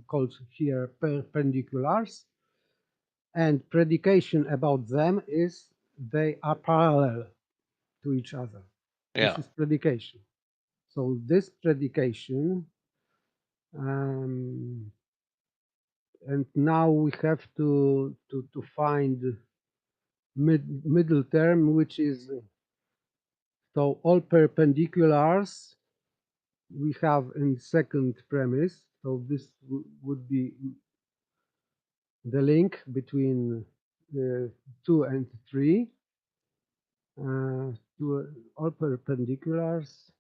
called here perpendiculars, and predication about them is they are parallel. to each other. Yeah. This is predication. So this predication, and now we have to find middle term, which is so all perpendiculars we have in second premise. So this would be the link between 2 and 3. To all perpendiculars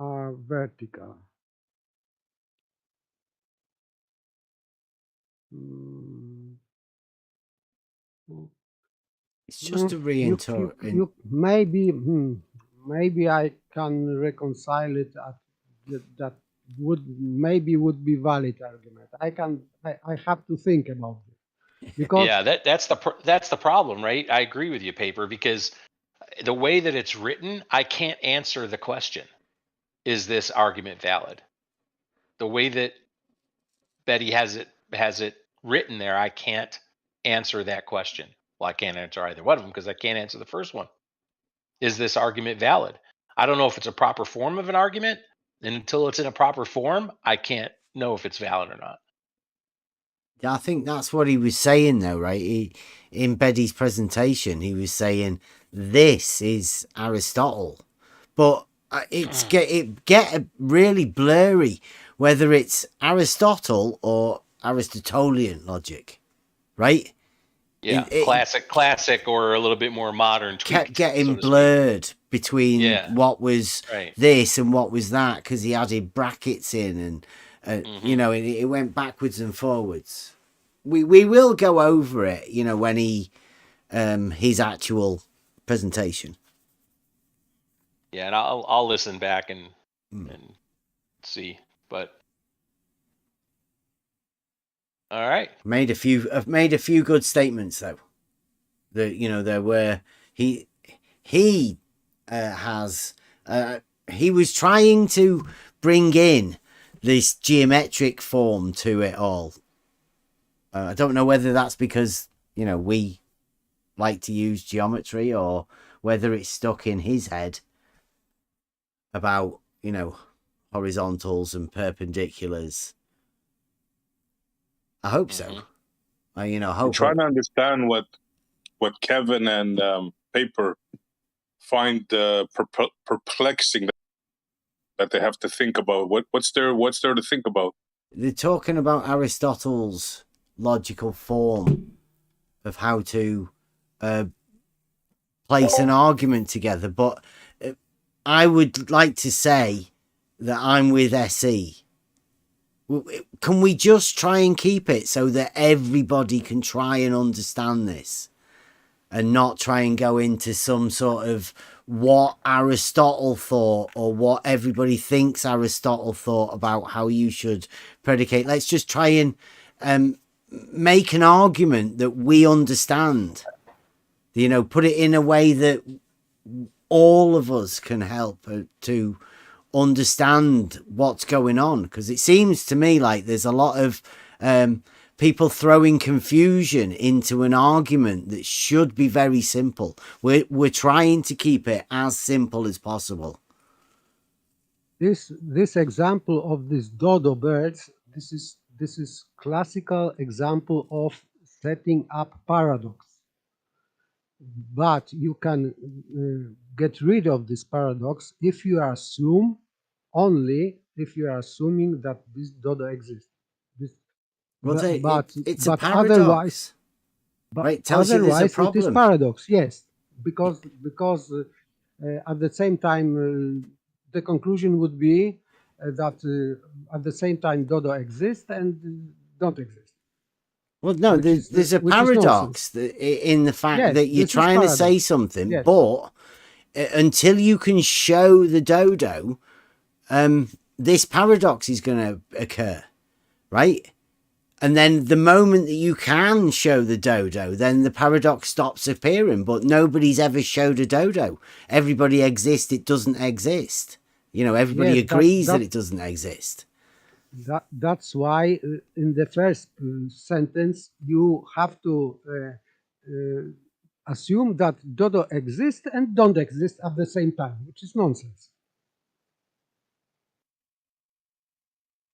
are vertical. It's just a reinterpret. Maybe I can reconcile it that would be valid argument. I have to think about it, because Yeah, that's the problem, right? I agree with you, Paper, because the way that it's written, I can't answer the question, is this argument valid? The way that Beddy has it written there, I can't answer that question. Well, I can't answer either one of them because I can't answer the first one. Is this argument valid? I don't know if it's a proper form of an argument, and until it's in a proper form, I can't know if it's valid or not. I think that's what he was saying, though, right? In Beddy's presentation, he was saying this is Aristotle, but it get really blurry whether it's Aristotle or Aristotelian logic, right? Yeah, classic, or a little bit more modern. Kept getting blurred between what was this and what was that, because he added brackets in, and you know, it went backwards and forwards. We will go over it, you know, when he his actual presentation. Yeah, and I'll listen back and see, but. All right. I've made a few good statements, though. There were he was trying to bring in this geometric form to it all. I don't know whether that's because we like to use geometry, or whether it's stuck in his head about horizontals and perpendiculars. I hope so. I'm trying to understand what Kevin and Paper find perplexing, that they have to think about. What's there to think about? They're talking about Aristotle's logical form of how to place an argument together, but I would like to say that I'm with SE. Can we just try and keep it so that everybody can try and understand this, and not try and go into some sort of what Aristotle thought or what everybody thinks Aristotle thought about how you should predicate? Let's just try and make an argument that we understand, put it in a way that all of us can help to understand what's going on, because it seems to me like there's a lot of people throwing confusion into an argument that should be very simple. We're trying to keep it as simple as possible. This example of these dodo birds, this is classical example of setting up paradox. But you can get rid of this paradox if you assuming that this dodo exists. It's a paradox. Right? Tells you there's a problem. It is paradox, yes, because at the same time the conclusion would be that at the same time dodo exists and don't exist. Well, no, there's a paradox in the fact that you're trying to say something, but until you can show the dodo, this paradox is going to occur, right? And then the moment that you can show the dodo, then the paradox stops appearing. But nobody's ever showed a dodo. Everybody exists, it doesn't exist. Everybody agrees that it doesn't exist. That's why in the first sentence you have to assume that dodo exists and don't exist at the same time, which is nonsense.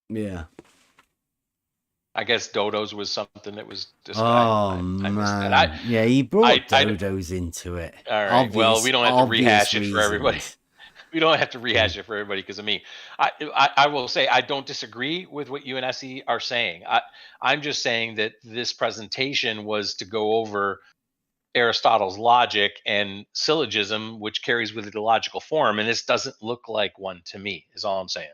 Yeah. I guess dodos was something that was discussed. Oh, man. Yeah, he brought dodos into it. All right. Well, we don't have to rehash it for everybody. Reasons. We don't have to rehash it for everybody because of me. I will say I don't disagree with what you and Essie are saying. I'm just saying that this presentation was to go over Aristotle's logic and syllogism, which carries with it a logical form, and this doesn't look like one to me. Is all I'm saying.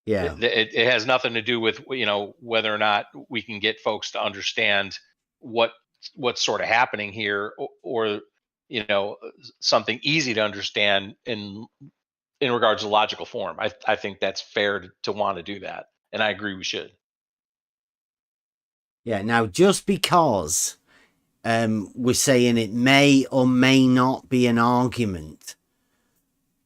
Yeah. It has nothing to do with whether or not we can get folks to understand what's sort of happening here, or something easy to understand in regards to logical form. I think that's fair to want to do that, and I agree we should. Yeah. Now, just because we're saying it may or may not be an argument,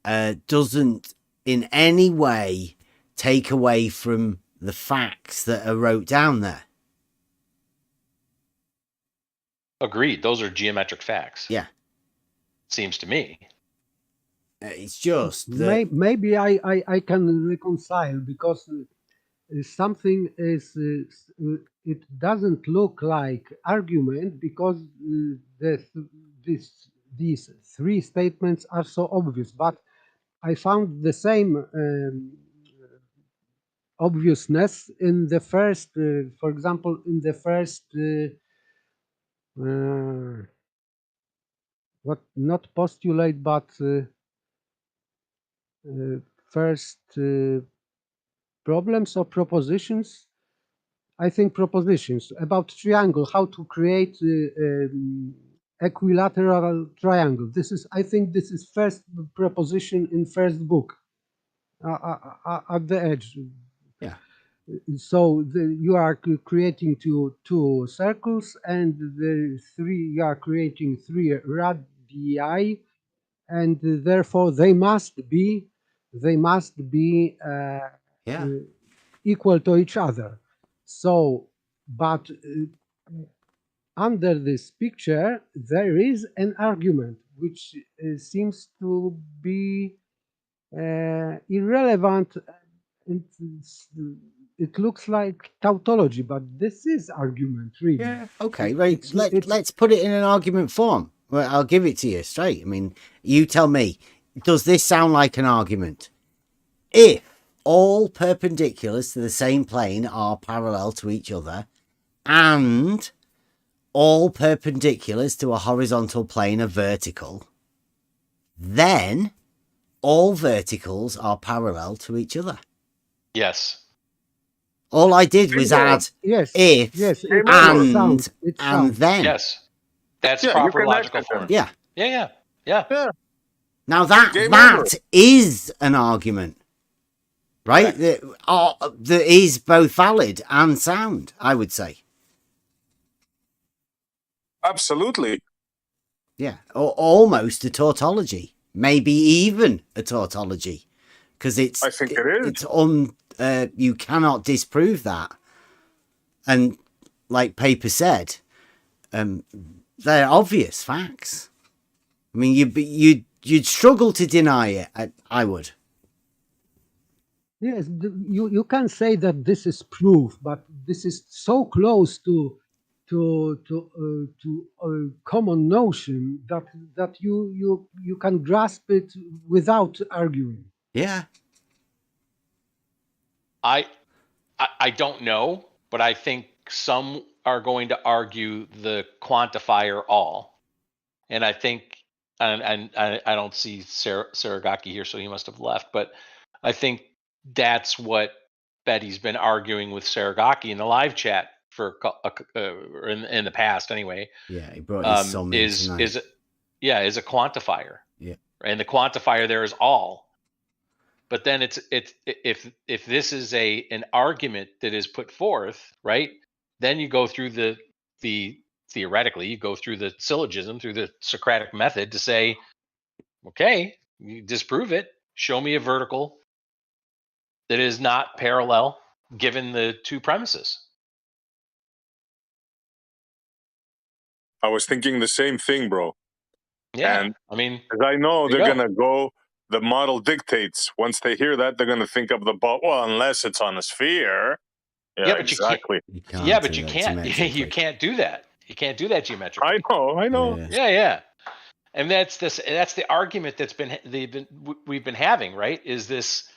doesn't in any way take away from the facts that are wrote down there. Agreed. Those are geometric facts. Yeah. Seems to me. It's just that maybe I can reconcile, because something is it doesn't look like argument because these three statements are so obvious, but I found the same obviousness in the first, for example, in the first what not postulate, but first problems or propositions. I think propositions about triangle, how to create equilateral triangle. I think this is first proposition in first book at the edge. Yeah. So you are creating two circles, and you are creating three radii, and therefore they must be equal to each other. So, but under this picture there is an argument which seems to be irrelevant. It looks like tautology, but this is argument, really. Yeah. Okay. Right. Let's put it in an argument form. Well, I'll give it to you straight. I mean, you tell me. Does this sound like an argument? If all perpendiculars to the same plane are parallel to each other, and all perpendiculars to a horizontal plane are vertical, then all verticals are parallel to each other. Yes. All I did was add yes, if yes, and then. Yes. That's proper logical form. Yeah. Yeah. Now that is an argument, right? That is both valid and sound, I would say. Absolutely. Yeah, or almost a tautology, maybe even a tautology, because I think it is. It's you cannot disprove that, and like Paper said, they're obvious facts. I mean, you'd struggle to deny it. I would. Yes, you can say that this is proof, but this is so close to common notion that you can grasp it without arguing. Yeah. I don't know, but I think some are going to argue the quantifier all, and I think, and I don't see Saragaki here, so he must have left, but I think that's what Beddy's been arguing with Saragaki in the live chat for in the past anyway. Yeah, he brought his sum in tonight. Is a quantifier. Yeah, and the quantifier there is all. But then it's if this is an argument that is put forth, right? Then you go through theoretically you go through the syllogism, through the Socratic method to say, okay, you disprove it. Show me a vertical that is not parallel given the two premises. I was thinking the same thing, bro. Yeah, And I mean, because I know there they're you go. gonna go. The model dictates. Once they hear that, they're gonna think of the ball. Well, unless it's on a sphere. Yeah, but exactly. you can't. Yeah, but you can't. You can't do that. You can't do that geometrically. I know. Yeah. And that's the argument we've been having, right? Is this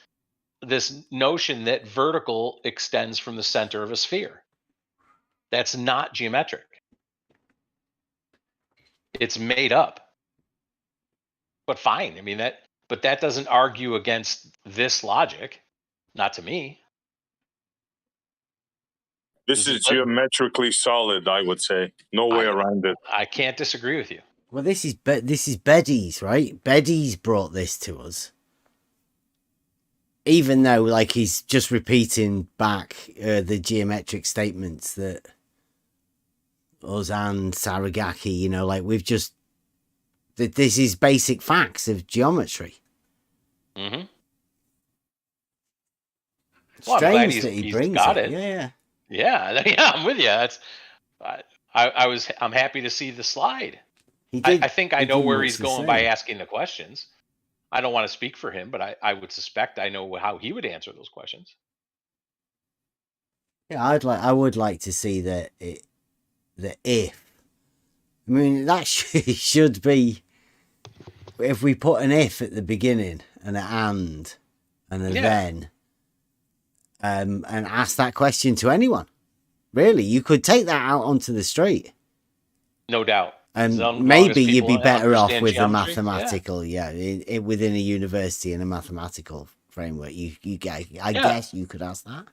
notion that vertical extends from the center of a sphere. That's not geometric. It's made up. But fine. I mean but that doesn't argue against this logic. Not to me. This is geometrically solid, I would say. No way around it. I can't disagree with you. Well, this is Beddy's, right? Beddy's brought this to us. Even though, like, he's just repeating back the geometric statements that us and Saragaki, you know, like, we've just... This is basic facts of geometry. Mm-hmm. Well, strange that he brings got it. Yeah, I'm with you. I'm happy to see the slide. I think I know where he's going by asking the questions. I don't want to speak for him, but I would suspect I know how he would answer those questions. Yeah, I would like to see the if. I mean, that should be, if we put an if at the beginning and an and a then, and ask that question to anyone. Really, you could take that out onto the street. No doubt. And maybe you'd be better off with a mathematical, within a university and a mathematical framework. I guess you could ask that.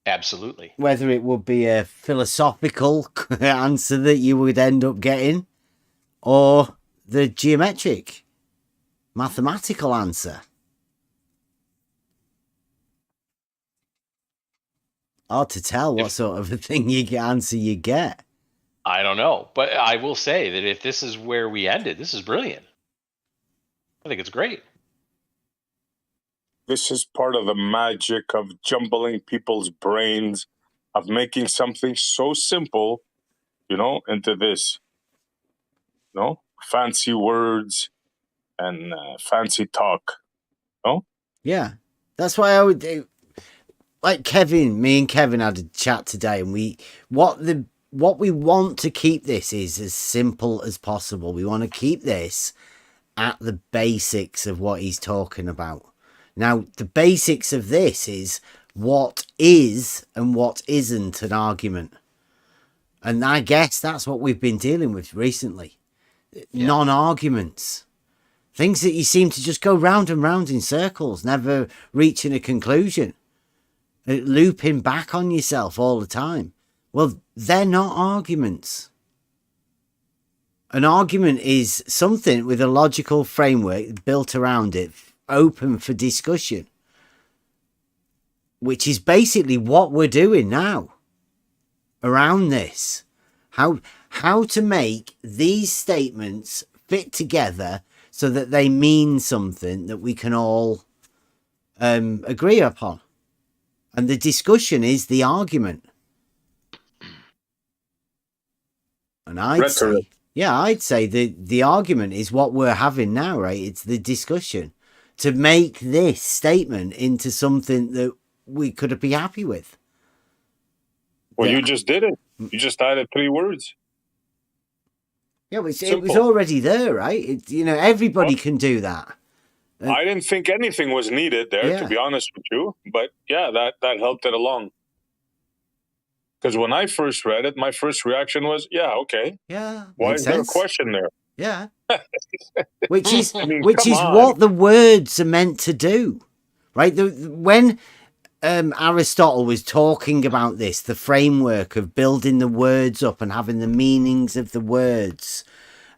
Absolutely. Whether it would be a philosophical answer that you would end up getting, or the geometric, mathematical answer. Hard to tell what sort of a thing answer you get. I don't know, but I will say that if this is where we ended, this is brilliant. I think it's great. This is part of the magic of jumbling people's brains, of making something so simple, into this, fancy words and fancy talk. Yeah, that's why I would do. Like me and Kevin had a chat today, and what we want to keep this is as simple as possible. We want to keep this at the basics of what he's talking about. Now, the basics of this is what is and what isn't an argument. And I guess that's what we've been dealing with recently. Yeah. Non-arguments. Things that you seem to just go round and round in circles, never reaching a conclusion. Looping back on yourself all the time. Well, they're not arguments. An argument is something with a logical framework built around it, open for discussion, which is basically what we're doing now around this. How to make these statements fit together so that they mean something that we can all agree upon. And the discussion is the argument. And I'd say the argument is what we're having now, right? It's the discussion to make this statement into something that we could be happy with. Well, you just did it. You just added 3 words. Yeah, it was already there, right? Everybody can do that. I didn't think anything was needed there, to be honest with you. But yeah, that helped it along. Because when I first read it, my first reaction was, okay. Yeah. Why is there a question there? Yeah. Which is what the words are meant to do, right? When Aristotle was talking about this, the framework of building the words up and having the meanings of the words,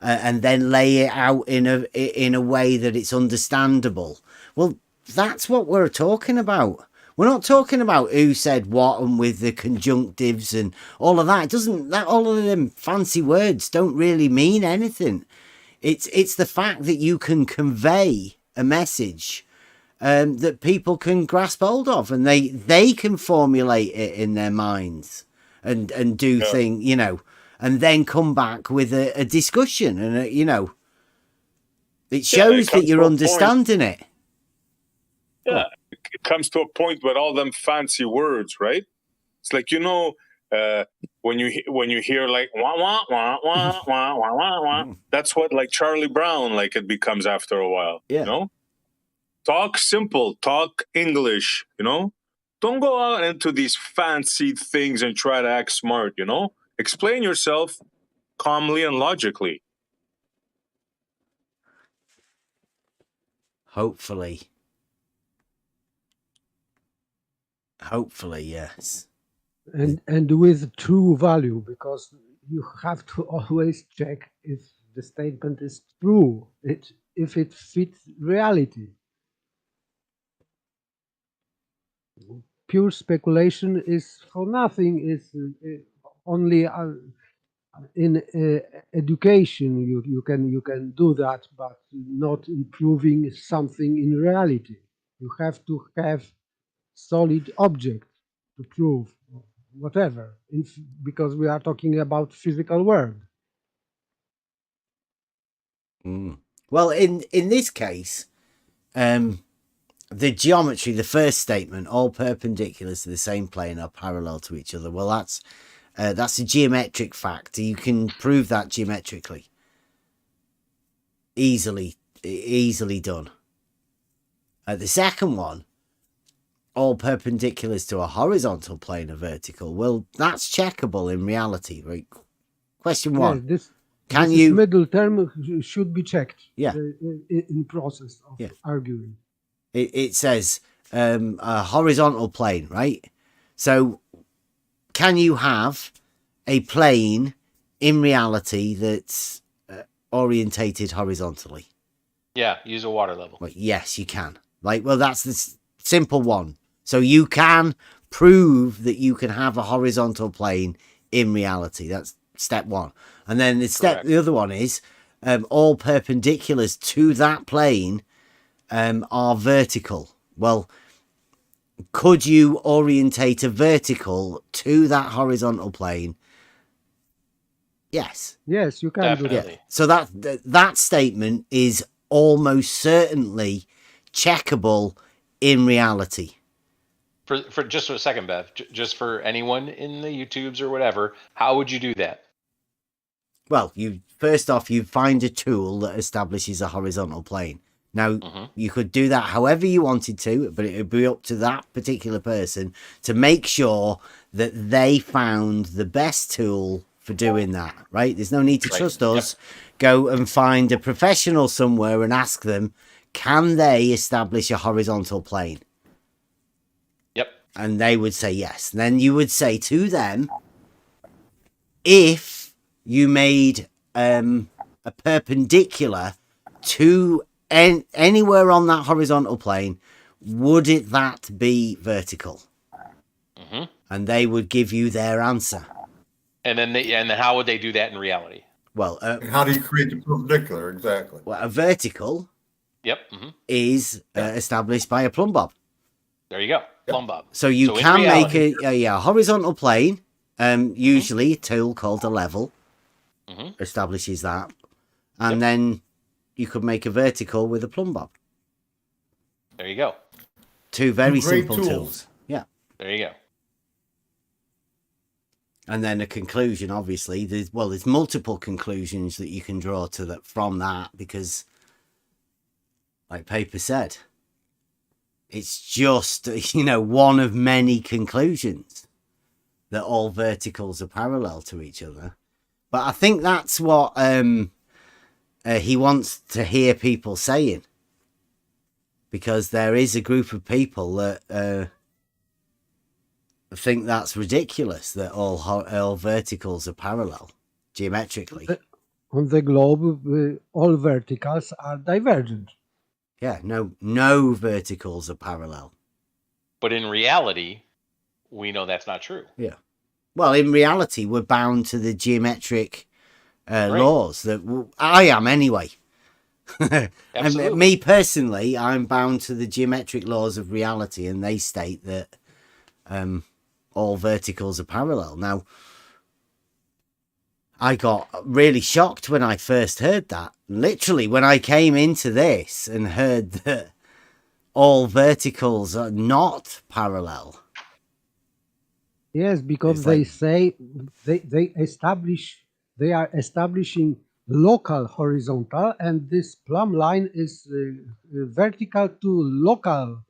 and then lay it out in a way that it's understandable. Well, that's what we're talking about. We're not talking about who said what and with the conjunctives and all of that. All of them fancy words don't really mean anything. It's the fact that you can convey a message that people can grasp hold of, and they can formulate it in their minds and do things, and then come back with a discussion, and it shows that you're understanding it. Yeah, it comes to a point with all them fancy words, right? It's like, when you hear like wah wah wah wah wah wah wah wah, that's what like Charlie Brown, like it becomes after a while. Yeah. Talk simple, talk English, Don't go out into these fancy things and try to act smart, Explain yourself calmly and logically. Hopefully, yes. And with true value, because you have to always check if the statement is true, if it fits reality. Pure speculation is for nothing. Is only in education you can do that, but not improving something in reality. You have to have solid object to prove whatever, because we are talking about physical world. Well, in this case, the geometry, the first statement, all perpendiculars to the same plane are parallel to each other. Well, that's a geometric fact. You can prove that geometrically. Easily done. The second one, all perpendiculars to a horizontal plane are vertical. Well, that's checkable in reality, right? Question one. Yes, this middle term should be checked. Yeah. In process of arguing. It says a horizontal plane, right? So can you have a plane in reality that's orientated horizontally? Yeah, use a water level. Well, yes, you can. That's the simple one. So you can prove that you can have a horizontal plane in reality. That's step one. And then the other one is all perpendiculars to that plane are vertical. Well, could you orientate a vertical to that horizontal plane? Yes. Yes, you can. Definitely. do that. So that statement is almost certainly checkable in reality. For just a second, Bev, just for anyone in the YouTubes or whatever, how would you do that? Well, you find a tool that establishes a horizontal plane. Now, you could do that however you wanted to, but it would be up to that particular person to make sure that they found the best tool for doing that, right? There's no need to trust us. Yep. Go and find a professional somewhere and ask them, can they establish a horizontal plane? Yep. And they would say yes. And then you would say to them, if you made a perpendicular to anywhere on that horizontal plane, would that be vertical? And they would give you their answer. And then how would they do that in reality? Well, how do you create the perpendicular exactly? Well, a vertical. Yep. Is established by a plumb bob. There you go, plumb bob. So you can make a horizontal plane. Usually a tool called a level establishes that, and then you could make a vertical with a plumb bob. There you go. Two very simple tools. Yeah. There you go. And then a conclusion, obviously. There's multiple conclusions that you can draw to that from that, because, like Paper said, it's just one of many conclusions that all verticals are parallel to each other. But I think that's what he wants to hear people saying, because there is a group of people that think that's ridiculous, that all verticals are parallel geometrically. On the globe, all verticals are divergent. Yeah, no verticals are parallel. But in reality, we know that's not true. Yeah. Well, in reality, we're bound to the geometric laws that I am anyway. And me personally, I'm bound to the geometric laws of reality, and they state that all verticals are parallel. Now, I got really shocked when I first heard that. Literally, when I came into this and heard that all verticals are not parallel. Yes, because they say they are establishing local horizontal, and this plumb line is vertical to local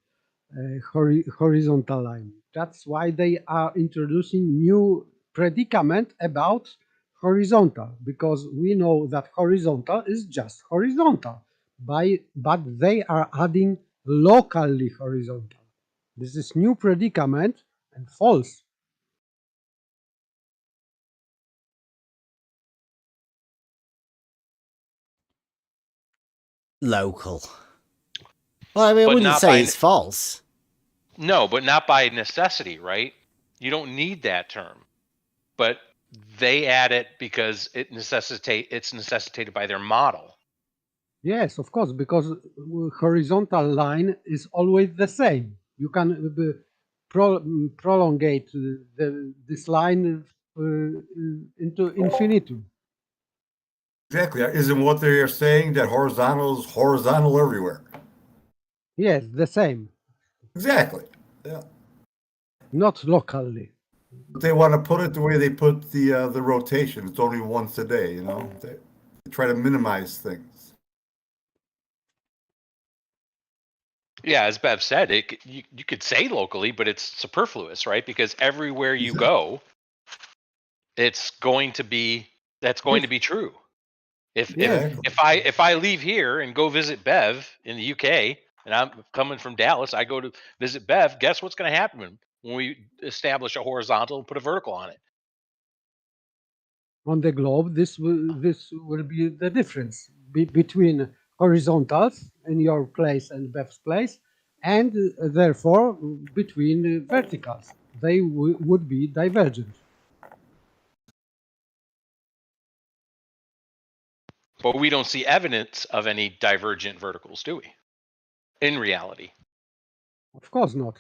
horizontal line. That's why they are introducing new predicament about horizontal, because we know that horizontal is just horizontal, but they are adding locally horizontal. This is new predicament and false. Local. Well, I mean, I wouldn't say it's false. No, but not by necessity, right? You don't need that term. But they add it because it's necessitated by their model. Yes, of course, because horizontal line is always the same. You can prolongate this line into infinitum. Exactly. Isn't what they are saying that horizontal is horizontal everywhere? Yes, the same. Exactly. Yeah. Not locally. But they want to put it the way they put the rotation. It's only once a day, you know. They try to minimize things. Yeah, as Bev said, you could say locally, but it's superfluous, right? Because everywhere you go, that's going to be true. If I leave here and go visit Bev in the UK, and I'm coming from Dallas, I go to visit Bev. Guess what's going to happen when we establish a horizontal and put a vertical on it? On the globe, this will be the difference between horizontals in your place and Bev's place, and therefore between verticals. They would be divergent. But we don't see evidence of any divergent verticals, do we? In reality. Of course not.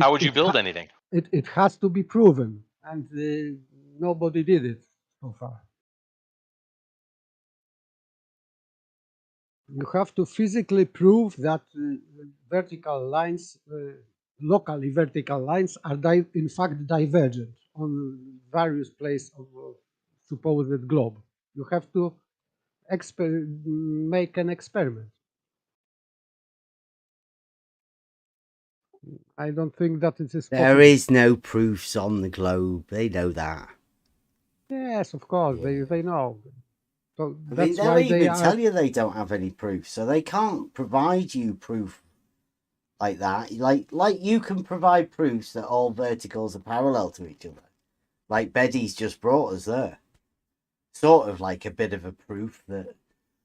How would you build anything? It has to be proven, and nobody did it so far. You have to physically prove that vertical lines, locally vertical lines, are in fact divergent on various places of supposed globe. You have to make an experiment. I don't think that it is possible. There is no proofs on the globe. They know that. Yes, of course, they know. So I mean, they'll even tell you they don't have any proof, so they can't provide you proof like that. Like you can provide proofs that all verticals are parallel to each other, like Beddy's just brought us there. Sort of like a bit of a proof that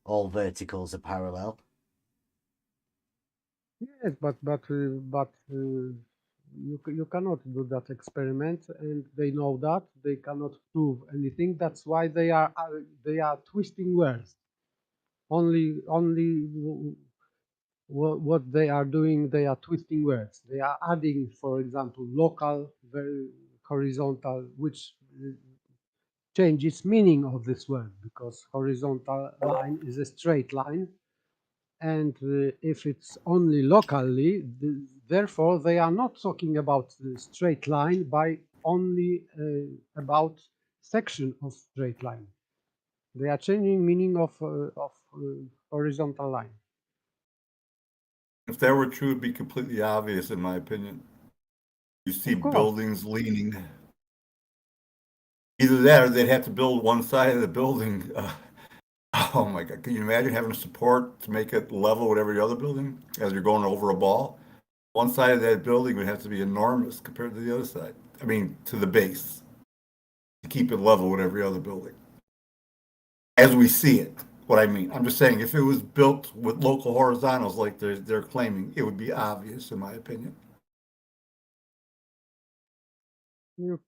all verticals are parallel. Yes, but you cannot do that experiment, and they know that they cannot prove anything. That's why they are twisting words. Only what they are doing, they are twisting words. They are adding, for example, local, very horizontal, which changes meaning of this word, because horizontal line is a straight line, and if it's only locally, therefore they are not talking about the straight line by only about section of straight line. They are changing meaning of horizontal line. If that were true, it'd be completely obvious, in my opinion. You see buildings leaning. Either that, or they'd have to build one side of the building. Oh my God! Can you imagine having support to make it level with every other building as you're going over a ball? One side of that building would have to be enormous compared to the other side. I mean, to the base, to keep it level with every other building. As we see it, what I mean. I'm just saying, if it was built with local horizontals like they're claiming, it would be obvious, in my opinion. You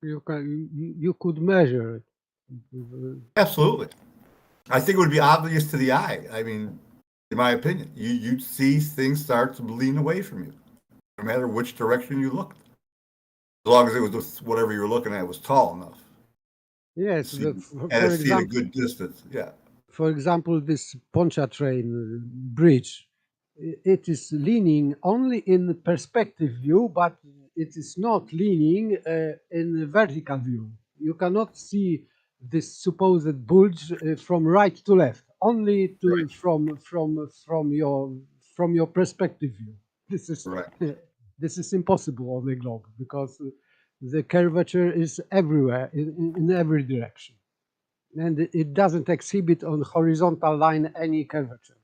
could measure it. Absolutely. I think it would be obvious to the eye. I mean, in my opinion, you'd see things start to lean away from you, no matter which direction you looked. As long as it was whatever you were looking at was tall enough. Yes, See, for and see at a example, good distance. Yeah. for example, this Pontchartrain bridge, it is leaning only in perspective view, but it is not leaning in vertical view. You cannot see this supposed bulge from right to left, only to from your perspective view. This is Right. this is impossible on the globe because the curvature is everywhere in every direction, and it doesn't exhibit on horizontal line any curvature,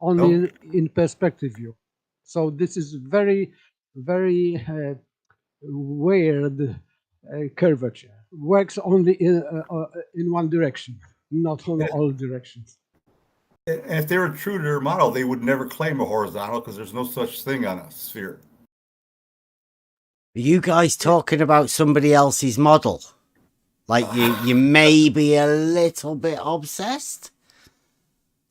only Nope. in perspective view. So this is very weird curvature. Works only in one direction, not on all directions. And if they were true to their model, they would never claim a horizontal because there's no such thing on a sphere. Are you guys talking about somebody else's model? Like you may be a little bit obsessed?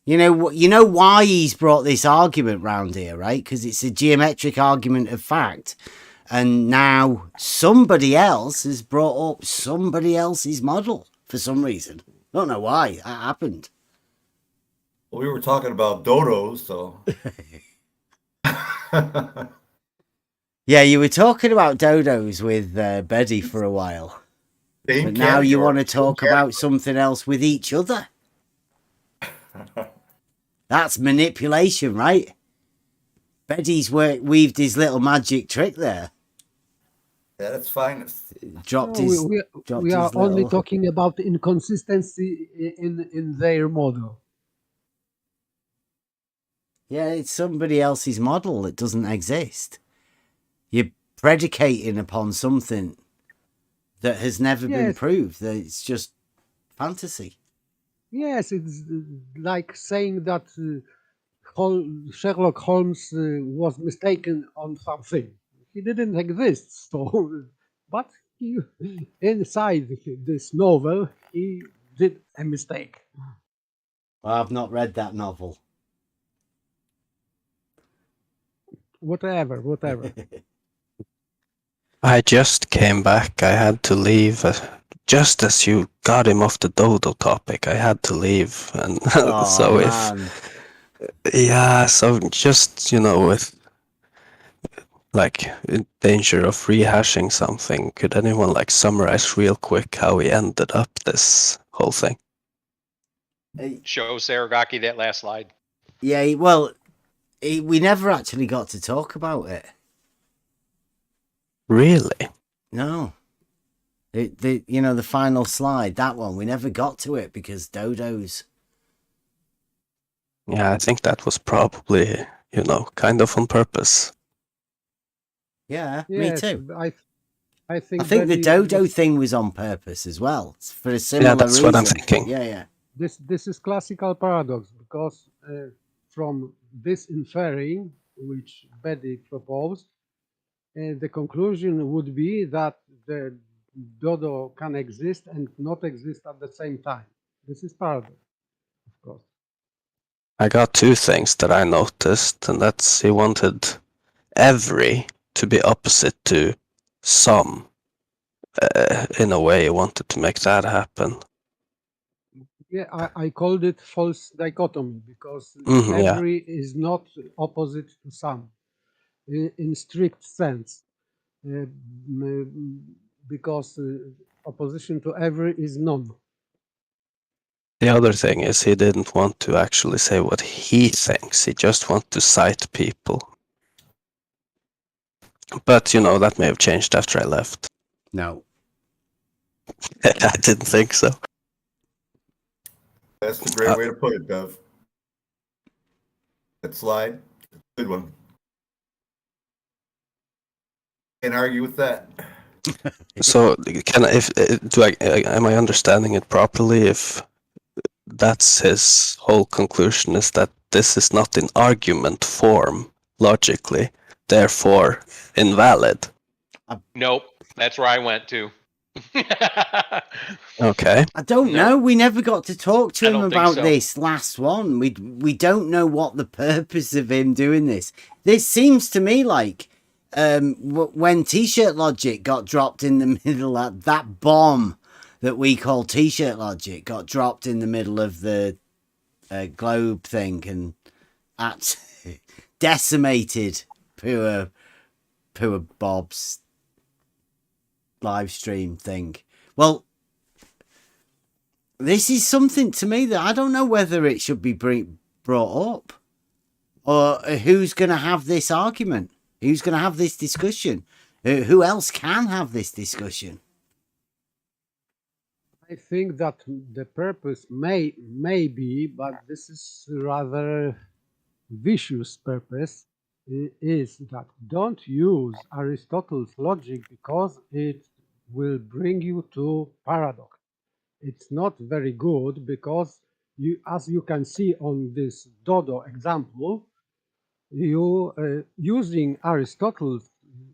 You know why he's brought this argument round here, right? Because it's a geometric argument of fact. And now somebody else has brought up somebody else's model for some reason. Don't know why that happened. Well, we were talking about dodos, so. Yeah, you were talking about dodos with Beddy for a while. But now you want to talk about something else with each other. That's manipulation, right? Beddy's weaved his little magic trick there. Yeah, that's fine. We are only talking about inconsistency in their model. Yeah, it's somebody else's model that doesn't exist. You're predicating upon something that has never been proved. That it's just fantasy. Yes, it's like saying that Sherlock Holmes was mistaken on something. He didn't exist, so but inside this novel he did a mistake. Well, I've not read that novel. Whatever. I just came back. I had to leave just as you got him off the dodo topic. I had to leave, and so just with like in danger of rehashing something, could anyone summarize real quick how we ended up this whole thing? Show Saragaki that last slide. Yeah, well, we never actually got to talk about it. Really? No. The final slide, that one, we never got to it because dodos. Yeah, I think that was probably, kind of on purpose. Yeah, me too. I think the dodo thing was on purpose as well. It's for a similar reason. Yeah, that's what I'm thinking. Yeah. This is classical paradox because from this inferring, which Beddy proposed, the conclusion would be that the dodo can exist and not exist at the same time. This is paradox, of course. I got two things that I noticed, and that's he wanted every to be opposite to some. In a way, he wanted to make that happen. Yeah, I called it false dichotomy because every is not opposite to some in strict sense, because opposition to every is none. The other thing is he didn't want to actually say what he thinks. He just wanted to cite people. But, that may have changed after I left. No. I didn't think so. That's the great way to put it, Bev. That slide, good one. Can't argue with that. So, am I understanding it properly? If that's his whole conclusion, is that this is not in argument form logically, therefore invalid? Nope, that's where I went to. Okay. I don't know. We never got to talk to him about so. This last one. We don't know what the purpose of him doing this. This seems to me like when T-shirt logic got dropped in the middle of that bomb that we call T-shirt logic got dropped in the middle of the globe thing and decimated poor Bob's live stream thing. Well, this is something to me that I don't know whether it should be brought up, or who's going to have this argument, who's going to have this discussion, who else can have this discussion. I think that the purpose may be, but this is rather vicious purpose, is that don't use Aristotle's logic because it will bring you to paradox. It's not very good because you, as you can see on this Dodo example, you using Aristotle's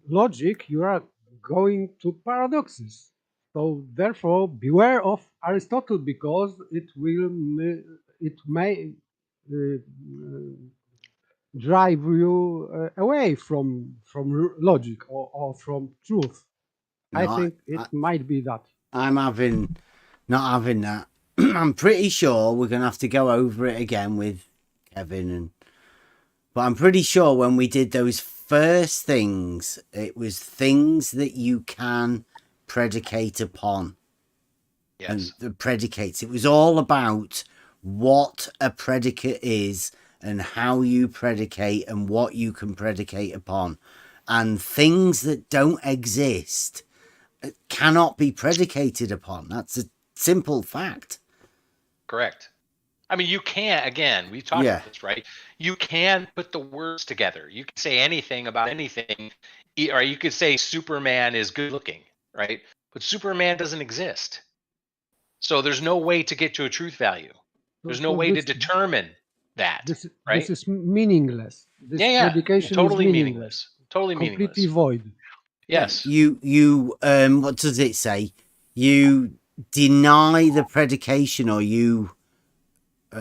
logic, you are going to paradoxes. So therefore, beware of Aristotle because it may drive you away from logic or from truth. No, I think it might be that. I'm not having that. I'm pretty sure we're gonna have to go over it again with Kevin, but I'm pretty sure when we did those first things, it was things that you can predicate upon. Yes. And the predicates. It was all about what a predicate is and how you predicate and what you can predicate upon. And things that don't exist cannot be predicated upon. That's a simple fact. Correct. I mean, you can't, again, we talked about this, right? You can put the words together. You can say anything about anything, or you could say Superman is good looking, right? But Superman doesn't exist. So there's no way to get to a truth value. There's no way to determine that, right? This is meaningless. This predication totally is meaningless. Totally completely meaningless. Void. Yes. You what does it say? You deny the predication, or you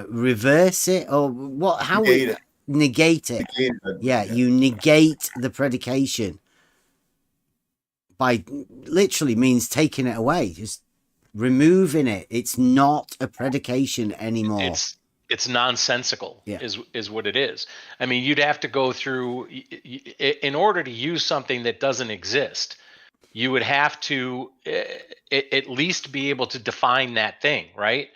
reverse it, or what? How negate it? Yeah, you negate the predication by literally means taking it away, just removing it. It's not a predication anymore. It's nonsensical, is what it is. I mean, you'd have to go through, in order to use something that doesn't exist, you would have to at least be able to define that thing, right?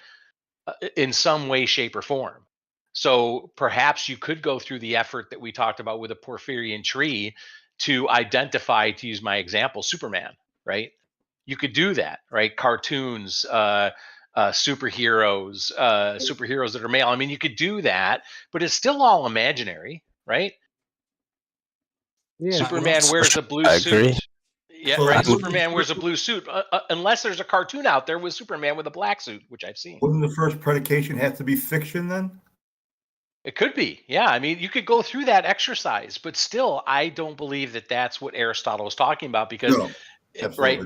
In some way, shape, or form. So perhaps you could go through the effort that we talked about with a Porphyrian tree to identify, to use my example, Superman, right? You could do that, right? Cartoons, superheroes, superheroes that are male. I mean, you could do that, but it's still all imaginary, right? Yeah. Superman wears a blue suit. Yeah, right. Superman wears a blue suit, unless there's a cartoon out there with Superman with a black suit, which I've seen. Wouldn't the first predication have to be fiction then? It could be, yeah. I mean, you could go through that exercise, but still, I don't believe that that's what Aristotle was talking about because, right,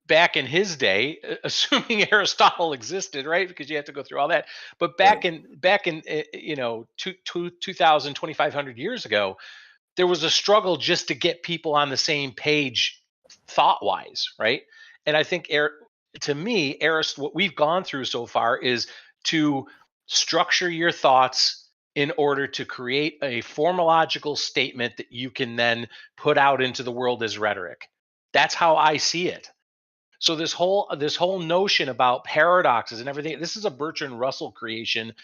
back in his day, assuming Aristotle existed, right, because you have to go through all that. But back in 2,500 years ago, there was a struggle just to get people on the same page thought-wise, right? And I think, to me, what we've gone through so far is to structure your thoughts in order to create a formological statement that you can then put out into the world as rhetoric. That's how I see it. So this whole notion about paradoxes and everything, this is a Bertrand Russell creation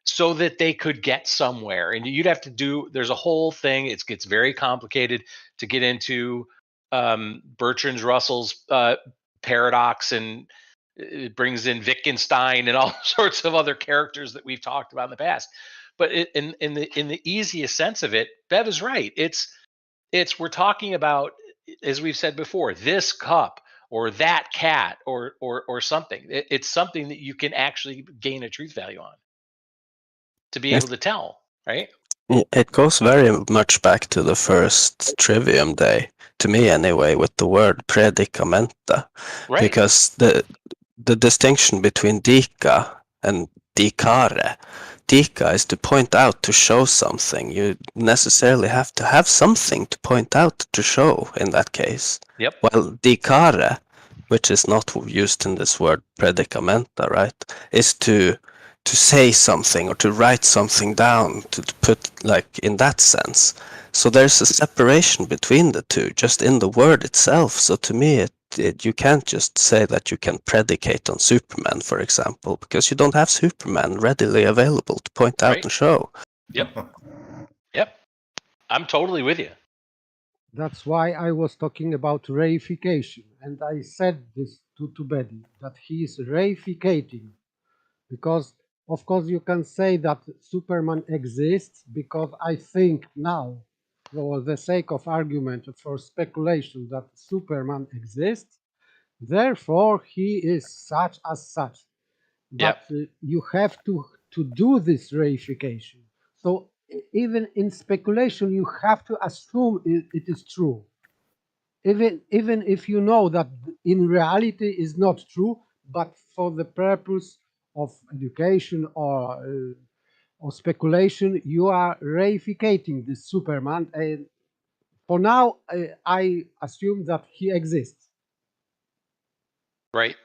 so that they could get somewhere. And you'd have to there's a whole thing, it gets very complicated to get into Bertrand Russell's paradox, and it brings in Wittgenstein and all sorts of other characters that we've talked about in the past. But in the easiest sense of it, Bev is right. We're talking about, as we've said before, this cup or that cat or something. It's something that you can actually gain a truth value on to be able to tell, right? It goes very much back to the first Trivium Day, to me anyway, with the word predicamenta, right? Because the distinction between dica and dicare, dika is to point out, to show something. You necessarily have to have something to point out to show in that case. Yep. Well, dikare, which is not used in this word predicamenta, right, is to say something or to write something down, to put like in that sense. So there's a separation between the two, just in the word itself. So to me, you can't just say that you can predicate on Superman, for example, because you don't have Superman readily available to point out and show. Yep. Yep. I'm totally with you. That's why I was talking about reification, and I said this to Beddy, that he is reificating, because of course you can say that Superman exists, because I think now, for the sake of argument, for speculation, that Superman exists, therefore he is such as such. But you have to do this reification. So even in speculation, you have to assume it is true. Even if you know that in reality is not true, but for the purpose of education or speculation, you are reificating this Superman. And for now, I assume that he exists. Right.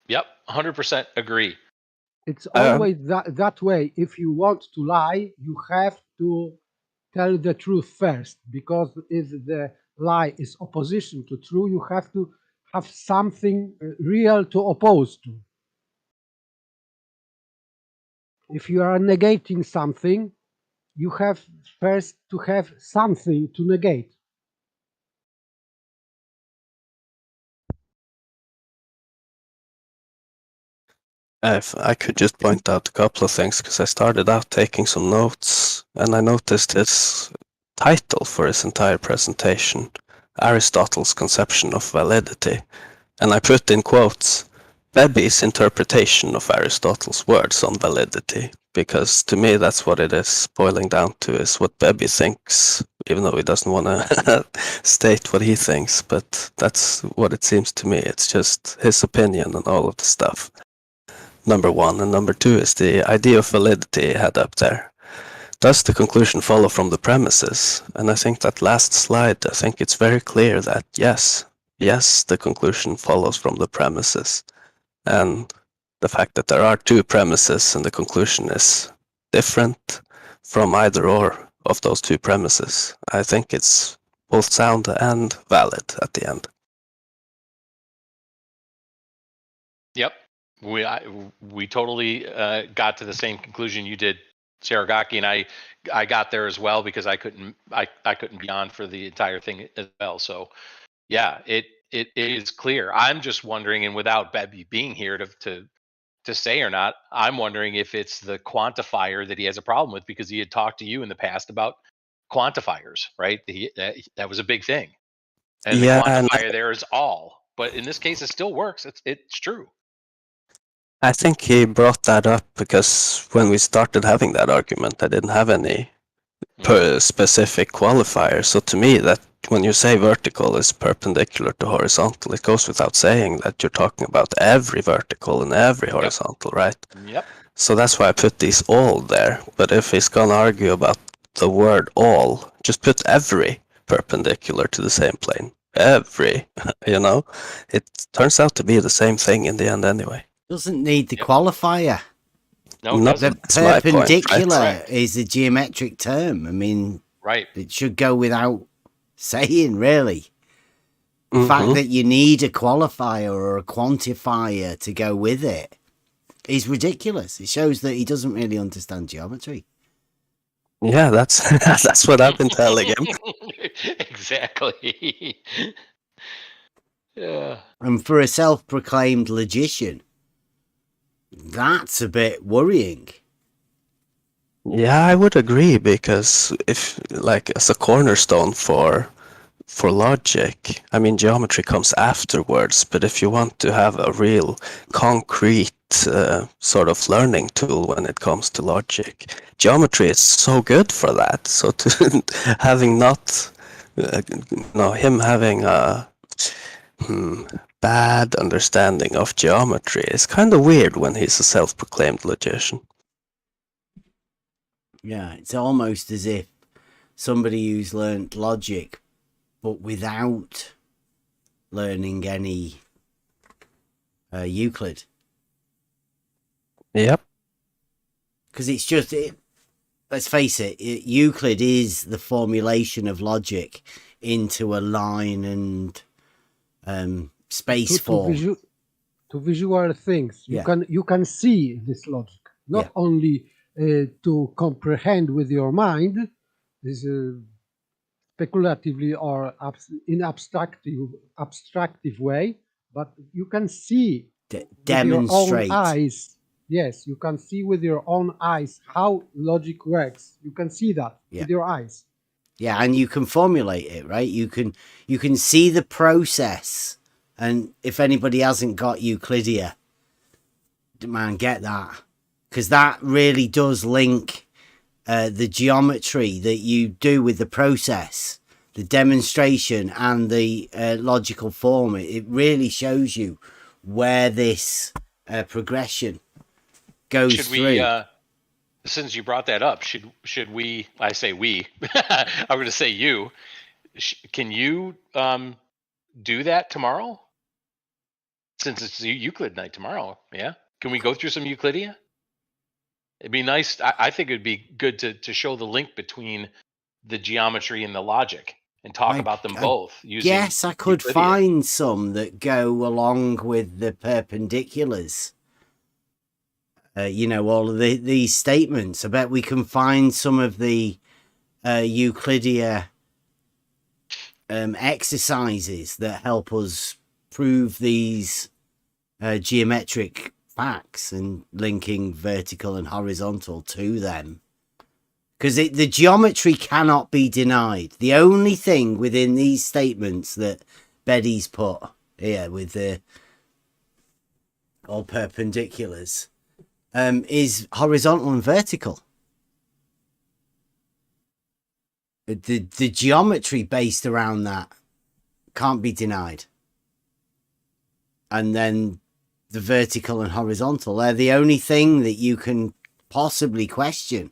Yep. 100% agree. It's always that way. If you want to lie, you have to tell the truth first, because if the lie is opposition to true, you have to have something real to oppose to. If you are negating something, you have first to have something to negate. If I could just point out a couple of things, because I started out taking some notes, and I noticed his title for his entire presentation, Aristotle's Conception of Validity, and I put in quotes, Beddy's interpretation of Aristotle's words on validity, because to me that's what it is boiling down to, is what Beddy thinks, even though he doesn't want to state what he thinks, but that's what it seems to me. It's just his opinion on all of the stuff. Number one, and number two is the idea of validity he had up there. Does the conclusion follow from the premises? And I think that last slide, I think it's very clear that yes, the conclusion follows from the premises. And the fact that there are two premises and the conclusion is different from either or of those two premises, I think it's both sound and valid at the end. Yep. We totally got to the same conclusion you did, Saragaki, and I got there as well, because I couldn't be on for the entire thing as well. So yeah, it is clear. I'm just wondering, and without Beddy being here to say or not, I'm wondering if it's the quantifier that he has a problem with, because he had talked to you in the past about quantifiers, right? That was a big thing, and the quantifier there is all. But in this case, it still works. It's true. I think he brought that up because when we started having that argument, I didn't have any specific qualifier. So to me, that when you say vertical is perpendicular to horizontal, it goes without saying that you're talking about every vertical and every horizontal, right? Yep. So that's why I put these all there. But if he's going to argue about the word all, just put every perpendicular to the same plane. Every, it turns out to be the same thing in the end anyway. Doesn't need the qualifier. No, the perpendicular is a geometric term. I mean, it should go without saying, really. The fact that you need a qualifier or a quantifier to go with it is ridiculous. It shows that he doesn't really understand geometry. Yeah, that's what I've been telling him. Exactly. Yeah. And for a self-proclaimed logician, that's a bit worrying. Yeah, I would agree, because if, like, as a cornerstone for logic, I mean, geometry comes afterwards, but if you want to have a real concrete sort of learning tool when it comes to logic, geometry is so good for that. So to having him having a bad understanding of geometry is kind of weird when he's a self-proclaimed logician. Yeah, it's almost as if somebody who's learnt logic, but without learning any Euclid. Yep. Because it's just, let's face it, Euclid is the formulation of logic into a line and space form. To visual things. You can see this logic, not only to comprehend with your mind, this speculatively or in abstractive way, but you can see demonstrate. With your own eyes. Yes, you can see with your own eyes how logic works. You can see that with your eyes. Yeah, and you can formulate it, right? You can see the process. And if anybody hasn't got Euclidia, man, get that. Because that really does link the geometry that you do with the process, the demonstration and the logical form. It really shows you where this progression goes through. Since you brought that up, should we, I say we, I'm going to say you, can you do that tomorrow? Since it's Euclid night tomorrow, yeah? Can we go through some Euclidia? It'd be nice. I think it'd be good to show the link between the geometry and the logic and talk about them both. Yes, I could Euclidia. Find some that go along with the perpendiculars. All of these statements. I bet we can find some of the Euclidia exercises that help us prove these geometric facts and linking vertical and horizontal to them. Because the geometry cannot be denied. The only thing within these statements that Beddy's put here with the all perpendiculars is horizontal and vertical. The geometry based around that can't be denied. And then the vertical and horizontal, they're the only thing that you can possibly question.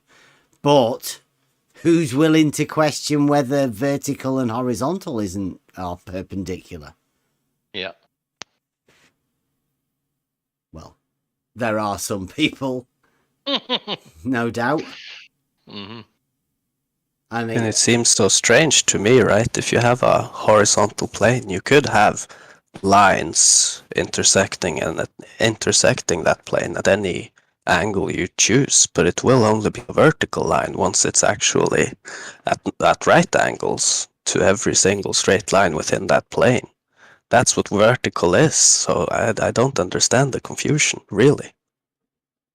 But who's willing to question whether vertical and horizontal are perpendicular? Yeah. Well, there are some people, no doubt. Mm-hmm. And it seems so strange to me, right? If you have a horizontal plane, you could have lines intersecting that plane at any angle you choose, but it will only be a vertical line once it's actually at right angles to every single straight line within that plane. That's what vertical is, so I don't understand the confusion, really.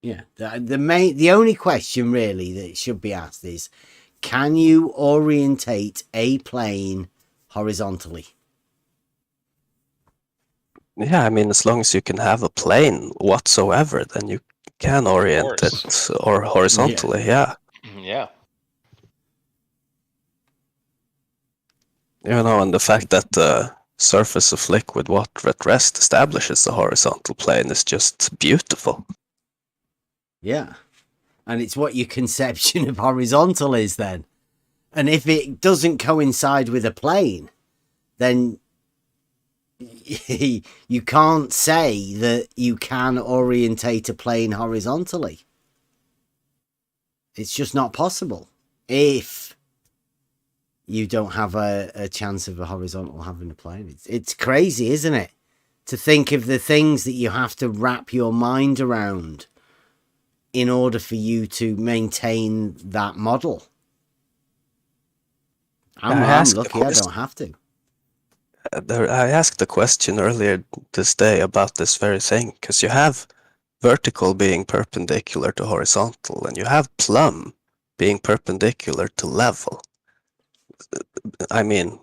Yeah, the only question really that should be asked is, can you orientate a plane horizontally? Yeah, I mean, as long as you can have a plane whatsoever, then you can orient it or horizontally, yeah. Yeah. And the fact that the surface of liquid water at rest establishes the horizontal plane is just beautiful. Yeah. And it's what your conception of horizontal is then. And if it doesn't coincide with a plane, then you can't say that you can orientate a plane horizontally. It's just not possible if you don't have a chance of a horizontal having a plane. It's crazy, isn't it? To think of the things that you have to wrap your mind around in order for you to maintain that model. I'm lucky I don't have to. I asked the question earlier this day about this very thing, because you have vertical being perpendicular to horizontal, and you have plumb being perpendicular to level. I mean,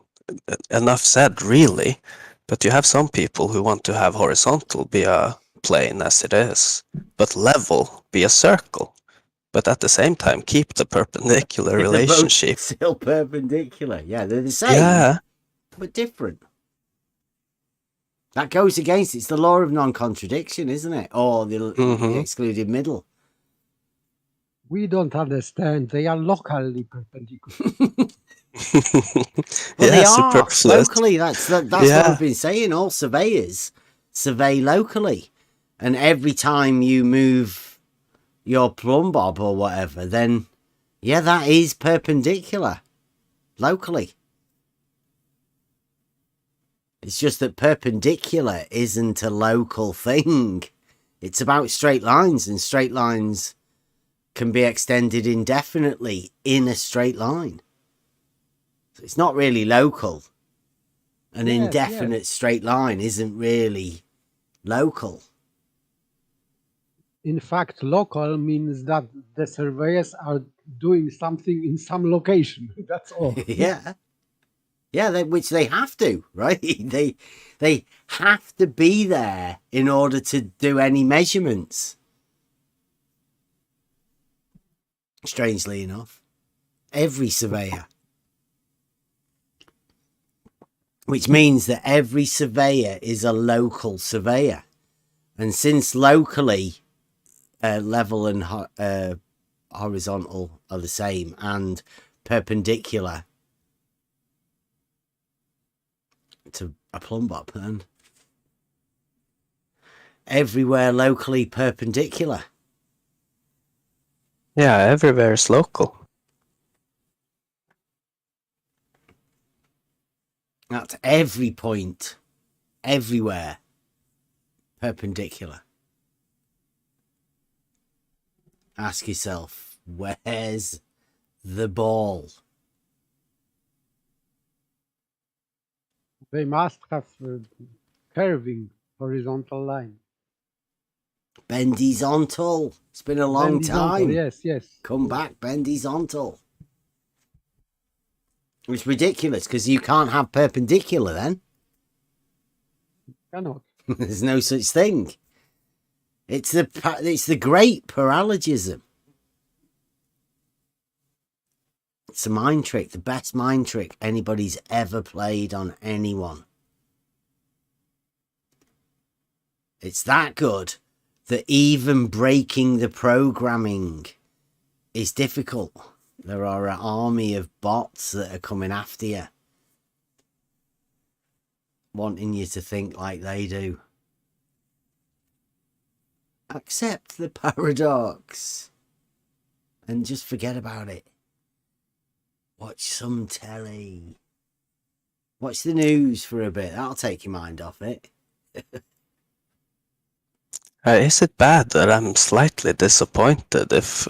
enough said, really, but you have some people who want to have horizontal be a plane as it is, but level be a circle, but at the same time keep the perpendicular relationship. Still perpendicular. Yeah, they're the same, but different. That goes against, it's the law of non-contradiction, isn't it? Or the excluded middle. We don't understand. They are locally perpendicular. Well, they are superfluous. locally. That's what we've been saying. All surveyors survey locally, and every time you move your plumb bob or whatever, then yeah, that is perpendicular locally. It's just that perpendicular isn't a local thing. It's about straight lines, and straight lines can be extended indefinitely in a straight line. So it's not really local. An indefinite straight line isn't really local. In fact, local means that the surveyors are doing something in some location. That's all. Yeah. Yeah, which they have to, right? They have to be there in order to do any measurements. Strangely enough, every surveyor. Which means that every surveyor is a local surveyor. And since locally level and horizontal are the same, and perpendicular to a plumb bob, then everywhere locally perpendicular. Yeah, everywhere is local. That's every point, everywhere perpendicular. Ask yourself, where's the ball? They must have curving horizontal line. Bendizontal. It's been a long time. Yes. Come back, bendizontal. It's ridiculous because you can't have perpendicular then. Cannot. There's no such thing. It's the great paralogism. It's a mind trick, the best mind trick anybody's ever played on anyone. It's that good that even breaking the programming is difficult. There are an army of bots that are coming after you, wanting you to think like they do. Accept the paradox and just forget about it. Watch some telly. Watch the news for a bit. That'll take your mind off it. Is it bad that I'm slightly disappointed if,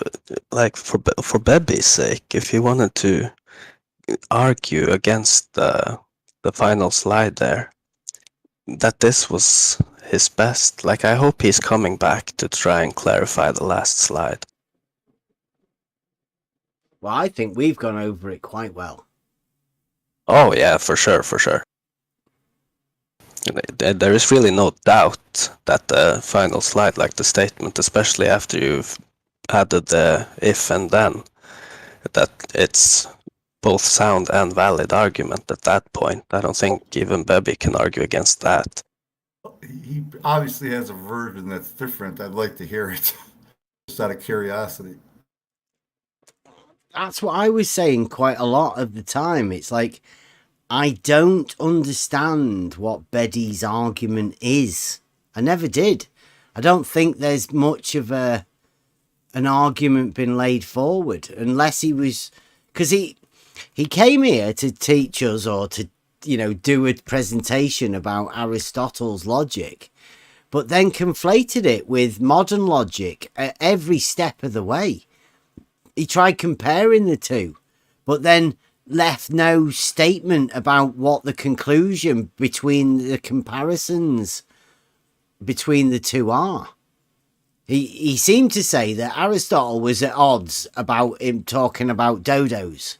like, for Beddy's sake, if he wanted to argue against the final slide there, that this was his best? Like, I hope he's coming back to try and clarify the last slide. Well, I think we've gone over it quite well. Oh, yeah, for sure. There is really no doubt that the final slide, like the statement, especially after you've added the if and then, that it's both sound and valid argument at that point. I don't think even Beddy can argue against that. He obviously has a version that's different. I'd like to hear it, just out of curiosity. That's what I was saying quite a lot of the time. It's like, I don't understand what Beddy's argument is. I never did. I don't think there's much of an argument been laid forward, unless he was, because he came here to teach us, or to, do a presentation about Aristotle's logic, but then conflated it with modern logic at every step of the way. He tried comparing the two, but then left no statement about what the conclusion between the comparisons between the two are. He seemed to say that Aristotle was at odds about him talking about dodos,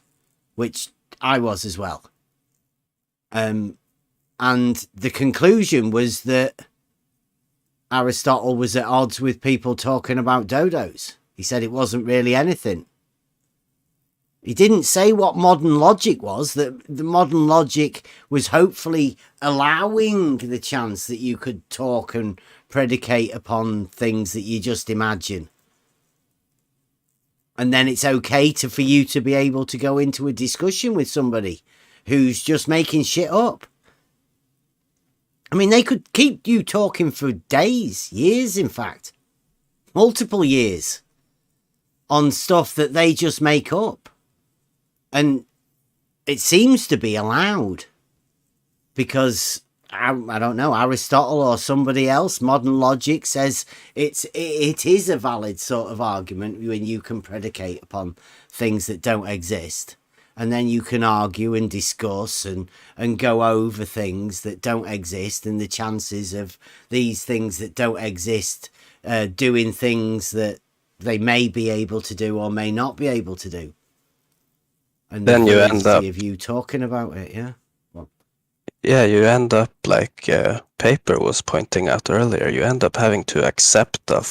which I was as well. And the conclusion was that Aristotle was at odds with people talking about dodos. He said it wasn't really anything. He didn't say what modern logic was, that the modern logic was hopefully allowing the chance that you could talk and predicate upon things that you just imagine. And then it's okay for you to be able to go into a discussion with somebody who's just making shit up. I mean, they could keep you talking for days, years, in fact, multiple years on stuff that they just make up. And it seems to be allowed because, I don't know, Aristotle or somebody else, modern logic says it is a valid sort of argument when you can predicate upon things that don't exist. And then you can argue and discuss and go over things that don't exist and the chances of these things that don't exist doing things that they may be able to do or may not be able to do. And then you end up of you talking about it, yeah. Well, yeah, you end up like Paper was pointing out earlier. You end up having to accept a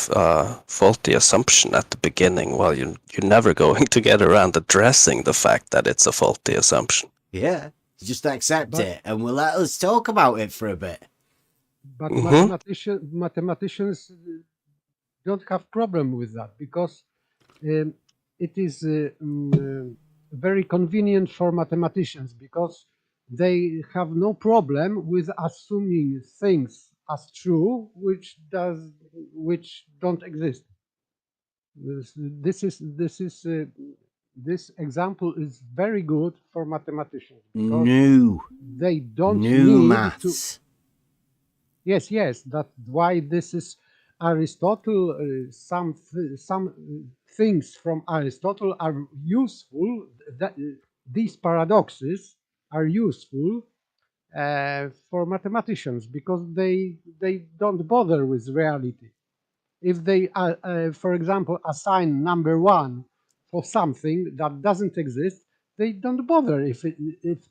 faulty assumption at the beginning, while you're never going to get around addressing the fact that it's a faulty assumption. Yeah, just accept it, and we'll let us talk about it for a bit. But mathematicians don't have problem with that because it is very convenient for mathematicians because they have no problem with assuming things as true which don't exist. This example is very good for mathematicians because they don't need maths. Yes, that's why this is Aristotle. Some things from Aristotle are useful. These paradoxes are useful for mathematicians because they don't bother with reality. If they, for example, assign number 1 for something that doesn't exist, they don't bother if it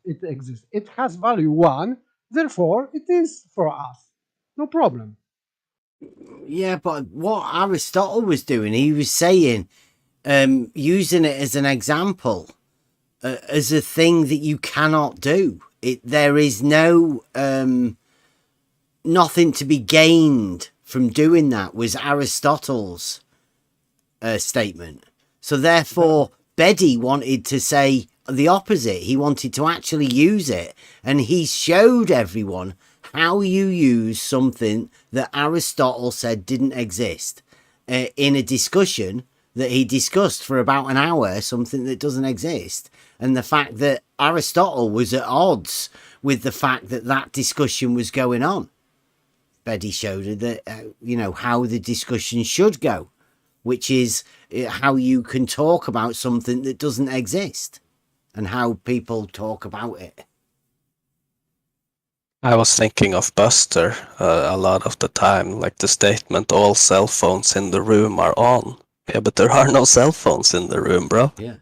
exists. It has value 1, therefore it is for us. No problem. Yeah, but what Aristotle was doing, he was saying, using it as an example, as a thing that you cannot do. There is no nothing to be gained from doing that, was Aristotle's statement. So therefore, Beddy wanted to say the opposite. He wanted to actually use it, and he showed everyone how you use something that Aristotle said didn't exist in a discussion that he discussed for about an hour, something that doesn't exist. And the fact that Aristotle was at odds with the fact that that discussion was going on. Beddy showed her that, how the discussion should go, which is how you can talk about something that doesn't exist and how people talk about it. I was thinking of Buster a lot of the time, like the statement, all cell phones in the room are on. Yeah, but there are no cell phones in the room, bro. Yeah.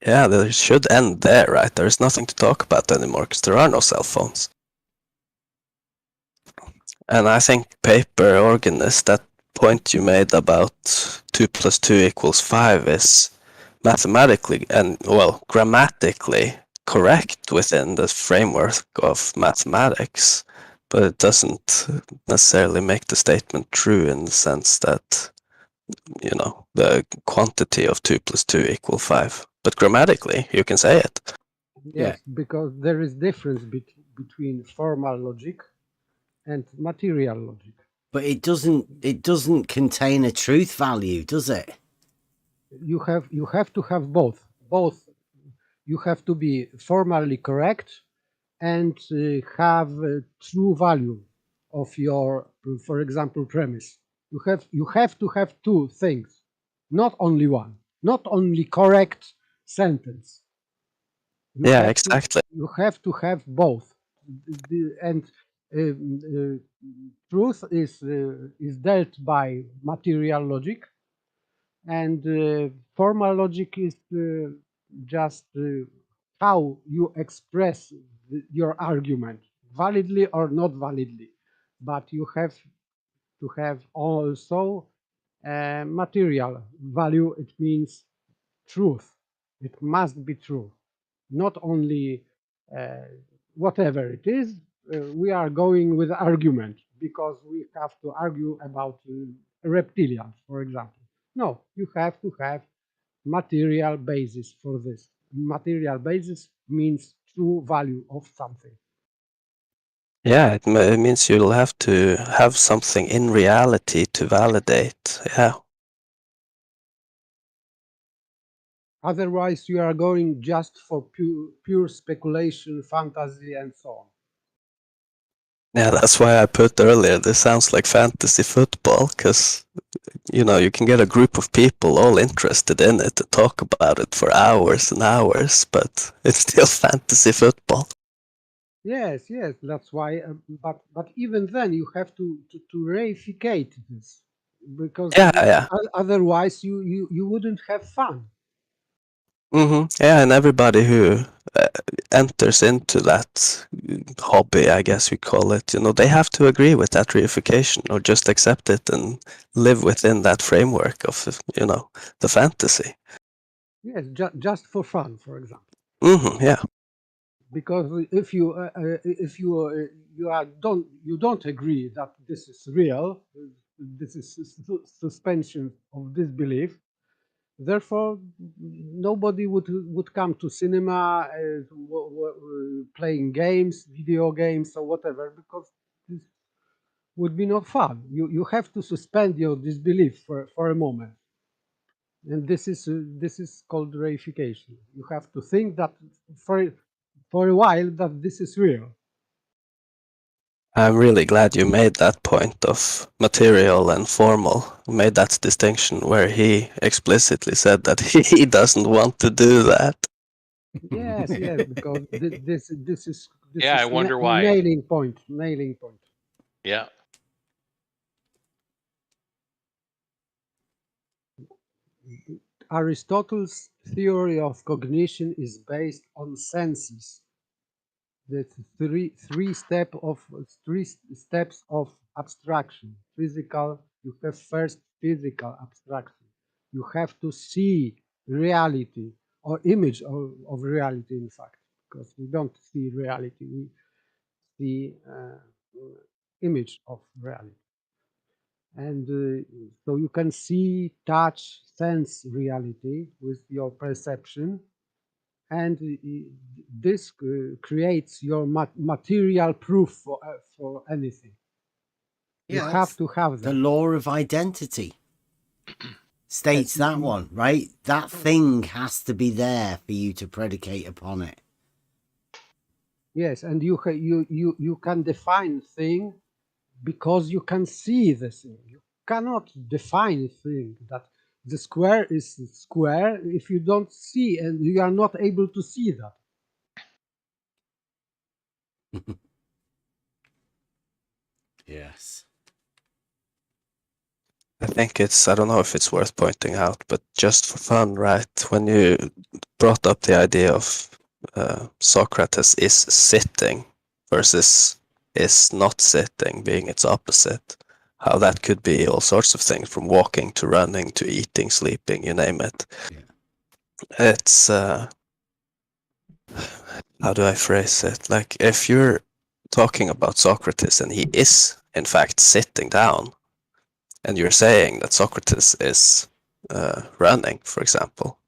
Yeah, they should end there, right? There's nothing to talk about anymore because there are no cell phones. And I think Paper Organist, that point you made about 2 + 2 = 5 is mathematically and, well, grammatically correct within the framework of mathematics, but it doesn't necessarily make the statement true in the sense that, the quantity of 2 + 2 = 5. But grammatically, you can say it. Yes, because there is difference between formal logic and material logic. But it doesn't contain a truth value, does it? You have to have both. You have to be formally correct and have a true value of your, for example, premise. You have to have two things, not only one, not only correct sentence. Exactly. You have to have both, and truth is dealt by material logic, and formal logic is just how you express your argument, validly or not validly. But you have to have also material value. It means truth. It must be true, not only whatever it is. We are going with argument because we have to argue about reptilians, for example. No, you have to have material basis for this. Material basis means true value of something. Yeah, it means you'll have to have something in reality to validate. Yeah. Otherwise, you are going just for pure speculation, fantasy, and so on. Yeah, that's why I put earlier, this sounds like fantasy football, because, you know, you can get a group of people all interested in it to talk about it for hours and hours, but it's still fantasy football. Yes, that's why. But even then, you have to reificate this, because Yeah. otherwise you wouldn't have fun. Yeah, and everybody who enters into that hobby, I guess we call it, you know, they have to agree with that reification or just accept it and live within that framework of, you know, the fantasy. Yes, just for fun, for example. Yeah. Because if you don't agree that this is real, this is suspension of disbelief. Therefore, nobody would come to cinema, playing games, video games, or whatever, because this would be not fun. You have to suspend your disbelief for a moment, and this is called reification. You have to think that for a while that this is real. I'm really glad you made that point of material and formal, made that distinction where he explicitly said that he doesn't want to do that. Yes, because this is I wonder why. Nailing point. Yeah. Aristotle's theory of cognition is based on senses. The three steps of abstraction. Physical, you have first physical abstraction. You have to see reality or image of reality, in fact, because we don't see reality, we see image of reality. And so you can see, touch, sense reality with your perception, and this creates your material proof for anything. You have to have that. The law of identity states that one, right? That thing has to be there for you to predicate upon it. Yes, and you can define thing because you can see the thing. You cannot define thing that the square is square if you don't see, and you are not able to see that. Yes. I think I don't know if it's worth pointing out, but just for fun, right? When you brought up the idea of Socrates is sitting versus is not sitting being its opposite, how that could be all sorts of things, from walking to running to eating, sleeping, you name it. Yeah. It's, how do I phrase it? Like, if you're talking about Socrates and he is, in fact, sitting down, and you're saying that Socrates is running, for example,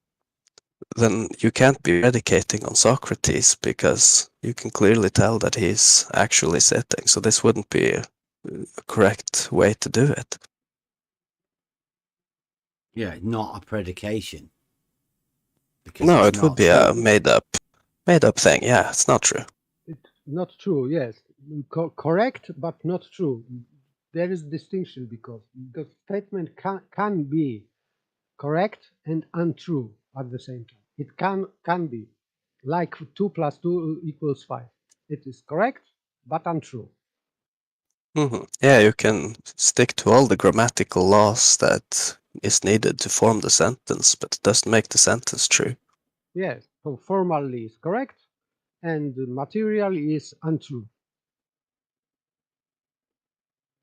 then you can't be predicating on Socrates because you can clearly tell that he's actually sitting. So this wouldn't be a correct way to do it. Yeah, not a predication. No, it would be a made up thing. Yeah, it's not true. It's not true. Yes, correct, but not true. There is distinction because the statement can be correct and untrue at the same time. It can be like 2 + 2 = 5. It is correct but untrue. Yeah, you can stick to all the grammatical laws that is needed to form the sentence, but it doesn't make the sentence true. Yes, so formally is correct and material is untrue.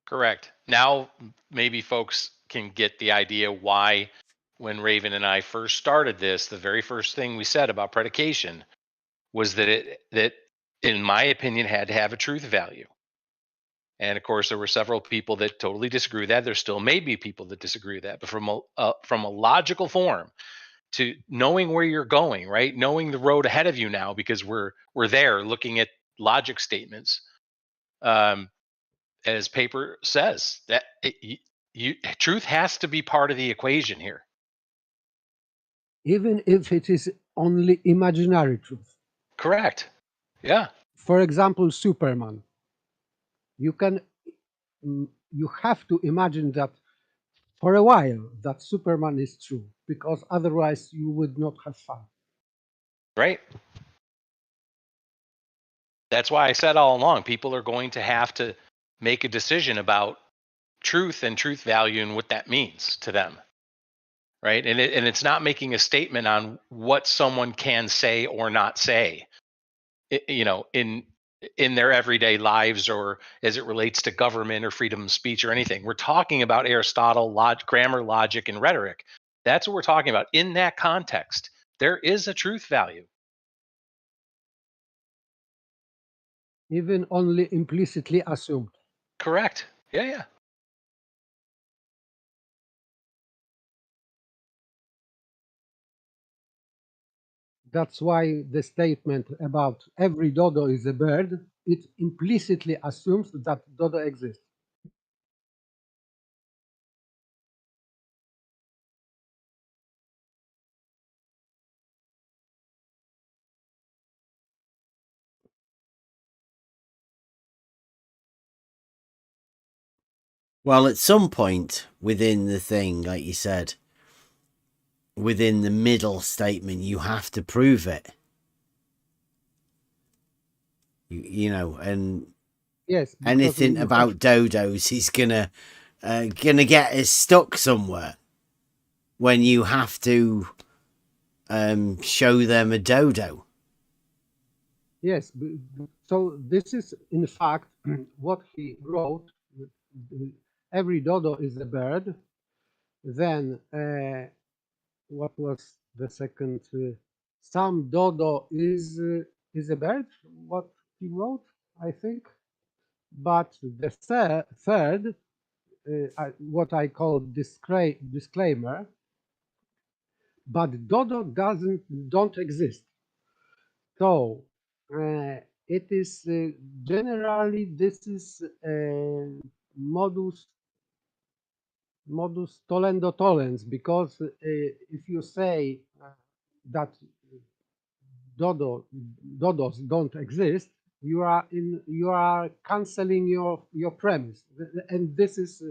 Correct. Now, maybe folks can get the idea why, when Raven and I first started this, the very first thing we said about predication was that it, in my opinion, had to have a truth value. And of course, there were several people that totally disagree with that. There still may be people that disagree with that. But from a logical form, to knowing where you're going, right? Knowing the road ahead of you now, because we're there looking at logic statements. As paper says, that truth has to be part of the equation here. Even if it is only imaginary truth. Correct. Yeah. For example, Superman. You have to imagine that for a while that Superman is true, because otherwise you would not have fun. Right. That's why I said all along, people are going to have to make a decision about truth and truth value and what that means to them. Right. And it's not making a statement on what someone can say or not say, in their everyday lives, or as it relates to government or freedom of speech or anything. We're talking about Aristotle, grammar, logic, and rhetoric. That's what we're talking about. In that context, there is a truth value. Even only implicitly assumed. Correct. Yeah. That's why the statement about every dodo is a bird, it implicitly assumes that dodo exists. Well, at some point within the thing, like you said, within the middle statement, you have to prove it. And yes, anything about dodos is gonna get us stuck somewhere when you have to show them a dodo. Yes, so this is in fact what he wrote. Every dodo is a bird. Then what was the second? Some dodo is a bird. What he wrote, I think. But the third, what I call disclaimer. But dodo don't exist. So it is generally this is modus tollendo tollens, because if you say that dodos don't exist, you are canceling your premise, and this is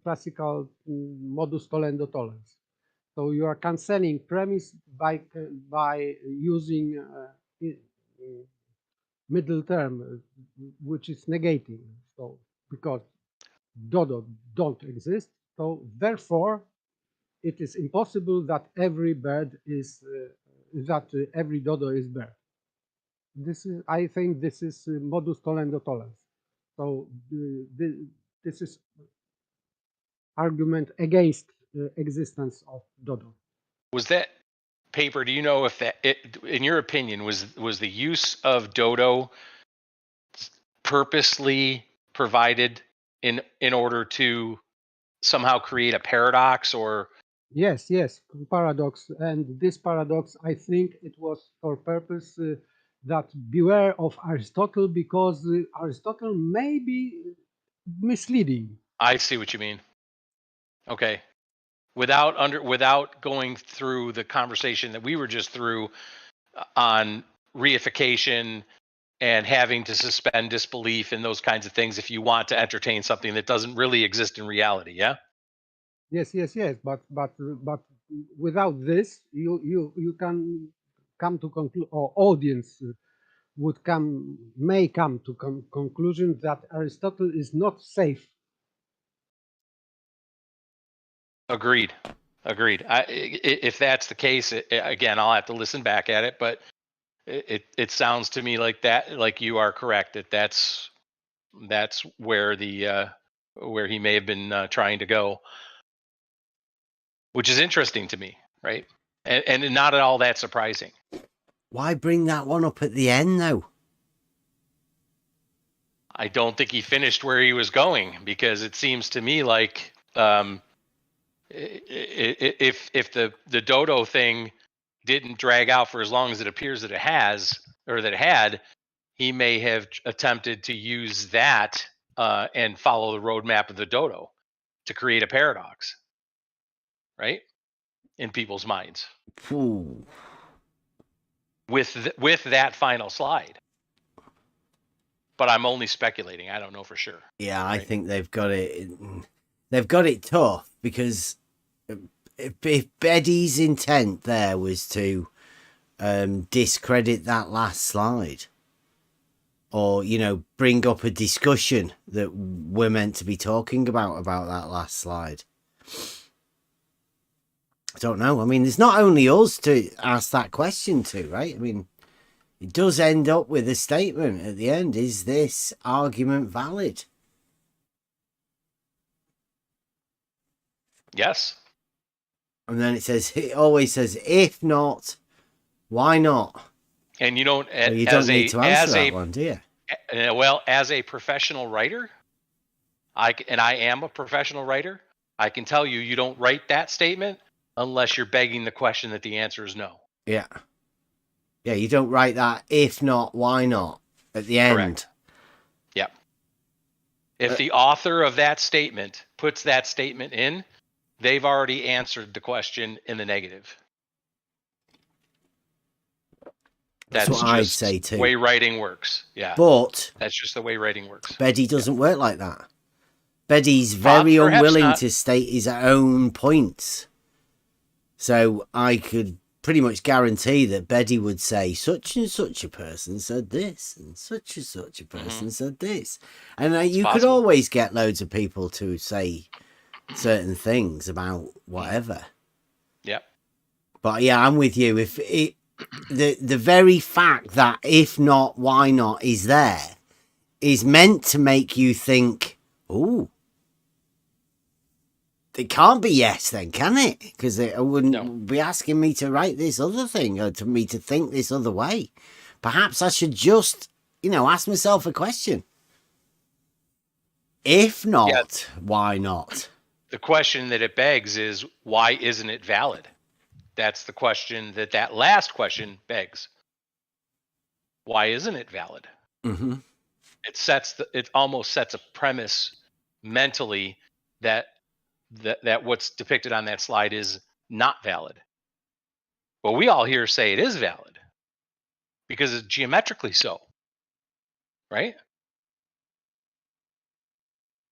classical modus tollendo tollens. So you are canceling premise by using middle term, which is negating. So because dodo don't exist, so therefore it is impossible that every bird is every dodo is bird. This is, I think, this is modus tollendo tollens. So this is argument against existence of dodo. Was that paper? Do you know if that, in your opinion, was the use of dodo purposely provided in order to somehow create a paradox? Or yes, paradox, and this paradox, I think it was for purpose that beware of Aristotle, because Aristotle may be misleading. I see what you mean. Okay. Without going through the conversation that we were just through on reification and having to suspend disbelief and those kinds of things if you want to entertain something that doesn't really exist in reality. Yeah. Yes, but without this, you can come to conclude, or audience may come to conclusion that Aristotle is not safe. Agreed. If that's the case, again, I'll have to listen back at it, but it sounds to me like that, like you are correct, that's where where he may have been trying to go, which is interesting to me, right? And not at all that surprising. Why bring that one up at the end, though? I don't think he finished where he was going, because it seems to me like if the dodo thing didn't drag out for as long as it appears that it has, or that it had, he may have attempted to use that and follow the roadmap of the dodo to create a paradox, right? In people's minds. Ooh. With that final slide. But I'm only speculating. I don't know for sure. Yeah, right? I think they've got it. They've got it tough, because if Beddy's intent there was to discredit that last slide, or bring up a discussion that we're meant to be talking about that last slide, I don't know. I mean, it's not only us to ask that question to, right? I mean, it does end up with a statement at the end. Is this argument valid? Yes. And then it always says, if not, why not? And you don't, well, you don't need to answer that one, do you? Well, as a professional writer, I am a professional writer, I can tell you, you don't write that statement unless you're begging the question that the answer is no. Yeah. Yeah, you don't write that, if not, why not, at the end. Correct. Yeah. If the author of that statement puts that statement in, they've already answered the question in the negative. That's what I'd say too. The way writing works. Yeah. But that's just the way writing works. Beddy doesn't work like that. Beddy's very unwilling to state his own points. So I could pretty much guarantee that Beddy would say such and such a person said this, and such a person said this. And you could always get loads of people to say certain things about whatever. Yep. But yeah, I'm with you. If the very fact that if not, why not is there is meant to make you think, oh, it can't be yes then, can it? Because it wouldn't be asking me to write this other thing, or to me to think this other way. Perhaps I should just, ask myself a question. If not, why not? The question that it begs is, why isn't it valid? That's the question that last question begs. Why isn't it valid? Mm-hmm. It almost sets a premise mentally that what's depicted on that slide is not valid. But we all here say it is valid because it's geometrically so, right?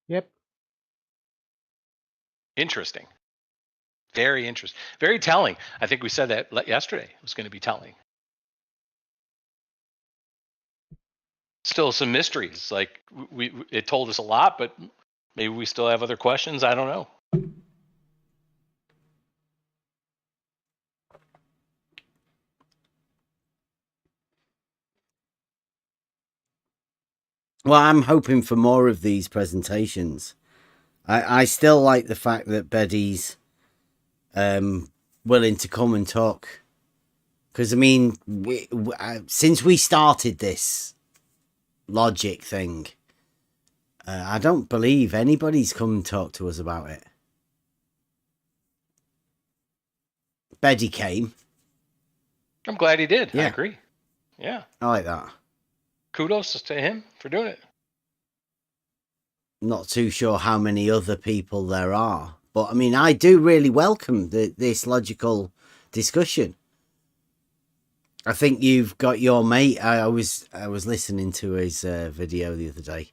Yep. Interesting. Very interesting. Very telling. I think we said that yesterday. It was going to be telling. Still some mysteries. Like it told us a lot, but maybe we still have other questions. I don't know. Well, I'm hoping for more of these presentations. I still like the fact that Beddy's willing to come and talk. Because, I mean, since we started this logic thing, I don't believe anybody's come and talked to us about it. Beddy came. I'm glad he did. Yeah. I agree. Yeah. I like that. Kudos to him for doing it. Not too sure how many other people there are. But, I mean, I do really welcome this logical discussion. I think you've got your mate. I was listening to his video the other day.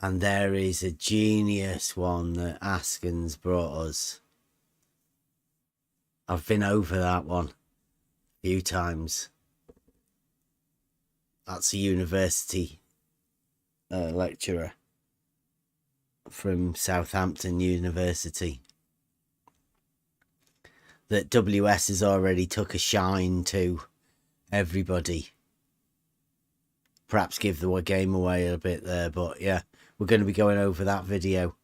And there is a genius one that Askin's brought us. I've been over that one a few times. That's a university lecturer from Southampton University that WS has already took a shine to everybody. Perhaps give the game away a bit there, but yeah, we're going to be going over that video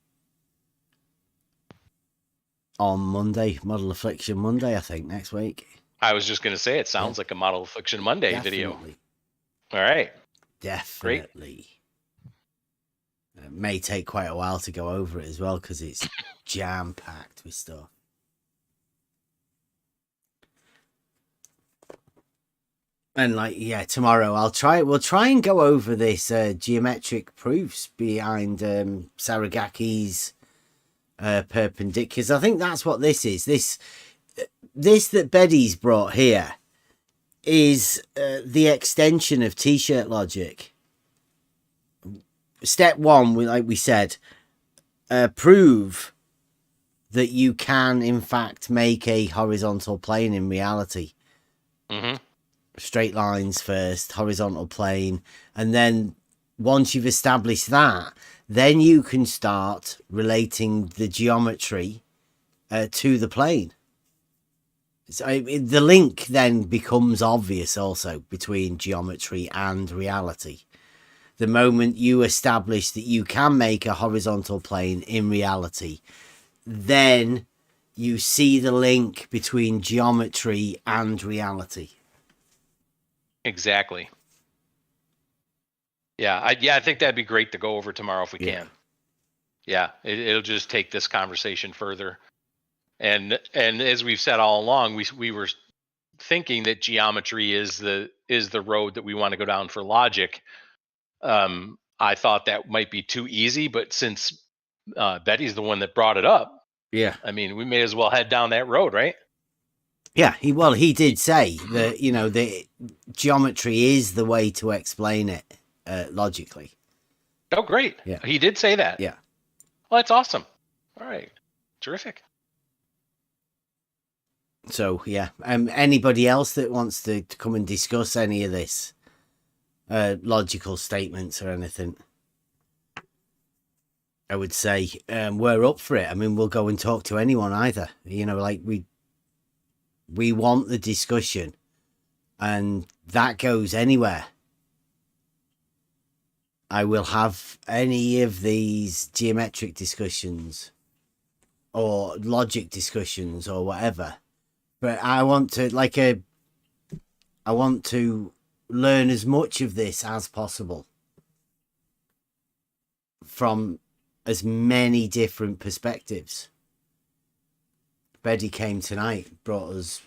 on Monday, Model Affliction Monday, I think, next week. I was just going to say, it sounds like a Model Affliction Monday video. All right. Definitely. Great. It may take quite a while to go over it as well because it's jam-packed with stuff. And like, yeah, tomorrow we'll try and go over this geometric proofs behind Saragaki's perpendiculars. I think that's what this is. This that Beddy's brought here is the extension of t-shirt logic. Step one, like we said, prove that you can in fact make a horizontal plane in reality. Mm-hmm. Straight lines first, horizontal plane, and then once you've established that, then you can start relating the geometry to the plane. So the link then becomes obvious also between geometry and reality. The moment you establish that you can make a horizontal plane in reality, then you see the link between geometry and reality. Exactly. Yeah, I think that'd be great to go over tomorrow if we can. Yeah, it'll just take this conversation further. And as we've said all along, we were thinking that geometry is the road that we want to go down for logic. I thought that might be too easy, but since Beddy's the one that brought it up, yeah, I mean, we may as well head down that road, right? Yeah, he did say that, you know, the geometry is the way to explain it logically. Oh, great. Yeah. He did say that. Yeah. Well, that's awesome. All right. Terrific. So, yeah. Anybody else that wants to come and discuss any of this logical statements or anything, I would say we're up for it. I mean, we'll go and talk to anyone either. You know, like we want the discussion, and that goes anywhere. I will have any of these geometric discussions or logic discussions or whatever, but I want to learn as much of this as possible from as many different perspectives. Beddy came tonight, brought us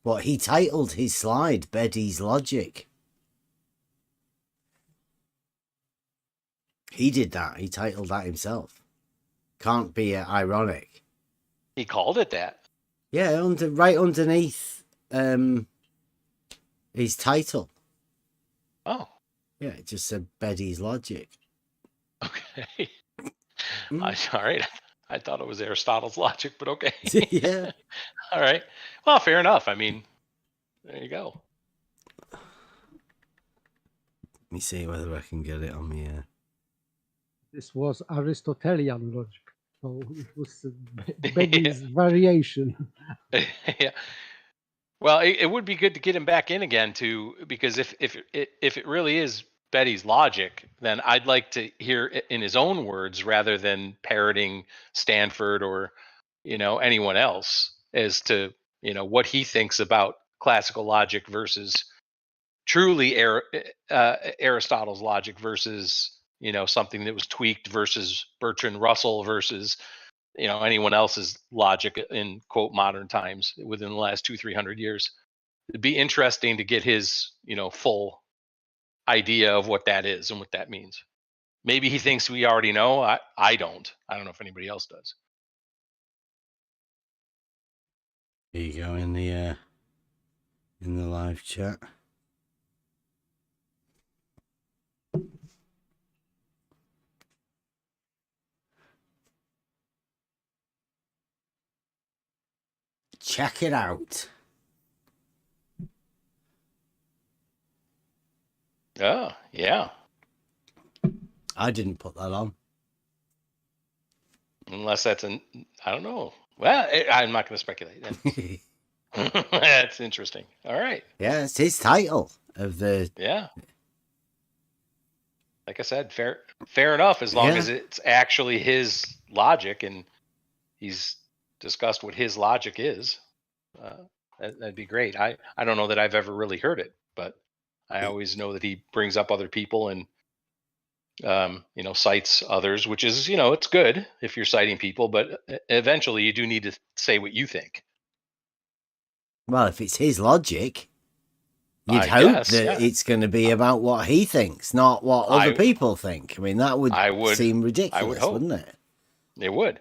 what he titled his slide, Beddy's Logic. He did that. He titled that himself. Can't be ironic. He called it that. Yeah, right underneath his title. Oh. Yeah, it just said Beddy's Logic. Okay. All right. I thought it was Aristotle's logic, but okay. Yeah. All right. Well, fair enough. I mean, there you go. Let me see whether I can get it on me. This was Aristotelian logic. So it was Beddy's variation. Yeah. Well, it would be good to get him back in again too, because if it really is Beddy's logic, then I'd like to hear it in his own words rather than parroting Stanford or, you know, anyone else as to, you know, what he thinks about classical logic versus truly Aristotle's logic versus, you know, something that was tweaked versus Bertrand Russell versus, you know, anyone else's logic in quote modern times within the last 200-300 years. It'd be interesting to get his, you know, full idea of what that is and what that means. Maybe he thinks we already know. I don't know if anybody else does. There you go in the live chat. Check it out. Oh, yeah. I didn't put that on. Unless that's I don't know. Well, I'm not going to speculate. That's interesting. All right. Yeah, it's his title of the... Yeah. Like I said, fair enough, as long as it's actually his logic and he's discussed what his logic is. That'd be great. I don't know that I've ever really heard it, but I always know that he brings up other people and cites others, which is, it's good if you're citing people, but eventually you do need to say what you think. Well, if it's his logic, you'd hope that it's going to be about what he thinks, not what other people think. I mean, that would seem ridiculous, wouldn't it? It would.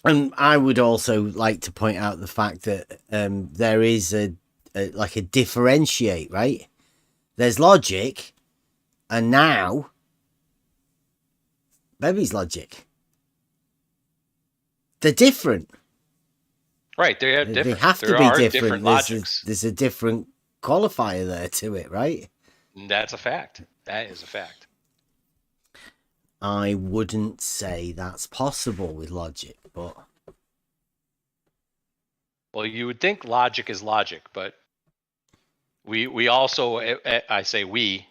And I would also like to point out the fact that there is a differentiate, right? There's logic, and now Beddy's logic. They're different. Right, they are different. They have to be different. There's a different qualifier there to it, right? That's a fact. That is a fact. I wouldn't say that's possible with logic, but... Well, you would think logic is logic, but we also, I say we,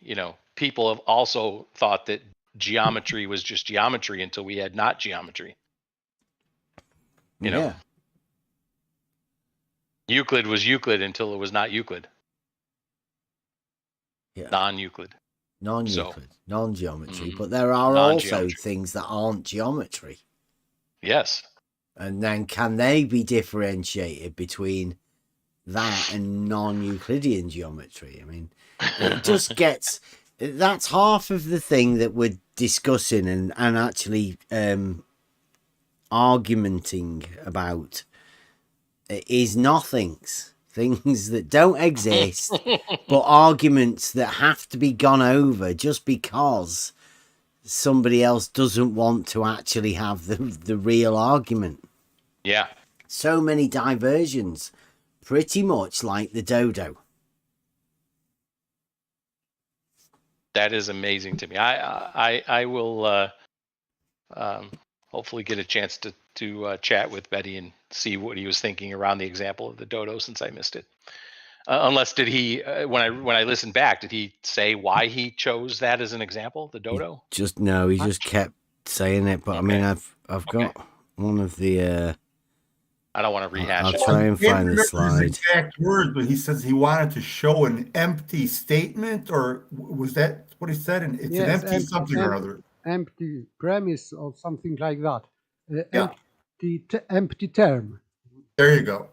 people have also thought that geometry was just geometry until we had not geometry. You know, Euclid was Euclid until it was not Euclid. Yeah. Non-Euclid. Non-Euclid, non-geometry, but there are also things that aren't geometry. Yes. And then can they be differentiated between that and non-Euclidean geometry? I mean, it just gets... That's half of the thing that we're discussing and actually argumenting about is nothings. Things that don't exist, but arguments that have to be gone over just because somebody else doesn't want to actually have the real argument. Yeah. So many diversions, pretty much like the dodo. That is amazing to me. I will hopefully get a chance to chat with Beddy and see what he was thinking around the example of the dodo, since I missed it. Unless did he when I listened back, did he say why he chose that as an example, the dodo? He just kept saying it. But okay. I mean, I've got one of the. I don't want to rehash. I'll try and find the slide. Exact words, but he says he wanted to show an empty statement, or was that what he said? And it's an empty something or other. Empty premise or something like that. Empty term. There you go.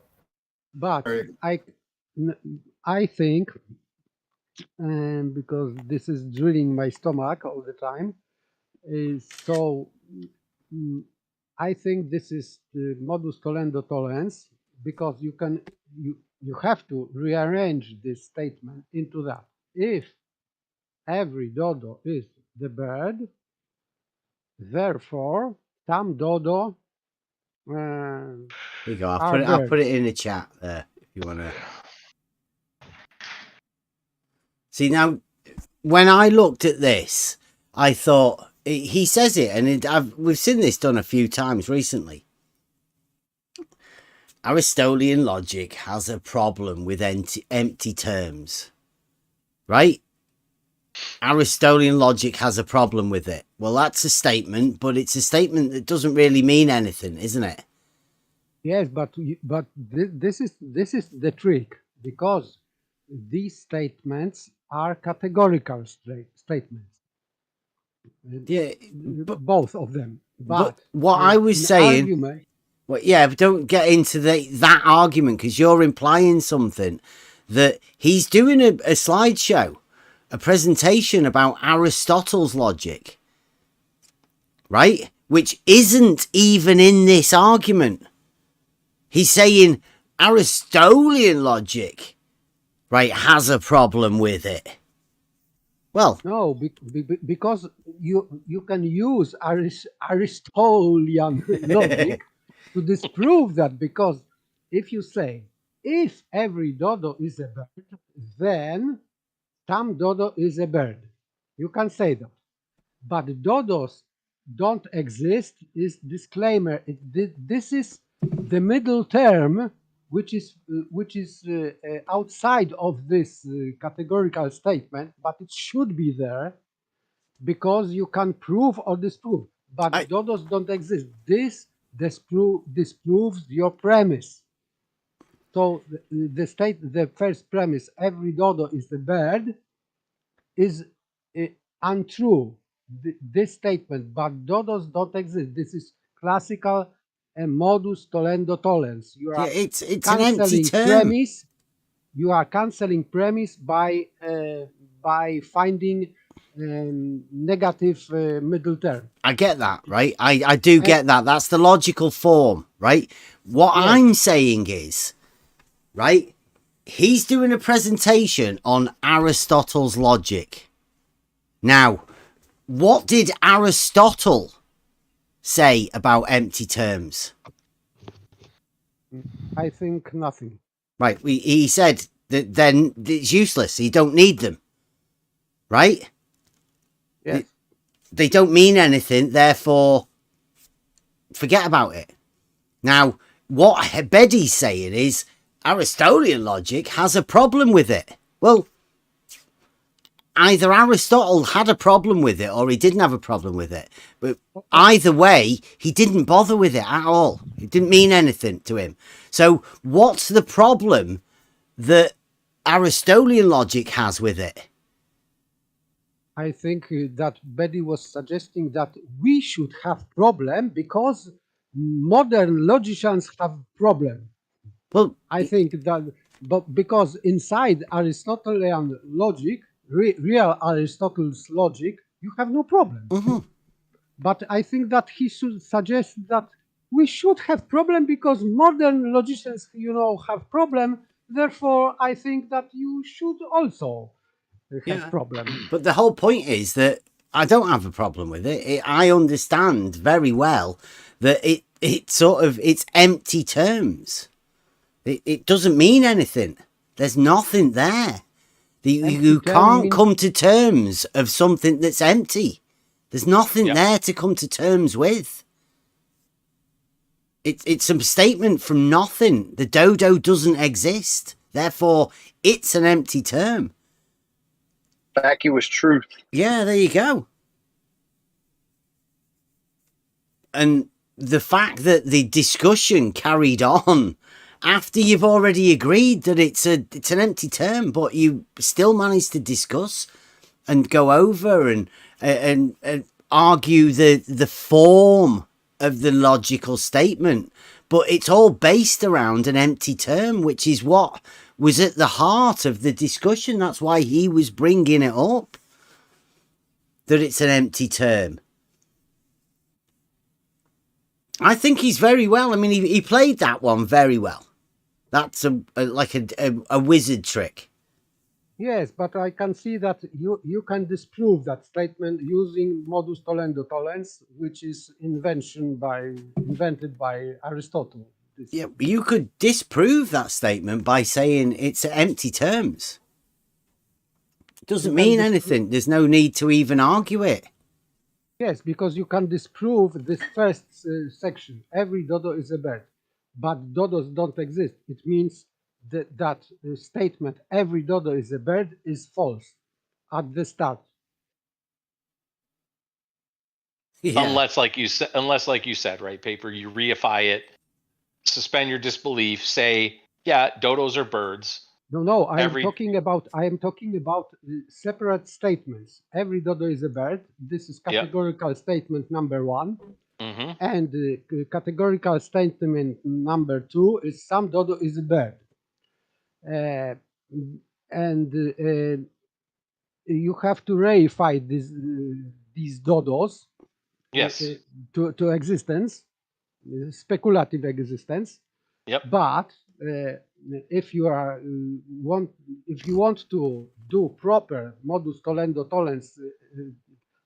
But I think, because this is drilling my stomach all the time, I think this is the modus tollendo tollens, because you have to rearrange this statement into that. If every dodo is the bird, therefore some dodo Here you go. I'll put it in the chat there if you want to. See, now, when I looked at this, I thought, he says it, and we've seen this done a few times recently. Aristotelian logic has a problem with empty terms, right? Aristotelian logic has a problem with it. Well, that's a statement, but it's a statement that doesn't really mean anything, isn't it? Yes, but this is the trick, because these statements are categorical statements. Yeah, both of them. But what I was saying, but don't get into that argument, because you're implying something that he's doing a slideshow, a presentation about Aristotle's logic, right? Which isn't even in this argument. He's saying Aristotelian logic, right, has a problem with it. Well, no, because you can use Aristotelian logic to disprove that, because if you say, if every dodo is a bird, then some dodo is a bird. You can say that. But dodos don't exist is disclaimer. This is the middle term, which is outside of this categorical statement, but it should be there because you can prove or disprove. But dodos don't exist. This disproves your premise. So the first premise, every dodo is a bird, is untrue, this statement, but dodos don't exist. This is classical modus tollendo tollens. You are it's an empty term. Premise. You are canceling premise by finding negative middle term. I get that, right? I do get that. That's the logical form, right? What I'm saying is, right, he's doing a presentation on Aristotle's logic. Now, what did Aristotle say about empty terms? I think nothing. Right, he said that then it's useless. You don't need them, right? Yes. They don't mean anything, therefore forget about it. Now, what Beddy's saying is Aristotelian logic has a problem with it. Well, either Aristotle had a problem with it or he didn't have a problem with it. But either way, he didn't bother with it at all. It didn't mean anything to him. So what's the problem that Aristotelian logic has with it? I think that Beddy was suggesting that we should have problem because modern logicians have problem. Well, I think that, but because inside Aristotelian logic, real Aristotle's logic, you have no problem. Mm-hmm. But I think that he should suggest that we should have problem because modern logicians, have problem. Therefore, I think that you should also have problem. But the whole point is that I don't have a problem with it. I understand very well that it's empty terms. It doesn't mean anything. There's nothing there. You can't come to terms of something that's empty. There's nothing there to come to terms with. It's a statement from nothing. The dodo doesn't exist. Therefore, it's an empty term. Vacuous truth. Yeah, there you go. And the fact that the discussion carried on after you've already agreed that it's an empty term, but you still managed to discuss and go over and argue the form of the logical statement, but it's all based around an empty term, which is what was at the heart of the discussion. That's why he was bringing it up, that it's an empty term. I think he's very well. I mean, he played that one very well. That's a wizard trick. Yes, but I can see that you can disprove that statement using modus tollendo tollens, which is invented by Aristotle. Yeah, you could disprove that statement by saying it's empty terms. It doesn't mean anything. There's no need to even argue it. Yes, because you can disprove this first section. Every dodo is a bird, but dodos don't exist. It means that statement, every dodo is a bird, is false at the start. Yeah. Unless, like you said, right, Paper, you reify it, suspend your disbelief, say, yeah, dodos are birds. No, I am talking about separate statements. Every dodo is a bird. This is categorical statement number 1. Mm-hmm. And categorical statement number 2 is some dodo is a bird. You have to reify these dodos to existence, speculative existence. Yep. But if you want to do proper modus tollendo tollens,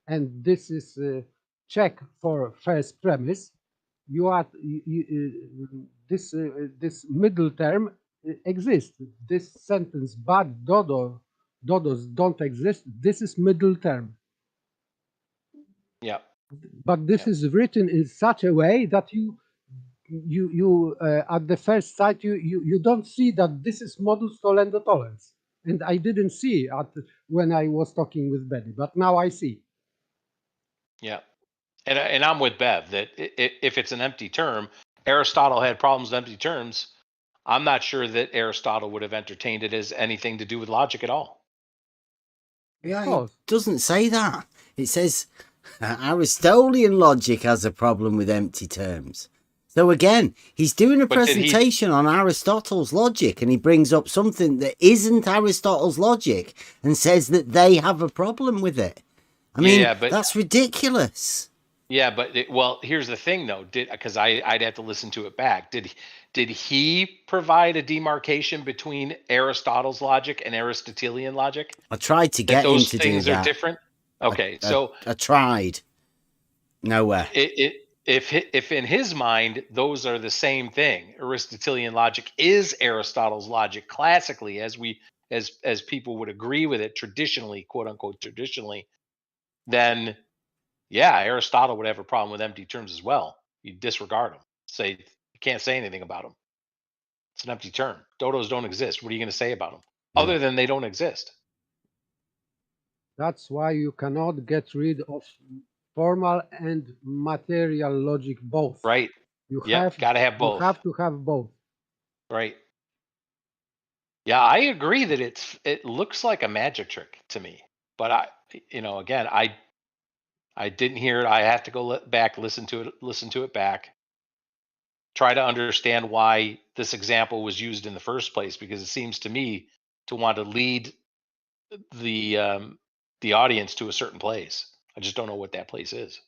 and this is check for first premise, this middle term exists. This sentence, but dodos don't exist. This is middle term. Yeah. But this is written in such a way that you at the first sight you don't see that this is modus tollendo tollens, and I didn't see when I was talking with Beddy, but now I see. Yeah, and I'm with Bev that if it's an empty term, Aristotle had problems with empty terms. I'm not sure that Aristotle would have entertained it as anything to do with logic at all. Yeah, it doesn't say that. It says Aristotelian logic has a problem with empty terms. So again, he's doing a presentation on Aristotle's logic, and he brings up something that isn't Aristotle's logic and says that they have a problem with it. I mean, that's ridiculous. Yeah, but here's the thing, though. Because I'd have to listen to it back. Did he provide a demarcation between Aristotle's logic and Aristotelian logic? I tried to get him to do that. Those things are different. Okay, so I tried. Nowhere. If in his mind those are the same thing, Aristotelian logic is Aristotle's logic classically, as people would agree with it traditionally, quote unquote traditionally, then yeah, Aristotle would have a problem with empty terms as well. You disregard them. Say you can't say anything about them. It's an empty term. Dodos don't exist. What are you going to say about them other than they don't exist? That's why you cannot get rid of formal and material logic both. Right. You got to have both. You have to have both. Right. Yeah, I agree that it looks like a magic trick to me. But I didn't hear it. I have to go back, listen to it back. Try to understand why this example was used in the first place, because it seems to me to want to lead the audience to a certain place. I just don't know what that place is.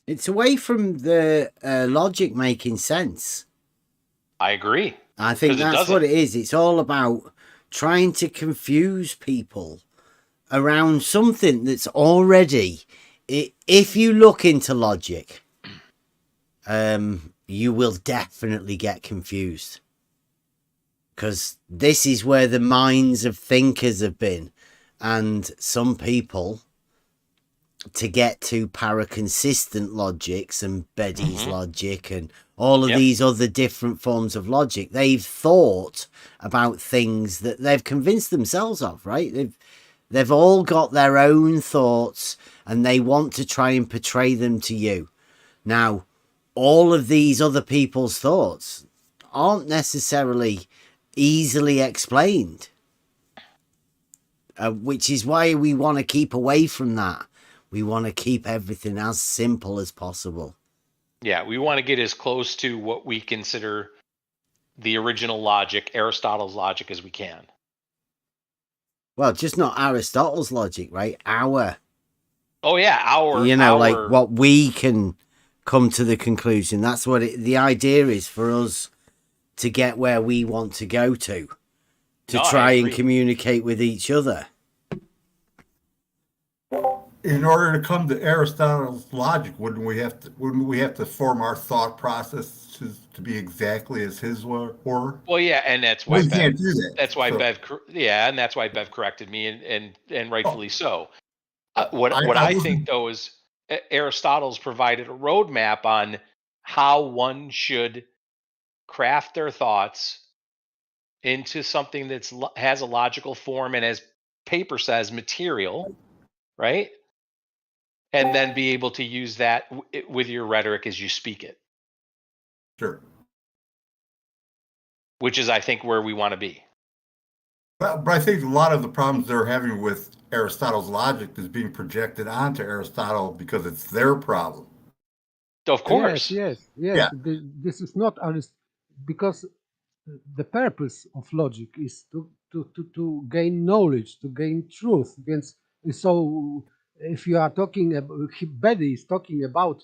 It's away from the logic making sense. I agree. I think that's what it is. It's all about trying to confuse people around something that's already... If you look into logic, you will definitely get confused. Because this is where the minds of thinkers have been. And some people, to get to paraconsistent logics and Beddy's logic and all of these other different forms of logic, they've thought about things that they've convinced themselves of, right? They've all got their own thoughts and they want to try and portray them to you. Now, all of these other people's thoughts aren't necessarily easily explained, which is why we want to keep away from that. We want to keep everything as simple as possible. Yeah, we want to get as close to what we consider the original logic, Aristotle's logic, as we can. Well, just not Aristotle's logic, right? Our like what we can come to the conclusion. That's what the idea is for us to get where we want to go to try and communicate with each other. In order to come to Aristotle's logic, wouldn't we have to form our thought process to be exactly as his were? Well, yeah, and that's why Bev can't do that. That's why Bev corrected me, and rightfully so. What I think though is Aristotle's provided a roadmap on how one should craft their thoughts into something that's has a logical form and, as paper says, material, right? And then be able to use that with your rhetoric as you speak it. Sure. Which is, I think, where we want to be. But I think a lot of the problems they're having with Aristotle's logic is being projected onto Aristotle because it's their problem. Of course. Yes. Yeah. This is not because the purpose of logic is to gain knowledge, to gain truth. So if you are talking about, Beddy is talking about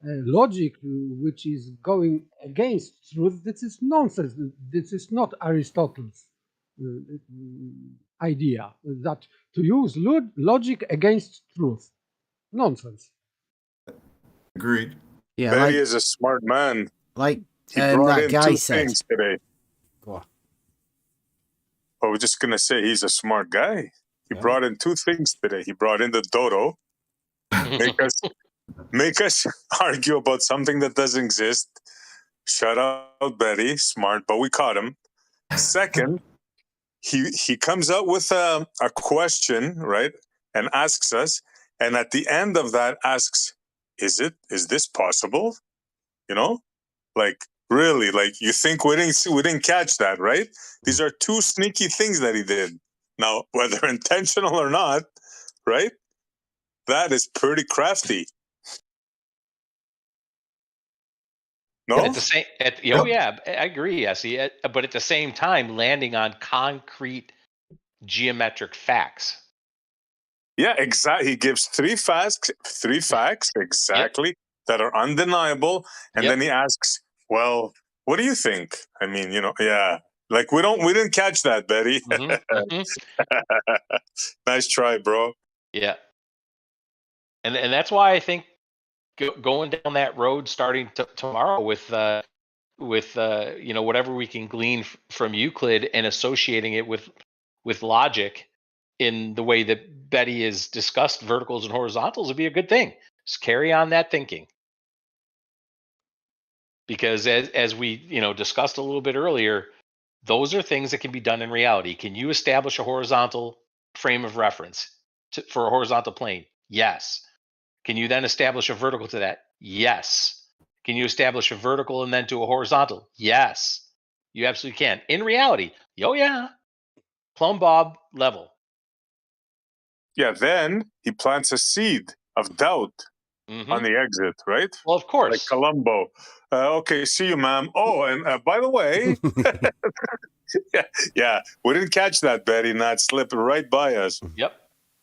logic which is going against truth, this is nonsense. This is not Aristotle's idea, that to use logic against truth. Nonsense. Agreed. Yeah, Beddy is a smart man. Like he brought that in guy two said things today. Go on. But we're just gonna say he's a smart guy. He brought in two things today. He brought in the dodo, make us argue about something that doesn't exist. Shut out Beddy, smart, but we caught him. Second, he comes out with a question, right, and asks us, and at the end of that asks, is this possible? You know, like Really? Like, you think we didn't catch that, right? These are two sneaky things that he did. Now, whether intentional or not, right? That is pretty crafty. No? At the same, oh yeah, I agree, Essie. But at the same time, landing on concrete geometric facts. Yeah, exactly. He gives three facts exactly that are undeniable, and then he asks, "Well, what do you think?" I mean, yeah, like we didn't catch that, Beddy. Nice try, bro. Yeah, and that's why I think going down that road starting tomorrow with whatever we can glean from Euclid and associating it with logic in the way that Beddy has discussed verticals and horizontals would be a good thing. Just carry on that thinking. Because as we discussed a little bit earlier, those are things that can be done in reality. Can you establish a horizontal frame of reference for a horizontal plane? Yes. Can you then establish a vertical to that? Yes. Can you establish a vertical and then to a horizontal? Yes. You absolutely can. In reality, oh yeah. Plumb bob level. Yeah, then he plants a seed of doubt on the exit, right? Well, of course. Like Columbo. Okay, see you, ma'am. Oh, and by the way, yeah, we didn't catch that, Beddy. Not slip right by us. Yep.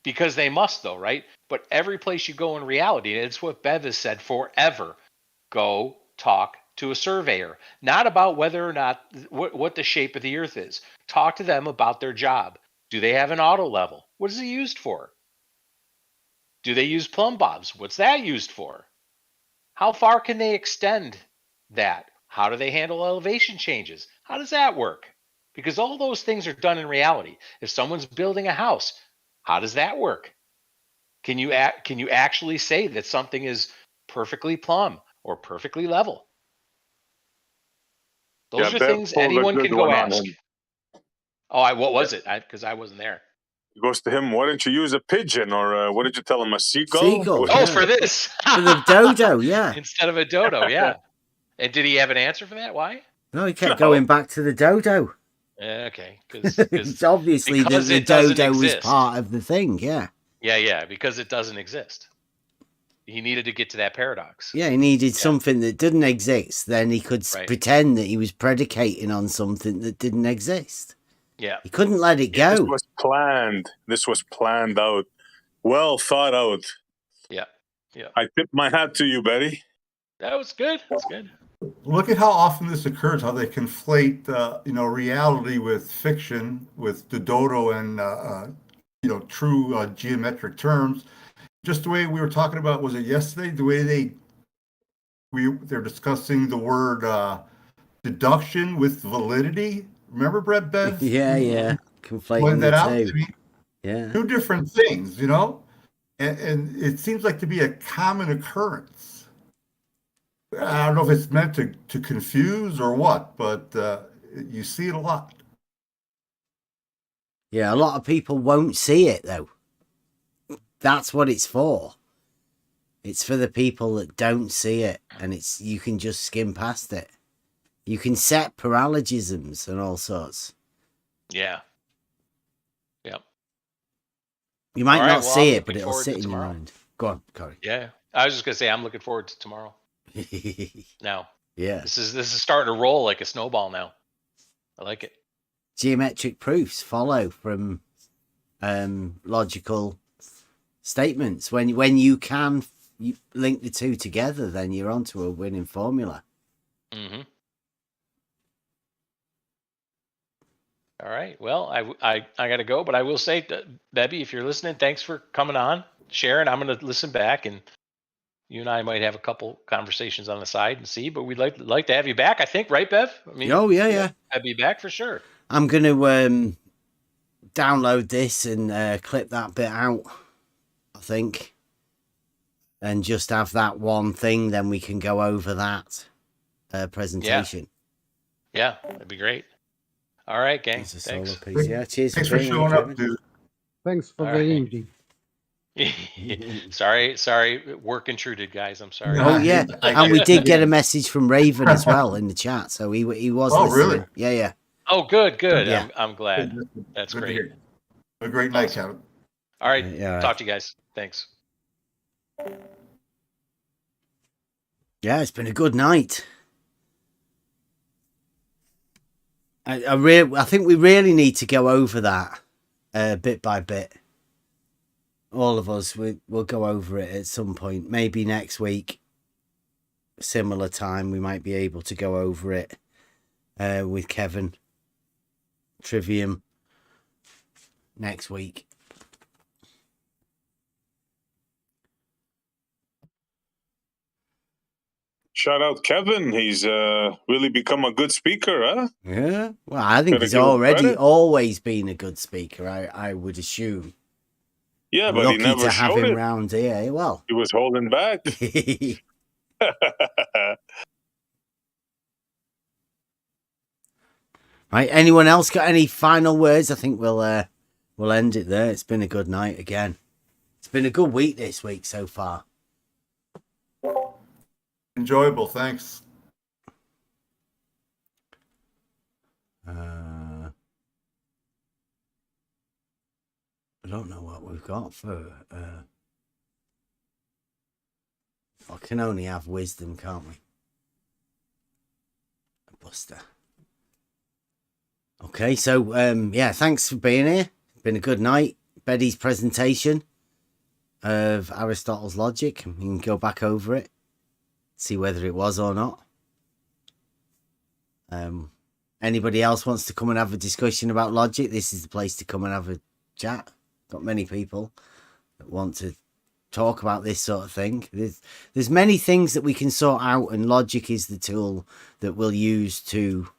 Because they must, though, right? But every place you go in reality, and it's what Bev has said forever, go talk to a surveyor. Not about whether or not what the shape of the earth is. Talk to them about their job. Do they have an auto level? What is it used for? Do they use plumb bobs? What's that used for? How far can they extend that? How do they handle elevation changes? How does that work? Because all those things are done in reality. If someone's building a house, how does that work? Can you actually say that something is perfectly plumb or perfectly level? Those are things anyone can go ask. Oh, what was it? Because I wasn't there. He goes to him, why don't you use a pigeon? Or what did you tell him, a seagull? Seagull. Oh, for this. For the dodo, yeah. Instead of a dodo, yeah. And did he have an answer for that? Why? No, he kept going back to the dodo. Okay. It's obviously the dodo was part of the thing, yeah. Yeah, because it doesn't exist. He needed to get to that paradox. Yeah, he needed something that didn't exist. Then he could pretend that he was predicating on something that didn't exist. Yeah. He couldn't let it go. This was planned. This was planned out. Well thought out. Yeah. I tip my hat to you, Beddy. That was good. That's good. Look at how often this occurs, how they conflate, reality with fiction, with the dodo and, true geometric terms. Just the way we were talking about, was it yesterday? The way they're discussing the word deduction with validity. Remember, Brett Bev? Yeah. Conflating that out two. to me. Yeah. Two different things, and it seems like to be a common occurrence. I don't know if it's meant to confuse or what, but you see it a lot. Yeah, a lot of people won't see it, though. That's what it's for. It's for the people that don't see it, and you can just skim past it. You can set paralogisms and all sorts. Yeah. Yep. You might not see it, but it'll sit in your mind. Go on, Corey. Yeah. I was just gonna say I'm looking forward to tomorrow. Now. Yeah. This is starting to roll like a snowball now. I like it. Geometric proofs follow from logical statements. When you can link the two together, then you're onto a winning formula. Mm-hmm. All right. Well, I got to go, but I will say, Beddy, if you're listening, thanks for coming on, sharing. I'm going to listen back, and you and I might have a couple conversations on the side and see. But we'd like to have you back. I think, right, Bev? I mean, yeah. I'd be back for sure. I'm going to download this and clip that bit out, I think, and just have that one thing. Then we can go over that presentation. Yeah, that'd be great. All right, gang. It's a solo Thanks. piece. Yeah, cheers. Thanks for showing up, dude. Thanks for the evening. sorry, work intruded, guys. I'm sorry. Oh yeah, and we did get a message from Raven as well in the chat, so he was listening. Really? Yeah. Oh, good. Yeah. I'm glad. That's Good to great. hear. A great night, Kevin. All right. Yeah, Talk to you guys. Thanks. Yeah, it's been a good night. I think we really need to go over that bit by bit. All of us, we'll go over it at some point. Maybe next week, similar time, we might be able to go over it with Kevin. Trivium next week. Shout out Kevin. He's really become a good speaker, huh? Yeah. Well, I think he's always been a good speaker, I would assume. Yeah, but lucky he never to have showed him it. round here. Well, he was holding back. Right. Anyone else got any final words? I think we'll end it there. It's been a good night again. It's been a good week this week so far. Enjoyable. Thanks. I don't know what we've got for. I can only have wisdom, can't we? Buster. Okay, so yeah, thanks for being here. Been a good night. Beddy's presentation of Aristotle's logic. You can go back over it, see whether it was or not. Anybody else wants to come and have a discussion about logic? This is the place to come and have a chat. Got many people that want to talk about this sort of thing. There's many things that we can sort out, and logic is the tool that we'll use to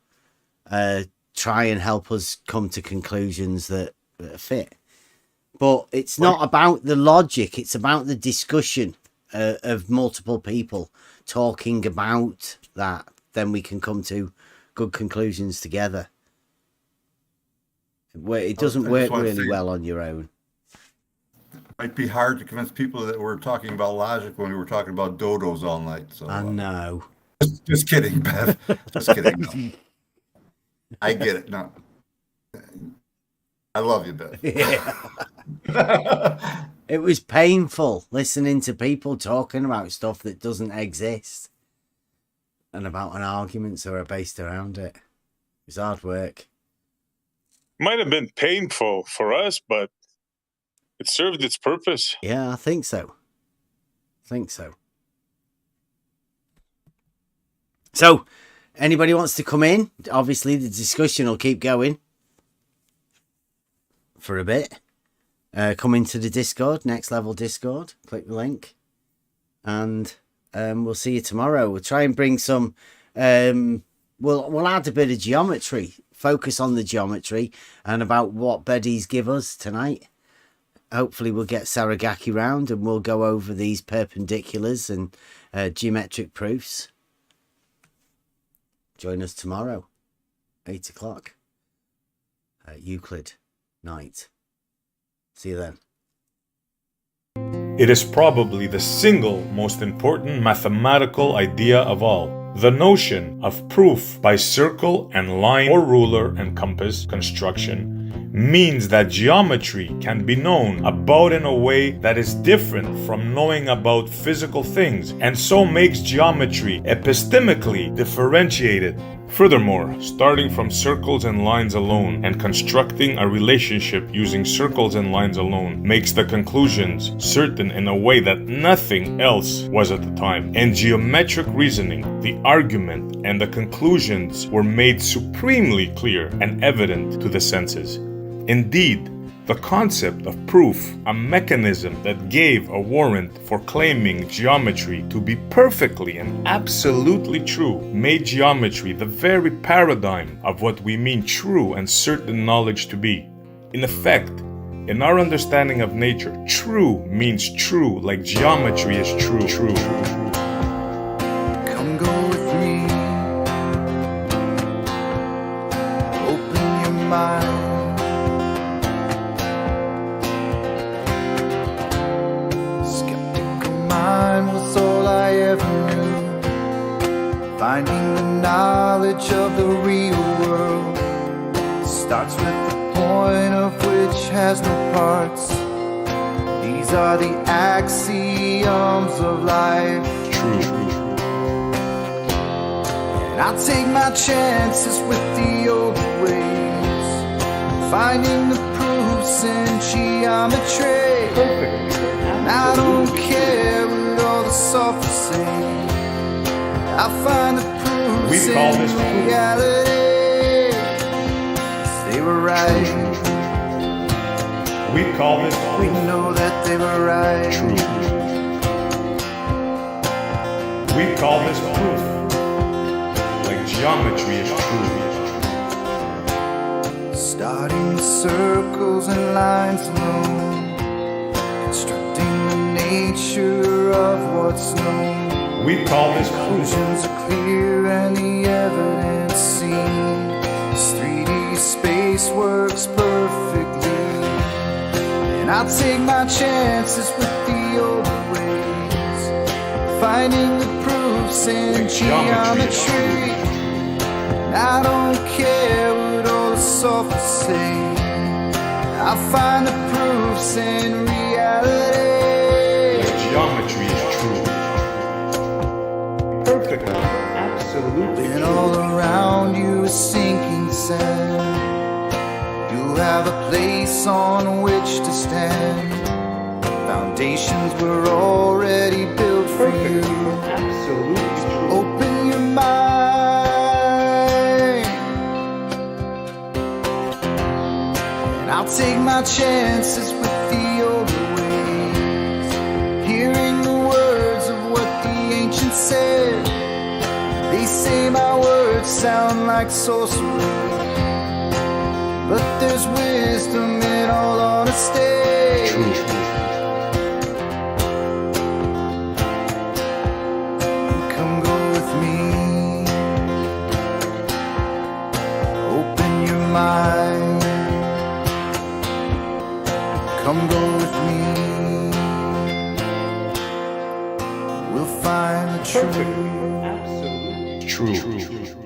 try and help us come to conclusions that fit. But it's not about the logic, it's about the discussion of multiple people talking about that. Then we can come to good conclusions together. It doesn't work really well on your own. It might be hard to convince people that we're talking about logic when we were talking about dodos all night. So I know. Just kidding, Bev. Just kidding. No. I get it. No, I love you, Bev. Yeah. It was painful listening to people talking about stuff that doesn't exist and about an arguments that are based around it. It was hard work. Might have been painful for us, but it served its purpose. Yeah, I think so. So, anybody wants to come in? Obviously, the discussion will keep going for a bit. Come into the Discord, Next Level Discord. Click the link. And we'll see you tomorrow. We'll try and bring some... We'll add a bit of geometry. Focus on the geometry and about what Beddy's give us tonight. Hopefully we'll get Saragaki round and we'll go over these perpendiculars and geometric proofs. Join us tomorrow, 8 o'clock. Euclid night. See you then. It is probably the single most important mathematical idea of all. The notion of proof by circle and line or ruler and compass construction means that geometry can be known about in a way that is different from knowing about physical things, and so makes geometry epistemically differentiated. Furthermore, starting from circles and lines alone and constructing a relationship using circles and lines alone makes the conclusions certain in a way that nothing else was at the time. In geometric reasoning, the argument and the conclusions were made supremely clear and evident to the senses. Indeed, the concept of proof, a mechanism that gave a warrant for claiming geometry to be perfectly and absolutely true, made geometry the very paradigm of what we mean true and certain knowledge to be. In effect, in our understanding of nature, true means true like geometry is true. Come go with me. Open your mind. never knew. Finding the knowledge of the real world starts with the point of which has no parts. These are the axioms of life. True. And I'll take my chances with the old ways, finding the proofs in geometry. And I don't care what all the sophists say, I'll find the proofs in reality. They were right. We call this We know that they were right. true. We call this proof. Like geometry is true. Starting circles and lines alone, constructing the nature of what's known. We call this proof. Conclusions are clear and the evidence seen. This 3D space works perfectly. And I'll take my chances with the old ways, finding the proofs in geometry. And I don't care what all the sophists say, I'll find the proofs in reality. Like geometry is true. Perfect. Absolutely. And all around you is sinking sand. You'll have a place on which to stand. Foundations were already built for you. Absolutely true. Open your mind, and I'll take my chances with the old ways, hearing the words of what the ancients said. They say my words sound like sorcery, but there's wisdom in all honesty. True. Come go with me. Open your mind. Come go with me. We'll find the truth. True.